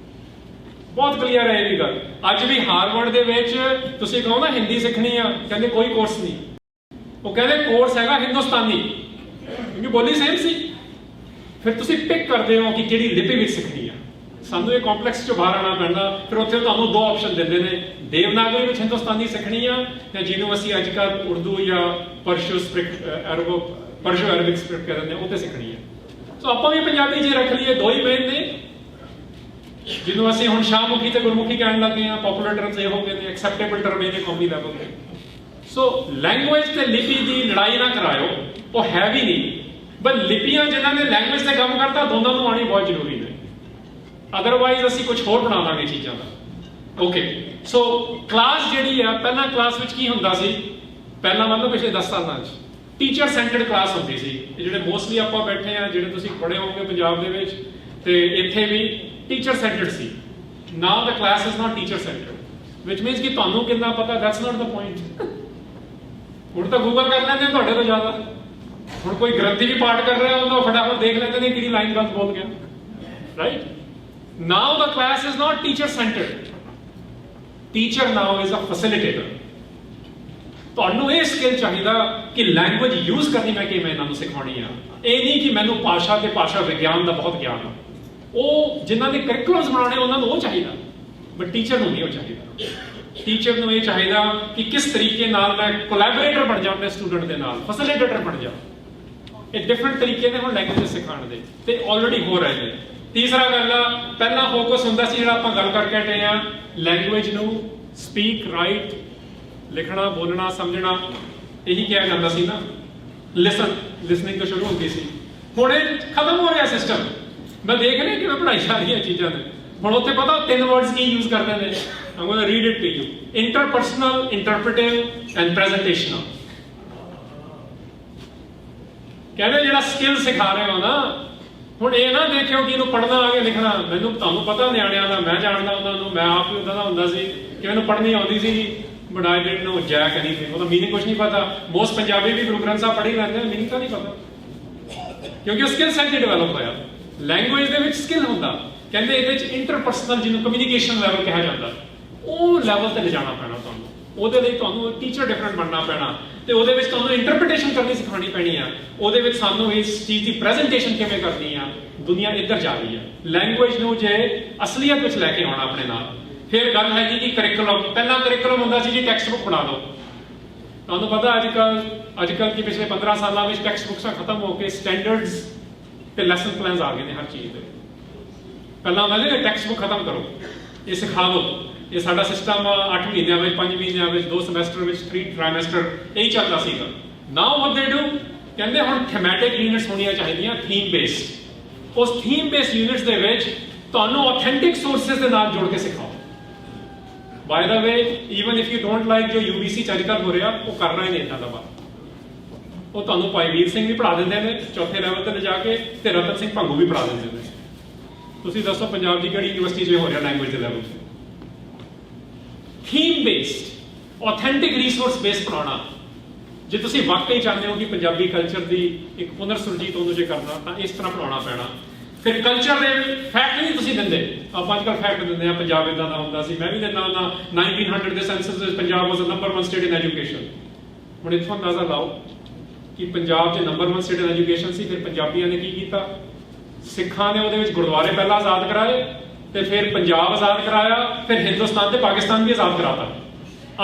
ਬਹੁਤ ਕਲੀਅਰ ਹੈ ਇਹ ਵੀ ਗੱਲ। ਅੱਜ ਵੀ ਹਾਰਵਰਡ ਦੇ ਵਿੱਚ ਤੁਸੀਂ ਕਹੋ ਨਾ ਹਿੰਦੀ ਸਿੱਖਣੀ ਆ, ਕਹਿੰਦੇ ਕੋਈ ਕੋਰਸ ਨਹੀਂ। ਉਹ ਕਹਿੰਦੇ ਕੋਰਸ ਹੈਗਾ ਹਿੰਦੁਸਤਾਨੀ, ਕਿਉਂਕਿ ਬੋਲੀ ਸੇਮ ਸੀ। ਫਿਰ ਤੁਸੀਂ ਪਿਕ ਕਰਦੇ ਹੋ ਕਿ ਕਿਹੜੀ ਲਿਪੀ ਵਿੱਚ ਸਿੱਖਣੀ ਆ। ਸਾਨੂੰ ਇਹ ਕੰਪਲੈਕਸ ਚੋਂ ਬਾਹਰ ਆਉਣਾ ਪੈਂਦਾ। ਫਿਰ ਉੱਥੇ ਤੁਹਾਨੂੰ ਦੋ ਆਪਸ਼ਨ ਦਿੰਦੇ ਨੇ, ਦੇਵਨਾਗਰੀ ਵਿੱਚ ਹਿੰਦੁਸਤਾਨੀ ਸਿੱਖਣੀ ਆ, ਜਾਂ ਜਿਹਨੂੰ ਅਸੀਂ ਅੱਜ ਕੱਲ੍ਹ ਉਰਦੂ ਜਾਂ ਪਰਸ਼ੋ ਅਰਬਿਕ ਸਕ੍ਰਿਪਟ ਕਹਿੰਦੇ ਨੇ, ਉਹ ਤੇ ਸਿੱਖਣੀ ਆ। ਸੋ ਆਪਾਂ ਵੀ ਪੰਜਾਬੀ ਜੇ ਰੱਖ ਲਈਏ, ਦੋ ਹੀ ਮੇਨ ਨੇ, ਜਿਹਨੂੰ ਅਸੀਂ ਹੁਣ ਸ਼ਾਹਮੁਖੀ ਤੇ ਗੁਰਮੁਖੀ ਕਹਿਣ ਲੱਗੇ ਆ। ਪਪੂਲਰ ਟਰਮਸ ਇਹ ਹੋ ਗਏ ਨੇ, ਐਕਸੈਪਟੇਬਲ ਟਰਮ ਇਹ ਨੇ ਕੌਮੀ ਲੈਵਲ ਤੇ। ਸੋ ਲੈਂਗੁਏਜ ਤੇ ਲਿਪੀ ਦੀ ਲੜਾਈ ਨਾ ਕਰਾਇਓ, ਉਹ ਹੈ ਵੀ ਨਹੀਂ। ਪਰ ਲਿਪੀਆਂ ਜਿਨ੍ਹਾਂ ਨੇ ਲੈਂਗੁਏਜ ਤੇ ਕੰਮ ਕਰਤਾ, ਦੋਨਾਂ ਨੂੰ ਆਉਣੀ ਬਹੁਤ ਜ਼ਰੂਰੀ ਨੇ, ਅਦਰਵਾਈਜ਼ ਅਸੀਂ ਕੁਝ ਹੋਰ ਬਣਾ ਲਾਂਗੇ ਚੀਜ਼ਾਂ ਦਾ। ਓਕੇ, ਸੋ ਕਲਾਸ ਜਿਹੜੀ ਆ, ਪਹਿਲਾਂ ਕਲਾਸ ਵਿੱਚ ਕੀ ਹੁੰਦਾ ਸੀ? ਪਹਿਲਾਂ ਮਤਲਬ ਪਿਛਲੇ 10 ਸਾਲਾਂ 'ਚ ਟੀਚਰ ਸੈਂਟਰਡ ਕਲਾਸ ਹੁੰਦੀ ਸੀ। ਇਹ ਜਿਹੜੇ ਮੋਸਟਲੀ ਆਪਾਂ ਬੈਠੇ ਆ, ਜਿਹੜੇ ਤੁਸੀਂ ਪੜ੍ਹੇ ਹੋਵੋਗੇ ਪੰਜਾਬ ਦੇ ਵਿੱਚ, ਤੇ ਇੱਥੇ ਵੀ ਟੀਚਰ ਸੈਂਟਰਡ ਸੀ। Now the class is not teacher centred, which means ਕਿ ਤੁਹਾਨੂੰ ਕਿੰਨਾ ਪਤਾ, ਦੈਟਸ ਨਾਟ ਦ ਪੁਆਇੰਟ। ਹੁਣ ਤਾਂ ਗੂਗਲ ਕਰ ਲੈਂਦੇ ਤੁਹਾਡੇ ਤੋਂ ਜ਼ਿਆਦਾ। ਹੁਣ ਕੋਈ ਗ੍ਰੰਥੀ ਵੀ ਪਾਠ ਕਰ ਰਿਹਾ ਹੁੰਦਾ, ਫਟਾਫਟ ਦੇਖ ਲੈਂਦੇ ਨੇ ਕਿਹੜੀ ਲਾਈਨ ਗਲਤ ਬੋਲ ਗਿਆ, right? Now the class is not teacher centred, teacher now is a facilitator. ਤੁਹਾਨੂੰ ਇਹ ਸਕਿੱਲ ਚਾਹੀਦਾ ਕਿ ਲੈਂਗੁਏਜ ਯੂਜ਼ ਕਰਨੀ ਮੈਂ ਕਿਵੇਂ ਇਹਨਾਂ ਨੂੰ ਸਿਖਾਉਣੀ ਆ। ਇਹ ਨਹੀਂ ਕਿ ਮੈਨੂੰ ਭਾਸ਼ਾ ਤੇ ਭਾਸ਼ਾ ਵਿਗਿਆਨ ਦਾ ਬਹੁਤ ਗਿਆਨ ਆ। ਉਹ ਜਿਨ੍ਹਾਂ ਦੇ ਕਰਿਕੂਲਮਸ ਬਣਾਉਣੇ ਉਹਨਾਂ ਨੂੰ ਉਹ ਚਾਹੀਦਾ, ਬਟ ਟੀਚਰ ਨੂੰ ਨਹੀਂ ਉਹ ਚਾਹੀਦਾ। ਟੀਚਰ ਨੂੰ ਇਹ ਚਾਹੀਦਾ ਕਿ ਕਿਸ ਤਰੀਕੇ ਨਾਲ ਮੈਂ ਕੋਲੈਬੋਰੇਟਰ ਬਣ ਜਾਵਾਂ ਆਪਣੇ ਸਟੂਡੈਂਟ ਦੇ ਨਾਲ, ਫੈਸਿਲਿਟੇਟਰ ਬਣ ਜਾਵਾਂ। ਇਹ ਡਿਫਰੈਂਟ ਤਰੀਕੇ ਨੇ ਹੁਣ ਲੈਂਗੁਏਜ ਸਿਖਾਉਣ ਦੇ, ਤੇ ਆਲਰੇਡੀ ਹੋ ਰਹੇ ਨੇ। ਤੀਸਰਾ ਗੱਲ ਆ, ਪਹਿਲਾਂ ਫੋਕਸ ਹੁੰਦਾ ਸੀ ਜਿਹੜਾ ਆਪਾਂ ਗੱਲ ਕਰਕੇ ਹਟੇ ਆ, ਲੈਂਗੁਏਜ ਨੂੰ ਸਪੀਕ, ਰਾਈਟ, ਲਿਖਣਾ, ਬੋਲਣਾ, ਸਮਝਣਾ, ਇਹੀ ਕਿਹਾ ਜਾਂਦਾ ਸੀ ਨਾ। ਲਿਸਨਿੰਗ ਤੋਂ ਸ਼ੁਰੂ ਹੁੰਦੀ ਸੀ। ਹੁਣ ਇਹ ਖਤਮ ਹੋ ਰਿਹਾ ਸਿਸਟਮ। ਮੈਂ ਦੇਖ ਰਿਹਾ ਕਿਵੇਂ ਪੜ੍ਹਾਈ ਜਾ ਰਹੀਆਂ ਚੀਜ਼ਾਂ ਨੇ। ਹੁਣ ਉੱਥੇ ਪਤਾ 3 ਵਰਡਸ ਕੀ ਯੂਜ਼ ਕਰਦੇ ਨੇ। I'm going to read it to you. Interpersonal, interpretive and presentational. ਕਹਿੰਦੇ ਜਿਹੜਾ ਸਕਿੱਲ ਸਿਖਾ ਰਹੇ ਹੋ ਨਾ, ਹੁਣ ਇਹ ਨਾ ਦੇਖਿਓ ਕਿ ਇਹਨੂੰ ਪੜ੍ਹਨਾ ਆ ਗਿਆ, ਲਿਖਣਾ। ਮੈਨੂੰ ਤੁਹਾਨੂੰ ਪਤਾ ਨਿਆਣਿਆਂ ਦਾ, ਮੈਂ ਜਾਣਦਾ ਉਹਨਾਂ ਨੂੰ, ਮੈਂ ਆਪ ਵੀ ਉਦਾਂ ਦਾ ਹੁੰਦਾ ਸੀ ਕਿ ਮੈਨੂੰ ਪੜ੍ਹਨੀ ਆਉਂਦੀ ਸੀ, but I didn't know jack anything। ਉਹਦਾ ਮੀਨਿੰਗ ਕੁਝ ਨਹੀਂ ਪਤਾ। ਮੋਸਟ ਪੰਜਾਬੀ ਵੀ ਗੁਰੂ ਗ੍ਰੰਥ ਸਾਹਿਬ ਪੜ੍ਹ ਹੀ ਲੈਂਦੇ, ਮੀਨਿੰਗ ਤਾਂ ਨਹੀਂ ਪਤਾ, ਕਿਉਂਕਿ ਉਹ ਸਕਿੱਲ ਸੈਟ ਡਿਵੈਲਪ ਹੋਇਆ। ਲੈਂਗੁਏਜ ਦੇ ਵਿੱਚ ਸਕਿੱਲ ਹੁੰਦਾ। ਕਹਿੰਦੇ ਇਹਦੇ ਵਿੱਚ ਇੰਟਰਪਰਸਨਲ, ਜਿਹਨੂੰ ਕਮਿਊਨੀਕੇਸ਼ਨ ਲੈਵਲ ਕਿਹਾ ਜਾਂਦਾ, ਉਹ ਲੈਵਲ ਤੇ ਲਿਜਾਣਾ ਪੈਣਾ ਤੁਹਾਨੂੰ। ਉਹਦੇ ਲਈ ਤੁਹਾਨੂੰ ਟੀਚਰ ਡਿਫਰੈਂਟ ਬਣਨਾ ਪੈਣਾ, ਤੇ ਉਹਦੇ ਵਿੱਚ ਤੁਹਾਨੂੰ ਇੰਟਰਪ੍ਰੀਟੇਸ਼ਨ ਕਰਨੀ ਸਿਖਾਉਣੀ ਪੈਣੀ ਆ। ਉਹਦੇ ਵਿੱਚ ਸਾਨੂੰ ਇਸ ਚੀਜ਼ ਦੀ ਪ੍ਰੈਜੈਂਟੇਸ਼ਨ ਕਿਵੇਂ ਕਰਨੀ ਆ। ਦੁਨੀਆ ਇੱਧਰ ਜਾ ਰਹੀ ਆ। ਲੈਂਗੁਏਜ ਨੂੰ ਜੇ ਅਸਲੀਅਤ ਵਿੱਚ ਲੈ ਕੇ ਆਉਣਾ ਆਪਣੇ ਨਾਲ, ਫਿਰ ਗੱਲ ਹੈਗੀ ਕਿ ਕਰਿਕੂਲਮ, ਪਹਿਲਾਂ ਕਰਿਕੂਲਮ ਹੁੰਦਾ ਸੀ ਜੀ ਟੈਕਸਟ ਬੁੱਕ ਬਣਾ ਲਓ। ਤੁਹਾਨੂੰ ਪਤਾ ਅੱਜ ਕੱਲ੍ਹ ਕੀ ਪਿਛਲੇ 15 ਸਾਲਾਂ ਵਿੱਚ ਟੈਕਸਟ ਬੁੱਕਸਾਂ ਖਤਮ ਹੋ ਕੇ ਸਟੈਂਡਰਡਸ ਤੇ ਲੈਸਨ ਪਲਾਨਸ ਆ ਗਏ ਨੇ ਹਰ ਚੀਜ਼ ਦੇ। ਪਹਿਲਾਂ ਮੈਂ ਕਿ ਟੈਕਸਟ ਬੁੱਕ ਖਤਮ ਕਰੋ, ਇਹ ਸਿਖਾ ਦਿਓ। ਇਹ ਸਾਡਾ ਸਿਸਟਮ 8 ਮਹੀਨਿਆਂ ਵਿੱਚ, 5 ਮਹੀਨਿਆਂ ਵਿੱਚ, 2 ਸਮੈਸਟਰ ਵਿੱਚ, 3 ਟ੍ਰਾਈਮੈਸਟਰ ਇਹੀ ਚੱਲਦਾ ਸੀਗਾ। ਨਾਓ ਵਾਟ ਦੇ ਡੂ, ਕਹਿੰਦੇ ਹੁਣ ਥੀਮੈਟਿਕ ਯੂਨਿਟਸ ਹੋਣੀਆਂ ਚਾਹੀਦੀਆਂ, ਥੀਮ ਬੇਸਡ। ਉਸ ਥੀਮ ਬੇਸਡ ਯੂਨਿਟਸ ਦੇ ਵਿੱਚ ਤੁਹਾਨੂੰ ਆਥੈਂਟਿਕ ਸੋਰਸਿਸ ਦੇ ਨਾਲ ਜੋੜ ਕੇ ਸਿਖਾਓ। By the way, even if you don't like ਜੋ UBC ਚ ਅੱਜਕੱਲ੍ਹ ਹੋ ਰਿਹਾ, ਉਹ ਕਰ ਰਹੇ ਨੇ ਇੱਦਾਂ ਦਾ ਬਾਤ। ਉਹ ਤੁਹਾਨੂੰ ਭਾਈ ਵੀਰ ਸਿੰਘ ਵੀ ਪੜ੍ਹਾ ਦਿੰਦੇ ਨੇ ਚੌਥੇ ਲੈਵਲ ਤੇ ਲਿਜਾ ਕੇ, ਤੇ ਰਤਨ ਸਿੰਘ ਭੰਗੂ ਵੀ ਪੜ੍ਹਾ ਦਿੰਦੇ ਨੇ। ਤੁਸੀਂ ਦੱਸੋ ਪੰਜਾਬ ਦੀ ਕਿਹੜੀ ਯੂਨੀਵਰਸਿਟੀ 'ਚ ਹੋ ਰਿਹਾ ਲੈਂਗੁਏਜ ਦੇ ਲੈਵਲ ਤੇ? Theme based, authentic resource based ਪੜ੍ਹਾਉਣਾ। ਜੇ ਤੁਸੀਂ ਵਾਕਈ ਚਾਹੁੰਦੇ ਹੋ ਕਿ ਪੰਜਾਬੀ ਕਲਚਰ ਦੀ ਇੱਕ ਪੁਨਰ ਸੁਰਜੀਤ ਉਹਨੂੰ ਜੇ ਕਰਨਾ, ਤਾਂ ਇਸ ਤਰ੍ਹਾਂ ਪੜ੍ਹਾਉਣਾ ਪੈਣਾ। ਫਿਰ ਕਲਚਰ ਦੇ ਫੈਕਟ ਨਹੀਂ ਤੁਸੀਂ ਦਿੰਦੇ। ਆਪਾਂ ਅੱਜਕੱਲ੍ਹ ਫੈਕਟ ਦਿੰਦੇ ਆ, ਪੰਜਾਬ ਇੱਦਾਂ ਦਾ ਹੁੰਦਾ ਸੀ, ਮੈਂ ਵੀ ਦਿੰਦਾ ਹੁੰਦਾ। 1900 ਦੇ ਸੈਂਸਸ ਵਿੱਚ ਪੰਜਾਬ ਵਾਸ ਨੰਬਰ 1 ਸਟੇਟ ਇਨ ਐਜੂਕੇਸ਼ਨ। ਹੁਣ ਇੱਥੋਂ ਅੰਦਾਜ਼ਾ ਲਾਓ ਕਿ ਪੰਜਾਬ 'ਚ ਨੰਬਰ 1 ਸਟੇਟ ਇਨ ਐਜੂਕੇਸ਼ਨ ਸੀ। ਫਿਰ ਪੰਜਾਬੀਆਂ ਨੇ ਕੀ ਕੀਤਾ? ਸਿੱਖਾਂ ਨੇ ਉਹਦੇ ਵਿੱਚ ਗੁਰਦੁਆਰੇ ਪਹਿਲਾਂ ਆਜ਼ਾਦ ਕਰਾਏ, ਤੇ ਫਿਰ ਪੰਜਾਬ ਆਜ਼ਾਦ ਕਰਾਇਆ, ਫਿਰ ਹਿੰਦੁਸਤਾਨ ਤੇ ਪਾਕਿਸਤਾਨ ਵੀ ਆਜ਼ਾਦ ਕਰਾਤਾ।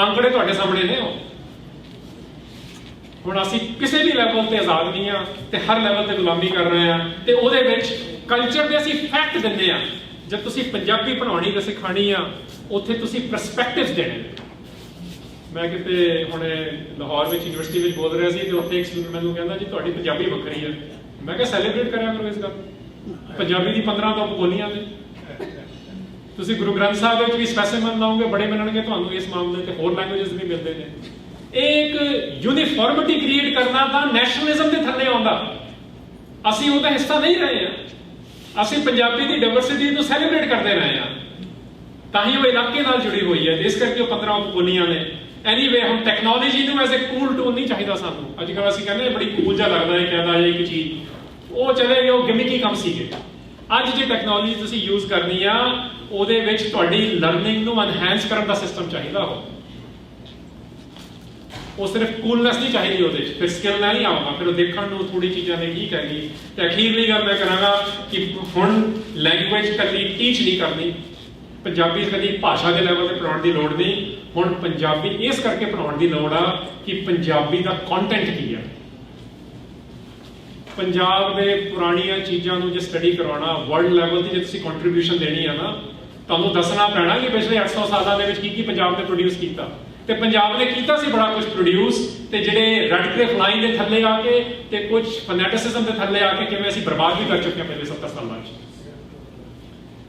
ਅੰਕੜੇ ਤੁਹਾਡੇ ਸਾਹਮਣੇ ਨੇ। ਹੁਣ ਅਸੀਂ ਕਿਸੇ ਵੀ ਲੈਵਲ ਤੇ ਆਜ਼ਾਦ ਨਹੀਂ ਆ, ਤੇ ਹਰ ਲੈਵਲ ਤੇ ਗੁਲਾਮੀ ਕਰ ਰਹੇ ਆ। ਤੇ ਉਹਦੇ ਵਿੱਚ ਕਲਚਰ ਦੇ ਅਸੀਂ ਫੈਕਟ ਦਿੰਦੇ ਆ। ਜਦ ਤੁਸੀਂ ਪੰਜਾਬੀ ਪੜ੍ਹਾਉਣੀ ਤੇ ਸਿਖਾਣੀ ਆ, ਉੱਥੇ ਤੁਸੀਂ ਪਰਸਪੈਕਟਿਵਸ ਦੇਣੇ ਨੇ। ਮੈਂ ਕਿਤੇ ਹੁਣ ਲਾਹੌਰ ਵਿੱਚ ਯੂਨੀਵਰਸਿਟੀ ਵਿੱਚ ਬੋਲ ਰਿਹਾ ਸੀ, ਤੇ ਉੱਥੇ ਇੱਕ ਸਟੂਡੈਂਟ ਮੈਨੂੰ ਕਹਿੰਦਾ ਜੀ ਤੁਹਾਡੀ ਪੰਜਾਬੀ ਵੱਖਰੀ ਹੈ। ਮੈਂ ਕਿਹਾ ਸੈਲੀਬ੍ਰੇਟ ਕਰਿਆ ਕਰੋ ਇਸ ਗੱਲ। ਪੰਜਾਬੀ ਦੀ 15 ਤੋਂ ਬੋਲੀਆਂ ਨੇ। ਤੁਸੀਂ ਗੁਰੂ ਗ੍ਰੰਥ ਸਾਹਿਬ ਵਿੱਚ ਵੀ ਸਪੈਸੀਮਨ ਲਾਓਗੇ, ਬੜੇ ਮਿਲਣਗੇ ਤੁਹਾਨੂੰ ਇਸ ਮਾਮਲੇ ਤੇ। ਹੋਰ ਲੈਂਗੁਏਜਸ ਵੀ ਮਿਲਦੇ ਨੇ। ਇਹ ਇੱਕ ਯੂਨੀਫਾਰਮਿਟੀ ਕ੍ਰੀਏਟ ਕਰਨਾ ਤਾਂ ਨੈਸ਼ਨਲਿਜ਼ਮ ਦੇ ਥੱਲੇ ਆਉਂਦਾ। ਅਸੀਂ ਉਹਦਾ ਹਿੱਸਾ ਨਹੀਂ ਰਹੇ ਹਾਂ। ਅਸੀਂ ਪੰਜਾਬੀ ਦੀ ਡਾਇਵਰਸਿਟੀ ਨੂੰ ਸੈਲੀਬ੍ਰੇਟ ਕਰਦੇ ਰਹੇ ਹਾਂ, ਤਾਂ ਹੀ ਉਹ ਇਲਾਕੇ ਨਾਲ ਜੁੜੀ ਹੋਈ ਹੈ। ਇਸ ਕਰਕੇ ਉਹ 15 ਬੋਲੀਆਂ ਨੇ। ਐਨੀਵੇ, ਹੁਣ ਟੈਕਨੋਲੋਜੀ ਨੂੰ ਐਜ਼ ਅ ਕੂਲ ਟੂਲ ਨਹੀਂ ਚਾਹੀਦਾ ਸਾਨੂੰ। ਅੱਜ ਕੱਲ੍ਹ ਅਸੀਂ ਕਹਿੰਦੇ ਬੜੀ ਕੂਲ ਜਿਹਾ ਲੱਗਦਾ ਹੈ, ਕਹਿੰਦਾ ਇਹ ਇੱਕ ਚੀਜ਼ ਉਹ ਚਲੇ ਗਏ, ਉਹ ਗਿਮਿਕੀ ਕੰਮ ਸੀਗੇ। ਅੱਜ ਜੇ ਟੈਕਨੋਲੋਜੀ ਤੁਸੀਂ ਯੂਜ਼ ਕਰਨੀ ਆ, ਉਹਦੇ ਵਿੱਚ ਤੁਹਾਡੀ ਲਰਨਿੰਗ ਨੂੰ ਐਨਹਾਂਸ ਕਰਨ ਦਾ ਸਿਸਟਮ ਚਾਹੀਦਾ ਹੋ। ਉਹ ਸਿਰਫ ਕੂਲਨੈਸ ਨਹੀਂ ਚਾਹੀਦੀ ਉਹਦੇ 'ਚ, ਫਿਰ ਸਕਿੱਲ ਨਾਲ ਨਹੀਂ ਆਊਗਾ। ਫਿਰ ਉਹ ਦੇਖਣ ਨੂੰ ਥੋੜੀ ਚੀਜ਼ਾਂ ਨੇ ਠੀਕ ਹੈਗੀ। ਤੇ ਅਖੀਰਲੀ ਗੱਲ ਮੈਂ ਕਰਾਂਗਾ ਕਿ ਹੁਣ ਲੈਂਗੁਏਜ ਕਦੀ ਟੀਚ ਨਹੀਂ ਕਰਨੀ। ਪੰਜਾਬੀ ਕਦੀ ਭਾਸ਼ਾ ਦੇ ਲੈਵਲ ਤੇ ਪੜ੍ਹਾਉਣ ਦੀ ਲੋੜ ਨਹੀਂ। ਹੁਣ ਪੰਜਾਬੀ ਇਸ ਕਰਕੇ ਪੜ੍ਹਾਉਣ ਦੀ ਲੋੜ ਆ ਕਿ ਪੰਜਾਬੀ ਦਾ ਕੰਟੈਂਟ ਕੀ ਹੈ। ਪੰਜਾਬ ਦੇ ਪੁਰਾਣੀਆਂ ਚੀਜ਼ਾਂ ਨੂੰ ਜੇ ਸਟੱਡੀ ਕਰਵਾਉਣਾ, ਵਰਲਡ ਲੈਵਲ ਤੇ ਜੇ ਤੁਸੀਂ ਕੰਟਰੀਬਿਊਸ਼ਨ ਦੇਣੀ ਆ ਨਾ, ਤੁਹਾਨੂੰ ਦੱਸਣਾ ਪੈਣਾ ਕਿ ਪਿਛਲੇ 800 ਸਾਲਾਂ ਦੇ ਵਿੱਚ ਕੀ ਪੰਜਾਬ ਨੇ ਪ੍ਰੋਡਿਊਸ ਕੀਤਾ। ਤੇ ਪੰਜਾਬ ਨੇ ਕੀਤਾ ਸੀ ਬੜਾ ਕੁਝ ਪ੍ਰੋਡਿਊਸ, ਤੇ ਜਿਹੜੇ ਰੈਡਕਲਿਫ ਲਾਈਨ ਦੇ ਥੱਲੇ ਆ ਕੇ ਤੇ ਕੁਝ ਫਨੈਟਿਸਿਜ਼ਮ ਦੇ ਥੱਲੇ ਆ ਕੇ ਕਿਵੇਂ ਅਸੀਂ ਬਰਬਾਦ ਵੀ ਕਰ ਚੁੱਕੇ ਹਾਂ ਪਿਛਲੇ 70 ਸਾਲਾਂ 'ਚ।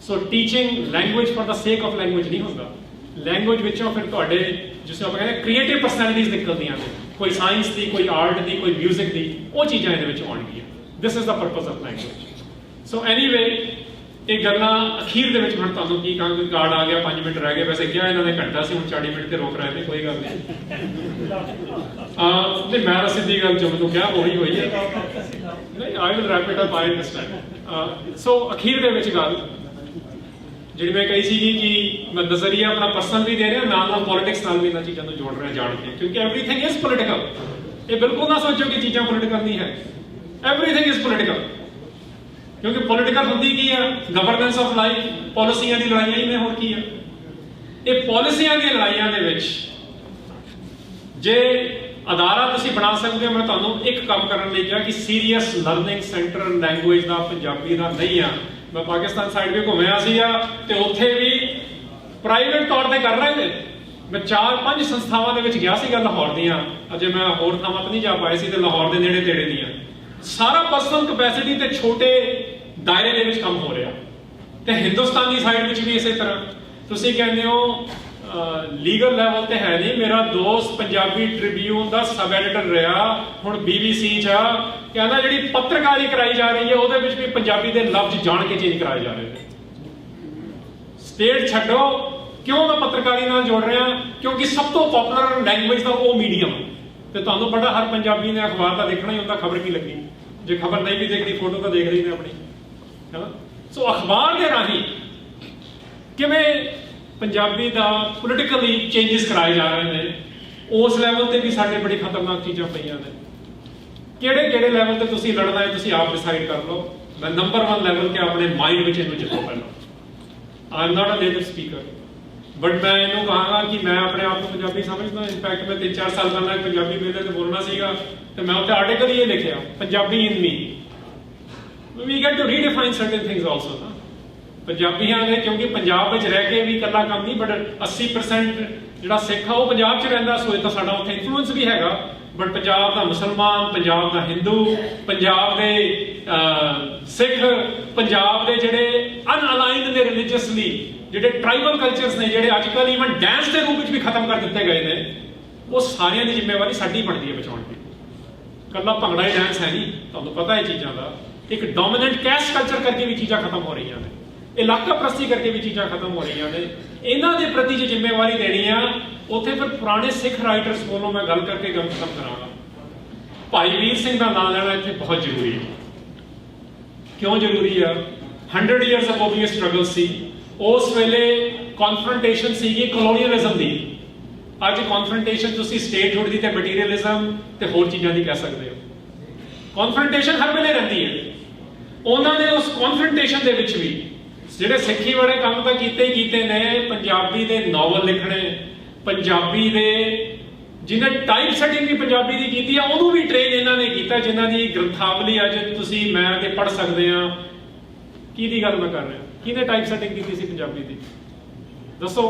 So teaching language for the sake of language ਨਹੀਂ ਹੁੰਦਾ। ਲੈਂਗੁਏਜ ਵਿੱਚੋਂ ਫਿਰ ਤੁਹਾਡੇ ਜਿਸ ਨੂੰ ਆਪਾਂ ਕਹਿੰਦੇ ਕ੍ਰੀਏਟਿਵ ਪਰਸਨੈਲਿਟੀਜ਼ ਨਿਕਲਦੀਆਂ ਨੇ, ਕੋਈ ਸਾਇੰਸ ਦੀ, ਕੋਈ ਆਰਟ ਦੀ, ਕੋਈ ਮਿਊਜ਼ਿਕ ਦੀ, ਉਹ ਚੀਜ਼ਾਂ ਇਹਦੇ ਵਿੱਚ ਆਉਣਗੀਆਂ। This is the purpose of language. So anyway, ਇਹ ਗੱਲਾਂ ਅਖੀਰ ਦੇ ਵਿੱਚ ਹੁਣ ਤੁਹਾਨੂੰ ਕੀ ਕਹਾਂਗੇ। ਕਾਰਡ ਆ ਗਿਆ, 5 ਮਿੰਟ ਰਹਿ ਗਏ। ਵੈਸੇ ਕਿਹਾ ਇਹਨਾਂ ਨੇ ਘੰਟਾ ਸੀ, ਹੁਣ 40 ਮਿੰਟ ਤੇ ਰੋਕ ਰਹੇ ਨੇ, ਕੋਈ ਗੱਲ ਨਹੀਂ। ਤੇ ਮੈਂ ਤਾਂ ਸਿੱਧੀ ਗੱਲ ਜੋ ਮੈਨੂੰ ਕਿਹਾ ਉਹੀ ਹੋਈ ਹੈ। ਨਹੀਂ, I will wrap it up, I understand. So ਅਖੀਰ ਦੇ ਵਿੱਚ ਗੱਲ ਜਿਹੜੀ ਮੈਂ ਕਹੀ ਸੀਗੀ ਕਿ ਮੈਂ ਨਜ਼ਰੀਆ ਆਪਣਾ ਪਰਸਨਲ ਵੀ ਦੇ ਰਿਹਾ, ਨਾਲ ਪੋਲਿਟਿਕਸ ਨਾਲ ਵੀ ਇਹਨਾਂ ਚੀਜ਼ਾਂ ਨੂੰ ਜੋੜ ਰਿਹਾ ਜਾਣ ਕੇ, ਕਿਉਂਕਿ ਐਵਰੀਥਿੰਗ ਇਜ਼ ਪੋਲੀਟੀਕਲ। ਇਹ ਬਿਲਕੁਲ ਨਾ ਸੋਚੋ ਕਿ ਚੀਜ਼ਾਂ ਪੋਲੀਟੀਕਲ ਨਹੀਂ ਹੈ। ਐਵਰੀਥਿੰਗ ਇਜ਼ ਪੋਲੀਟੀਕਲ, ਕਿਉਂਕਿ ਪੋਲੀਟੀਕਲ ਹੁੰਦੀ ਕੀ ਹੈ? ਗਵਰਨੈਂਸ ਆਫ ਲਾਈਫ, ਪਾਲਿਸੀਆਂ ਦੀ ਲੜਾਈਆਂ ਹੀ ਨੇ, ਹੋਰ ਕੀ ਹੈ? ਇਹ ਪਾਲਿਸੀਆਂ ਦੀਆਂ ਲੜਾਈਆਂ ਦੇ ਵਿੱਚ ਜੇ ਅਦਾਰਾ ਤੁਸੀਂ ਬਣਾ ਸਕਦੇ ਹੋ, ਮੈਂ ਤੁਹਾਨੂੰ ਇੱਕ ਕੰਮ ਕਰਨ ਲਈ ਕਿਹਾ ਕਿ ਸੀਰੀਅਸ ਲਰਨਿੰਗ ਸੈਂਟਰ ਲੈਂਗੁਏਜ ਦਾ ਪੰਜਾਬੀ ਦਾ ਨਹੀਂ ਆ। ਮੈਂ ਪਾਕਿਸਤਾਨ ਸਾਈਡ ਵੀ ਘੁੰਮਿਆ ਸੀਗਾ, ਤੇ ਉੱਥੇ ਵੀ ਪ੍ਰਾਈਵੇਟ ਤੌਰ ਤੇ ਕਰ ਰਹੇ ਨੇ। ਮੈਂ 4-5 ਸੰਸਥਾਵਾਂ ਦੇ ਵਿੱਚ ਗਿਆ ਸੀਗਾ ਲਾਹੌਰ ਦੀਆਂ। ਅਜੇ ਮੈਂ ਹੋਰ ਥਾਵਾਂ ਤੇ ਨਹੀਂ ਜਾ ਪਾਇਆ ਸੀ, ਤੇ ਲਾਹੌਰ ਦੇ ਨੇੜੇ ਤੇੜੇ ਦੀਆਂ ਸਾਰਾ ਪਰਸਨਲ ਕੈਪੈਸਿਟੀ ਤੇ ਛੋਟੇ ਦਾਇਰੇ ਦੇ ਵਿੱਚ ਕੰਮ ਹੋ ਰਿਹਾ। ਤੇ ਹਿੰਦੁਸਤਾਨ ਦੀ ਸਾਈਡ ਵਿੱਚ ਵੀ ਇਸੇ ਤਰ੍ਹਾਂ। ਤੁਸੀਂ ਕਹਿੰਦੇ ਹੋ ਲੀਗਲ ਲੈਵਲ ਤੇ ਹੈ ਨਹੀਂ। ਮੇਰਾ ਦੋਸਤ ਪੰਜਾਬੀ ਟ੍ਰਿਬਿਊਨ ਦਾ ਸਬ ਐਡੀਟਰ ਰਿਹਾ, ਹੁਣ BBC 'ਚ ਕਹਿੰਦਾ ਜਿਹੜੀ ਪੱਤਰਕਾਰੀ ਕਰਾਈ ਜਾ ਰਹੀ ਹੈ ਉਹਦੇ ਵਿੱਚ ਵੀ ਪੰਜਾਬੀ ਦੇ ਲਫ਼ਜ਼ ਜਾਣ ਕੇ ਚੇਂਜ ਕਰਾਏ ਜਾ ਰਹੇ ਨੇ। ਸਟੇਟ ਛੱਡੋ, ਕਿਉਂ ਮੈਂ ਪੱਤਰਕਾਰੀ ਨਾਲ ਜੋੜ ਰਿਹਾ? ਕਿਉਂਕਿ ਸਭ ਤੋਂ ਪਪੂਲਰ ਲੈਂਗੁਏਜ ਦਾ ਉਹ ਮੀਡੀਅਮ। ਤੇ ਤੁਹਾਨੂੰ ਪਤਾ ਹਰ ਪੰਜਾਬੀ ਨੇ ਅਖਬਾਰ ਤਾਂ ਦੇਖਣਾ ਹੀ ਹੁੰਦਾ, ਖਬਰ ਕੀ ਲੱਗੀ। ਜੇ ਖਬਰ ਨਹੀਂ ਵੀ ਦੇਖਦੀ, ਫੋਟੋ ਤਾਂ ਦੇਖ ਲਈ ਨੇ ਆਪਣੀ, ਹੈ ਨਾ? ਸੋ ਅਖਬਾਰ ਦੇ ਰਾਹੀਂ ਕਿਵੇਂ ਪੰਜਾਬੀ ਦਾ ਪੋਲੀਟੀਕਲੀ ਚੇਂਜਸ ਕਰਾਏ ਜਾ ਰਹੇ ਨੇ, ਉਸ ਲੈਵਲ ਤੇ ਵੀ ਸਾਡੇ ਬੜੀ ਖਤਰਨਾਕ ਚੀਜ਼ਾਂ ਪਈਆਂ ਨੇ। ਕਿਹੜੇ ਲੈਵਲ ਤੇ ਤੁਸੀਂ ਲੜਨਾ ਹੈ ਤੁਸੀਂ ਆਪ ਡਿਸਾਈਡ ਕਰ ਲਓ। ਮੈਂ ਨੰਬਰ 1 ਲੈਵਲ ਤੇ ਆਪਣੇ ਮਾਈਂਡ ਵਿੱਚ ਇਹਨੂੰ ਜਿੱਤੋ ਪਹਿਲਾਂ। I am not a native speaker. But मैं ਇਹਨੂੰ ਕਹਾਂਗਾ ਕਿ ਮੈਂ ਆਪਣੇ ਆਪ ਨੂੰ ਪੰਜਾਬੀ ਸਮਝਦਾ। ਇਨਫੈਕਟ ਮੈਂ 3-4 ਸਾਲ ਪਹਿਲਾਂ ਪੰਜਾਬੀ ਮੇਲੇ ਤੇ ਬੋਲਣਾ ਸੀਗਾ ਤੇ ਮੈਂ ਉੱਥੇ ਆਰਟੀਕਲ ਹੀ ਇਹ ਲਿਖਿਆ, Punjabi in me. We get to redefine certain things also ਨਾ ਪੰਜਾਬੀਆਂ ਦੇ, ਕਿਉਂਕਿ ਪੰਜਾਬ ਵਿੱਚ ਰਹਿ ਕੇ ਵੀ ਇਕੱਲਾ ਕੰਮ ਨਹੀਂ, ਬਟ 80% ਜਿਹੜਾ ਸਿੱਖ ਆ ਉਹ ਪੰਜਾਬ 'ਚ ਰਹਿੰਦਾ, ਸੋ ਇਹ ਤਾਂ ਸਾਡਾ ਉੱਥੇ ਇਨਫਲੂਐਂਸ ਵੀ ਹੈਗਾ। ਬਟ ਪੰਜਾਬ ਦਾ ਮੁਸਲਮਾਨ, ਪੰਜਾਬ ਦਾ ਹਿੰਦੂ, ਪੰਜਾਬ ਦੇ ਸਿੱਖ, ਪੰਜਾਬ ਦੇ ਜਿਹੜੇ ਅਨਅਲਾਈਨਡ ਨੇ ਰਿਲੀਜੀਅਸਲੀ, ਜਿਹੜੇ ਟ੍ਰਾਈਬਲ ਕਲਚਰਸ ਨੇ, ਜਿਹੜੇ ਅੱਜ ਕੱਲ੍ਹ ਈਵਨ ਡਾਂਸ ਦੇ ਰੂਪ ਵਿੱਚ ਵੀ ਖਤਮ ਕਰ ਦਿੱਤੇ ਗਏ ਨੇ, ਉਹ ਸਾਰਿਆਂ ਦੀ ਜ਼ਿੰਮੇਵਾਰੀ ਸਾਡੀ ਬਣਦੀ ਹੈ ਬਚਾਉਣ ਦੀ। ਇਕੱਲਾ ਭੰਗੜਾ ਹੀ ਡਾਂਸ ਹੈ ਨਹੀਂ, ਤੁਹਾਨੂੰ ਪਤਾ ਇਹ ਚੀਜ਼ਾਂ ਦਾ। ਇੱਕ ਡੋਮੀਨੈਂਟ ਕੈਸਟ ਕਲਚਰ ਕਰਕੇ ਵੀ ਚੀਜ਼ਾਂ ਖਤਮ ਹੋ ਰਹੀਆਂ ਨੇ, ਇਲਾਕਾ ਪ੍ਰਸਤੀ ਕਰਕੇ ਵੀ ਚੀਜ਼ਾਂ ਖਤਮ ਹੋ ਰਹੀਆਂ ਨੇ। ਇਹਨਾਂ ਦੇ ਪ੍ਰਤੀ ਜੇ ਜ਼ਿੰਮੇਵਾਰੀ ਦੇਣੀ ਆ, ਉੱਥੇ ਫਿਰ ਪੁਰਾਣੇ ਸਿੱਖ ਰਾਈਟਰਸ ਕੋਲੋਂ ਮੈਂ ਗੱਲ ਕਰਕੇ ਗੱਲ ਖਤਮ ਕਰਾਂਗਾ। ਭਾਈ ਵੀਰ ਸਿੰਘ ਦਾ ਨਾਮ ਲੈਣਾ ਇੱਥੇ ਬਹੁਤ ਜ਼ਰੂਰੀ ਹੈ। ਕਿਉਂ ਜ਼ਰੂਰੀ ਆ? 100 years ago ਵੀ ਇਹ ਸਟਰਗਲ ਸੀ। ਉਸ ਵੇਲੇ ਕਨਫਰੰਟੇਸ਼ਨ ਸੀਗੀ ਕਲੋਨੀਅਲਿਜ਼ਮ ਦੀ। ਅੱਜ ਕਨਫਰੰਟੇਸ਼ਨ ਤੁਸੀਂ ਸਟੇਟਹੁੱਡ ਦੀ ਤੇ ਮਟੀਰੀਅਲਿਜ਼ਮ ਤੇ ਹੋਰ ਚੀਜ਼ਾਂ ਦੀ ਕਹਿ ਸਕਦੇ ਹੋ। ਕਨਫਰੰਟੇਸ਼ਨ ਹਰ ਵੇਲੇ ਰਹਿੰਦੀ ਹੈ। ਉਹਨਾਂ ਨੇ ਉਸ ਕਨਫਰੰਟੇਸ਼ਨ ਦੇ ਵਿੱਚ ਵੀ ਜਿਹੜੇ ਸਿੱਖੀ ਵਾਲੇ ਕੰਮ ਤਾਂ ਕੀਤੇ ਹੀ ਕੀਤੇ ਨੇ। ਪੰਜਾਬੀ ਦੇ ਨਾਵਲ ਲਿਖਣੇ, ਪੰਜਾਬੀ ਦੇ ਜਿਹਨੇ ਟਾਈਪ ਸੈਟਿੰਗ ਵੀ ਪੰਜਾਬੀ ਦੀ ਕੀਤੀ ਆ, ਉਹਨੂੰ ਵੀ ਟ੍ਰੇਨ ਇਹਨਾਂ ਨੇ ਕੀਤਾ, ਜਿਨ੍ਹਾਂ ਦੀ ਗ੍ਰੰਥਾਵਲੀ ਅੱਜ ਤੁਸੀਂ ਮੈਂ ਤੇ ਪੜ੍ਹ ਸਕਦੇ ਆ। ਕਿਹਦੀ ਗੱਲ ਮੈਂ ਕਰ ਰਿਹਾ? ਕਿਹਨੇ ਟਾਈਪ ਸੈਟਿੰਗ ਕੀਤੀ ਸੀ ਪੰਜਾਬੀ ਦੀ? ਦੱਸੋ।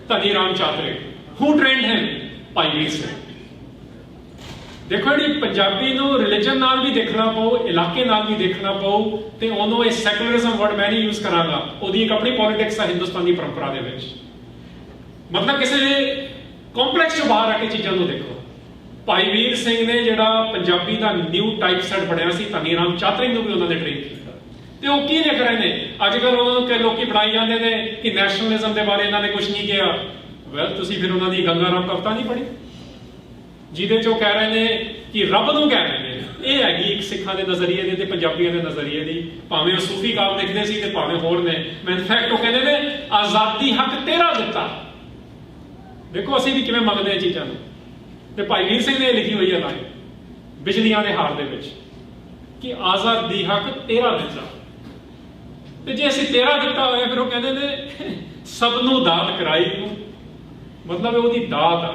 ਧਨੀ ਰਾਮ ਚਾਤਰਿਕ। ਹੂ ਟ੍ਰੇਨਡ ਹਿਮ? ਭਾਈ ਵੀਰ ਸਿੰਘ। ਦੇਖੋ, ਜਿਹੜੀ ਪੰਜਾਬੀ ਨੂੰ ਰਿਲੀਜਨ ਨਾਲ ਵੀ ਦੇਖਣਾ ਪਊ, ਇਲਾਕੇ ਨਾਲ ਵੀ ਦੇਖਣਾ ਪਊ, ਤੇ ਉਹਨੂੰ ਇਹ ਸੈਕੂਲਰਿਜ਼ਮ ਵਰਡ ਮੈਂ ਨਹੀਂ ਯੂਜ਼ ਕਰਾਂਗਾ, ਉਹਦੀ ਇੱਕ ਆਪਣੀ ਪੋਲਿਟਿਕਸ ਆ ਹਿੰਦੁਸਤਾਨੀ ਪਰੰਪਰਾ ਦੇ ਵਿੱਚ। ਮਤਲਬ ਕਿਸੇ ਕੰਪਲੈਕਸ ਤੋਂ ਬਾਹਰ ਆ ਕੇ ਚੀਜ਼ਾਂ ਨੂੰ ਦੇਖੋ। ਭਾਈ ਵੀਰ ਸਿੰਘ ਨੇ ਜਿਹੜਾ ਪੰਜਾਬੀ ਦਾ ਨਿਊ ਟਾਈਪ ਸੈਟ ਬਣਿਆ ਸੀ, ਧਨੀ ਰਾਮ ਚਾਤਰਿਕ ਨੂੰ ਵੀ ਉਹਨਾਂ ਨੇ ਟ੍ਰੇਨ ਕੀਤਾ। ਤੇ ਉਹ ਕੀ ਲਿਖ ਰਹੇ ਨੇ ਅੱਜ ਕੱਲ੍ਹ? ਉਹਨਾਂ ਨੂੰ ਲੋਕੀ ਬਣਾਈ ਜਾਂਦੇ ਨੇ ਕਿ ਨੈਸ਼ਨਲਿਜ਼ਮ ਦੇ ਬਾਰੇ ਇਹਨਾਂ ਨੇ ਕੁਝ ਨਹੀਂ ਕਿਹਾ। ਵੈਲ, ਤੁਸੀਂ ਫਿਰ ਉਹਨਾਂ ਦੀ ਗੰਗਾ ਰਾਮ ਕਵਿਤਾ ਨਹੀਂ ਪੜ੍ਹੀ, ਜਿਹਦੇ 'ਚ ਉਹ ਕਹਿ ਰਹੇ ਨੇ ਕਿ ਰੱਬ ਨੂੰ ਕਹਿ ਰਹੇ ਨੇ। ਇਹ ਹੈਗੀ ਇੱਕ ਸਿੱਖਾਂ ਦੇ ਨਜ਼ਰੀਏ ਦੀ ਤੇ ਪੰਜਾਬੀਆਂ ਦੇ ਨਜ਼ਰੀਏ ਦੀ। ਭਾਵੇਂ ਉਹ ਸੂਫੀ ਕਾਵ ਲਿਖਦੇ ਸੀ ਤੇ ਭਾਵੇਂ ਹੋਰ ਨੇ। ਮੈਂ ਇਨਫੈਕਟ ਉਹ ਕਹਿੰਦੇ ਨੇ ਆਜ਼ਾਦੀ ਹੱਕ ਤੇਰਾ ਦਿੱਤਾ। ਦੇਖੋ ਅਸੀਂ ਵੀ ਕਿਵੇਂ ਮੰਗਦੇ ਇਹ ਚੀਜ਼ਾਂ ਨੂੰ। ਤੇ ਭਾਈ ਵੀਰ ਸਿੰਘ ਨੇ ਲਿਖੀ ਹੋਈ ਹੈ ਲਾਈਨ ਬਿਜਲੀਆਂ ਦੇ ਹਾਰ ਦੇ ਵਿੱਚ ਕਿ ਆਜ਼ਾਦੀ ਹੱਕ ਤੇਰਾ ਦਿੱਤਾ। ਤੇ ਜੇ ਅਸੀਂ ਤੇਰਾ ਦਿੱਤਾ ਹੋਇਆ, ਫਿਰ ਉਹ ਕਹਿੰਦੇ ਨੇ ਸਭ ਨੂੰ ਦਾਤ ਕਰਾਈ ਤੂੰ। ਮਤਲਬ ਉਹਦੀ ਦਾਤ ਆ,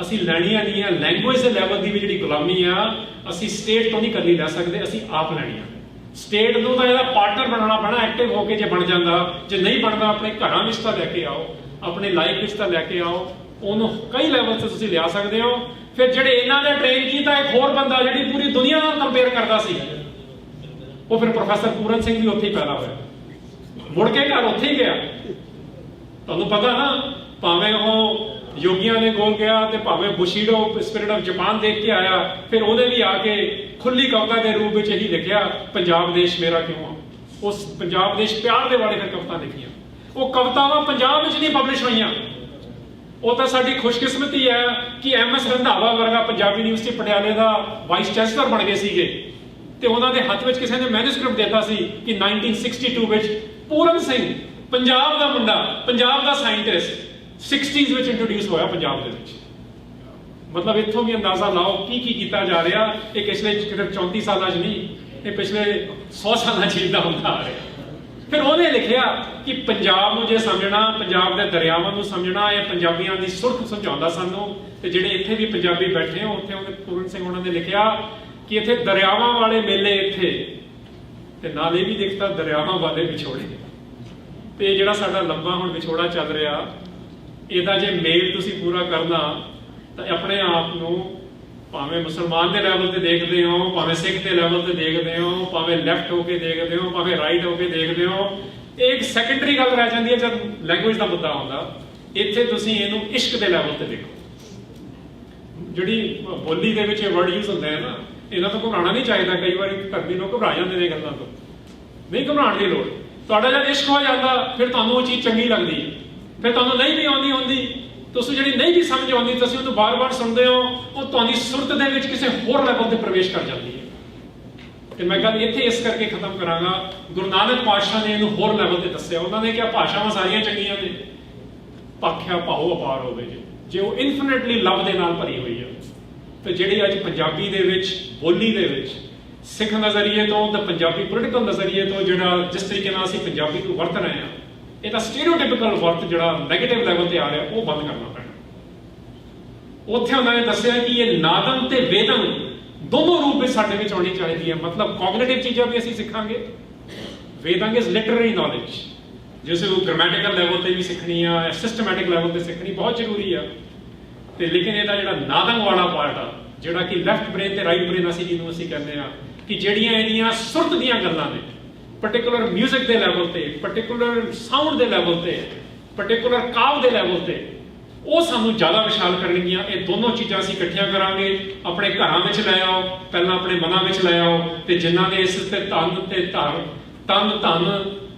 ਅਸੀਂ ਲੈਣੀਆਂ ਨਹੀਂ ਆ। ਲੈਂਗੁਏਜ ਦੇ ਲੈਵਲ ਦੀ ਵੀ ਜਿਹੜੀ ਗੁਲਾਮੀ ਆ, ਅਸੀਂ ਸਟੇਟ ਤੋਂ ਨਹੀਂ ਕਰਨੀ ਲੈ ਸਕਦੇ, ਅਸੀਂ ਆਪ ਲੈਣੀ ਆ। ਸਟੇਟ ਨੂੰ ਤਾਂ ਇਹਦਾ ਪਾਰਟਨਰ ਬਣਾਉਣਾ ਪੈਣਾ, ਐਕਟਿਵ ਹੋ ਕੇ। ਜੇ ਬਣ ਜਾਂਦਾ, ਜੇ ਨਹੀਂ ਬਣਦਾ, ਆਪਣੇ ਘਰਾਂ ਵਿੱਚ ਤਾਂ ਲੈ ਕੇ ਆਓ, ਆਪਣੇ ਲਾਈਫ ਵਿੱਚ ਤਾਂ ਲੈ ਕੇ ਆਓ। ਉਹਨੂੰ ਕਈ ਲੈਵਲ ਤੇ ਤੁਸੀਂ ਲਿਆ ਸਕਦੇ ਹੋ। ਫਿਰ ਜਿਹੜੇ ਇਹਨਾਂ ਨੇ ਟ੍ਰੇਨ ਕੀਤਾ, ਇੱਕ ਹੋਰ ਬੰਦਾ ਜਿਹੜੀ ਪੂਰੀ ਦੁਨੀਆ ਨਾਲ ਕੰਪੇਅਰ ਕਰਦਾ ਸੀ, ਉਹ ਫਿਰ ਪ੍ਰੋਫੈਸਰ ਪੂਰਨ ਸਿੰਘ ਵੀ ਉੱਥੇ ਹੀ ਪੈਦਾ ਹੋਇਆ, ਮੁੜ ਕੇ ਘਰ ਉੱਥੇ ਹੀ ਗਿਆ। ਤੁਹਾਨੂੰ ਪਤਾ ਨਾ, ਭਾਵੇਂ ਉਹ ਯੋਗੀਆਂ ਦੇ ਕੋਲ ਗਿਆ ਤੇ ਭਾਵੇਂ ਬੁਸ਼ੀਡੋ ਸਪਿਰਿਟ ਆਫ ਜਾਪਾਨ ਦੇਖ ਕੇ ਆਇਆ, ਫਿਰ ਉਹਨੇ ਵੀ ਆ ਕੇ ਖੁੱਲੀ ਕਵਿਤਾ ਦੇ ਰੂਪ ਵਿੱਚ ਇਹੀ ਲਿਖਿਆ, ਪੰਜਾਬ ਦੇਸ਼ ਮੇਰਾ ਕਿਉਂ ਆ। ਉਸ ਪੰਜਾਬ ਦੇਸ਼ ਪਿਆਰ ਦੇ ਬਾਰੇ ਫਿਰ ਕਵਿਤਾ ਲਿਖੀਆਂ। ਉਹ ਕਵਿਤਾਵਾਂ ਪੰਜਾਬ ਵਿੱਚ ਨਹੀਂ ਪਬਲਿਸ਼ ਹੋਈਆਂ। ਉਹ ਤਾਂ ਸਾਡੀ ਖੁਸ਼ਕਿਸਮਤੀ ਹੈ ਕਿ MS ਰੰਧਾਵਾ ਵਰਗਾ ਪੰਜਾਬੀ ਯੂਨੀਵਰਸਿਟੀ ਪਟਿਆਲੇ ਦਾ ਵਾਈਸ ਚਾਂਸਲਰ ਬਣ ਗਏ ਸੀਗੇ, ਤੇ ਉਹਨਾਂ ਦੇ ਹੱਥ ਵਿੱਚ ਕਿਸੇ ਨੇ ਮੈਨੂਸਕ੍ਰਿਪਟ ਦਿੱਤਾ ਸੀ ਕਿ 1962 ਵਿੱਚ ਪੂਰਨ ਸਿੰਘ, ਪੰਜਾਬ ਦਾ ਮੁੰਡਾ, ਪੰਜਾਬ ਦਾ ਸਾਇੰਟਿਸਟ, 60s ਵਿੱਚ ਇੰਟਰੋਡਿਊਸ ਹੋਇਆ ਪੰਜਾਬ ਦੇ ਵਿੱਚ। ਮਤਲਬ ਇੱਥੋਂ ਵੀ ਅੰਦਾਜ਼ਾ ਲਾਓ ਕੀ ਕੀਤਾ ਜਾ ਰਿਹਾ। ਇਹ ਪਿਛਲੇ 34 ਸਾਲਾਂ 'ਚ ਨਹੀਂ, ਇਹ ਪਿਛਲੇ 100 ਸਾਲਾਂ 'ਚ ਇਦਾਂ ਹੁੰਦਾ ਆ ਰਿਹਾ। ਫਿਰ ਉਹਨੇ ਲਿਖਿਆ ਕਿ ਪੰਜਾਬ ਨੂੰ ਜੇ ਸਮਝਣਾ, ਪੰਜਾਬ ਦੇ ਦਰਿਆਵਾਂ ਨੂੰ ਸਮਝਣਾ, ਇਹ ਪੰਜਾਬੀਆਂ ਦੀ ਸੁਰਖ ਸਮਝਾਉਂਦਾ ਸਾਨੂੰ। ਤੇ ਜਿਹੜੇ ਇੱਥੇ ਵੀ ਪੰਜਾਬੀ ਬੈਠੇ ਹੋ, ਉੱਥੇ ਉਹਨੇ ਪੂਰਨ ਸਿੰਘ ਉਹਨਾਂ ਨੇ ਲਿਖਿਆ ਕਿ ਇੱਥੇ ਦਰਿਆਵਾਂ ਵਾਲੇ ਮੇਲੇ ਇੱਥੇ, ਤੇ ਨਾਲੇ ਵੀ ਦਿਖਦਾ ਦਰਿਆਵਾਂ ਵਾਲੇ ਵਿਛੋੜੇ। ਤੇ ਜਿਹੜਾ ਸਾਡਾ ਲੰਬਾ ਹੁਣ ਵਿਛੋੜਾ ਚੱਲ ਰਿਹਾ, ਇਹਦਾ ਜੇ ਮੇਲ ਤੁਸੀਂ ਪੂਰਾ ਕਰਨਾ ਤਾਂ ਆਪਣੇ ਆਪ ਨੂੰ ਭਾਵੇਂ ਮੁਸਲਮਾਨ ਦੇ ਲੈਵਲ ਤੇ ਦੇਖਦੇ ਹੋ, ਭਾਵੇਂ ਸਿੱਖ ਦੇ ਲੈਵਲ ਤੇ ਦੇਖਦੇ ਹੋ, ਭਾਵੇਂ ਲੈਫਟ ਹੋ ਕੇ ਦੇਖਦੇ ਹੋ, ਭਾਵੇਂ ਰਾਈਟ ਹੋ ਕੇ ਦੇਖਦੇ ਹੋ, ਇਹ ਇੱਕ ਸੈਕੰਡਰੀ ਗੱਲ ਰਹਿ ਜਾਂਦੀ ਹੈ ਜਦ ਲੈਂਗੁਏਜ ਦਾ ਮੁੱਦਾ ਆਉਂਦਾ। ਇੱਥੇ ਤੁਸੀਂ ਇਹਨੂੰ ਇਸ਼ਕ ਦੇ ਲੈਵਲ ਤੇ ਦੇਖੋ। ਜਿਹੜੀ ਬੋਲੀ ਦੇ ਵਿੱਚ ਇਹ ਵਰਡ ਯੂਜ਼ ਹੁੰਦੇ ਆ ਨਾ, ਇਹਨਾਂ ਤੋਂ ਘਬਰਾਉਣਾ ਨਹੀਂ ਚਾਹੀਦਾ। ਕਈ ਵਾਰੀ ਧਰਮੀ ਲੋਕ ਘਬਰਾ ਜਾਂਦੇ ਨੇ ਗੱਲਾਂ ਤੋਂ, ਨਹੀਂ ਘਬਰਾਉਣ ਦੀ ਲੋੜ। ਤੁਹਾਡਾ ਜਦ ਇਸ਼ਕ ਹੋ ਜਾਂਦਾ, ਫਿਰ ਤੁਹਾਨੂੰ ਉਹ ਚੀਜ਼ ਚੰਗੀ ਲੱਗਦੀ ਹੈ। ਫਿਰ ਤੁਹਾਨੂੰ ਨਹੀਂ ਵੀ ਆਉਂਦੀ ਹੁੰਦੀ, ਤੁਸੀਂ ਜਿਹੜੀ ਨਹੀਂ ਵੀ ਸਮਝ ਆਉਂਦੀ, ਤੁਸੀਂ ਉਹਨੂੰ ਬਾਰ-ਬਾਰ ਸੁਣਦੇ ਹੋ, ਉਹ ਤੁਹਾਡੀ ਸੁਰਤ ਦੇ ਵਿੱਚ ਕਿਸੇ ਹੋਰ ਲੈਵਲ ਤੇ ਪ੍ਰਵੇਸ਼ ਕਰ ਜਾਂਦੀ ਹੈ। ਤੇ ਮੈਂ ਗੱਲ ਇੱਥੇ ਇਸ ਕਰਕੇ ਖਤਮ ਕਰਾਂਗਾ। ਗੁਰੂ ਨਾਨਕ ਪਾਤਸ਼ਾਹ ਨੇ ਇਹਨੂੰ ਹੋਰ ਲੈਵਲ ਤੇ ਦੱਸਿਆ। ਉਹਨਾਂ ਨੇ ਕਿਹਾ ਭਾਸ਼ਾਵਾਂ ਸਾਰੀਆਂ ਚੰਗੀਆਂ ਨੇ, ਭਾਖਿਆ ਭਾਉ ਅਪਾਰ ਹੋਵੇ ਜੇ ਉਹ ਇਨਫਿਨਿਟਲੀ ਲਵ ਦੇ ਨਾਲ ਭਰੀ ਹੋਈ ਹੈ। ਤੇ ਜਿਹੜੀ ਅੱਜ ਪੰਜਾਬੀ ਦੇ ਵਿੱਚ, ਬੋਲੀ ਦੇ ਵਿੱਚ, ਸਿੱਖ ਨਜ਼ਰੀਏ ਤੋਂ ਤੇ ਪੰਜਾਬੀ ਪੋਲੀਟੀਕਲ ਨਜ਼ਰੀਏ ਤੋਂ ਜਿਹੜਾ ਜਿਸ ਤਰੀਕੇ ਨਾਲ ਅਸੀਂ ਪੰਜਾਬੀ ਨੂੰ ਵਰਤ ਰਹੇ ਹਾਂ, ਇਹਦਾ ਸਟੀਰੀਓਟਿਪੀਕਲ ਵਰਤ ਜਿਹੜਾ ਨੈਗੇਟਿਵ ਲੈਵਲ ਤੇ ਆ ਰਿਹਾ ਉਹ ਬੰਦ ਕਰਨਾ ਪੈਣਾ। ਉੱਥੇ ਉਹਨਾਂ ਨੇ ਦੱਸਿਆ ਕਿ ਇਹ ਨਾਦਮ ਤੇ ਵੇਦਮ ਦੋਨੋਂ ਰੂਪ ਵਿੱਚ ਸਾਡੇ ਵਿੱਚ ਆਉਣੀ ਚਾਹੀਦੀ ਹੈ। ਮਤਲਬ ਕੋਗਨੀਟਿਵ ਚੀਜ਼ਾਂ ਵੀ ਅਸੀਂ ਸਿੱਖਾਂਗੇ, ਵੇਦਾਂਗ ਇਜ਼ ਲਿਟਰਰੀ ਨੌਲੇਜ, ਜਿਸ ਨੂੰ ਗ੍ਰਾਮੈਟੀਕਲ ਲੈਵਲ ਤੇ ਵੀ ਸਿੱਖਣੀ ਆ, ਸਿਸਟਮੈਟਿਕ ਲੈਵਲ ਤੇ ਸਿੱਖਣੀ ਬਹੁਤ ਜ਼ਰੂਰੀ ਆ। ਤੇ ਲੇਕਿਨ ਇਹਦਾ ਜਿਹੜਾ ਨਾਦੰਗ ਵਾਲਾ ਪਾਰਟ ਆ, ਜਿਹੜਾ ਕਿ ਲੈਫਟ ਬ੍ਰੇਨ ਤੇ ਰਾਈਟ ਬ੍ਰੇਨ ਅਸੀਂ ਜਿਹਨੂੰ ਅਸੀਂ ਕਹਿੰਦੇ ਆ ਕਿ ਜਿਹੜੀਆਂ ਇਹਦੀਆਂ ਸੁਰਤ ਦੀਆਂ ਗੱਲਾਂ ਨੇ, ਪਾਰਟਿਕੂਲਰ 뮤직 ਦੇ ਲੈਵਲ ਤੇ, ਪਾਰਟਿਕੂਲਰ ਸਾਊਂਡ ਦੇ ਲੈਵਲ ਤੇ, ਪਾਰਟਿਕੂਲਰ ਕਾਵ ਦੇ ਲੈਵਲ ਤੇ, ਉਹ ਸਾਨੂੰ ਜ਼ਿਆਦਾ ਵਿਸ਼ਾਲ ਕਰਨਗੀਆਂ। ਇਹ ਦੋਨੋਂ ਚੀਜ਼ਾਂ ਅਸੀਂ ਇਕੱਠੀਆਂ ਕਰਾਂਗੇ, ਆਪਣੇ ਘਰਾਂ ਵਿੱਚ ਲੈ ਆਓ, ਪਹਿਲਾਂ ਆਪਣੇ ਮਨਾਂ ਵਿੱਚ ਲੈ ਆਓ, ਤੇ ਜਿਨ੍ਹਾਂ ਦੇ ਇਸ ਤੇ ਤਨ ਧਨ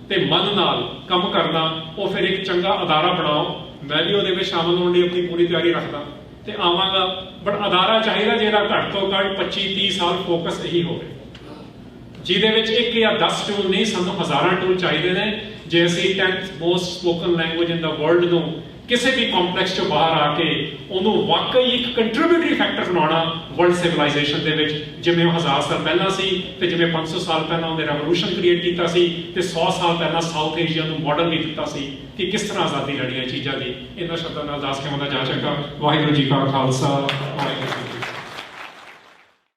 ਤੇ ਮਨ ਨਾਲ ਕੰਮ ਕਰਨਾ, ਉਹ ਫਿਰ ਇੱਕ ਚੰਗਾ ਅਦਾਰਾ ਬਣਾਓ। ਮੈਂ ਵੀ ਉਹਦੇ ਵਿੱਚ ਸ਼ਾਮਲ ਹੋਣ ਲਈ ਆਪਣੀ ਪੂਰੀ ਤਿਆਰੀ ਰੱਖਦਾ ਤੇ ਆਵਾਂਗਾ। ਬਟ ਅਦਾਰਾ ਚਾਹੀਦਾ ਜਿਹੜਾ ਘੱਟ ਤੋਂ ਘੱਟ 25-30 ਸਾਲ ਫੋਕਸ ਇਹੀ ਹੋਵੇ, ਜਿਹਦੇ ਵਿੱਚ 1 ਜਾਂ 10 ਟੂਲ ਨਹੀਂ, ਸਾਨੂੰ ਹਜ਼ਾਰਾਂ ਟੂਲ ਚਾਹੀਦੇ ਨੇ। ਜੇ ਅਸੀਂ 10th most spoken language in the world ਨੂੰ ਕਿਸੇ ਵੀ ਕੰਪਲੈਕਸ ਚੋਂ ਬਾਹਰ ਆ ਕੇ ਉਹਨੂੰ ਵਾਕਈ ਇੱਕ ਕੰਟਰੀਬਿਊਟਰੀ ਫੈਕਟਰ ਬਣਾਉਣਾ ਵਰਲਡ ਸਿਵਲਾਈਜੇਸ਼ਨ ਦੇ ਵਿੱਚ, ਜਿਵੇਂ ਉਹ 1000 ਸਾਲ ਪਹਿਲਾਂ ਸੀ ਤੇ ਜਿਵੇਂ 500 ਸਾਲ ਪਹਿਲਾਂ ਉਹਨੇ ਰੈਵੋਲੂਸ਼ਨ ਕ੍ਰੀਏਟ ਕੀਤਾ ਸੀ ਤੇ 100 ਸਾਲ ਪਹਿਲਾਂ ਸਾਊਥ ਏਸ਼ੀਆ ਨੂੰ ਮਾਡਲ ਵੀ ਦਿੱਤਾ ਸੀ ਕਿ ਕਿਸ ਤਰ੍ਹਾਂ ਆਜ਼ਾਦੀ ਲੜੀ ਹੈ ਚੀਜ਼ਾਂ ਦੀ। ਇਹਨਾਂ ਸ਼ਬਦਾਂ ਨਾਲ ਦੱਸ ਕੇ ਮੈਂ ਜਾ ਚੱਕਾ। ਵਾਹਿਗੁਰੂ ਜੀ ਕਾ ਖਾਲਸਾ, ਵਾਹਿਗੁਰੂ ਜੀ ਕੀ ਫਤਿਹ।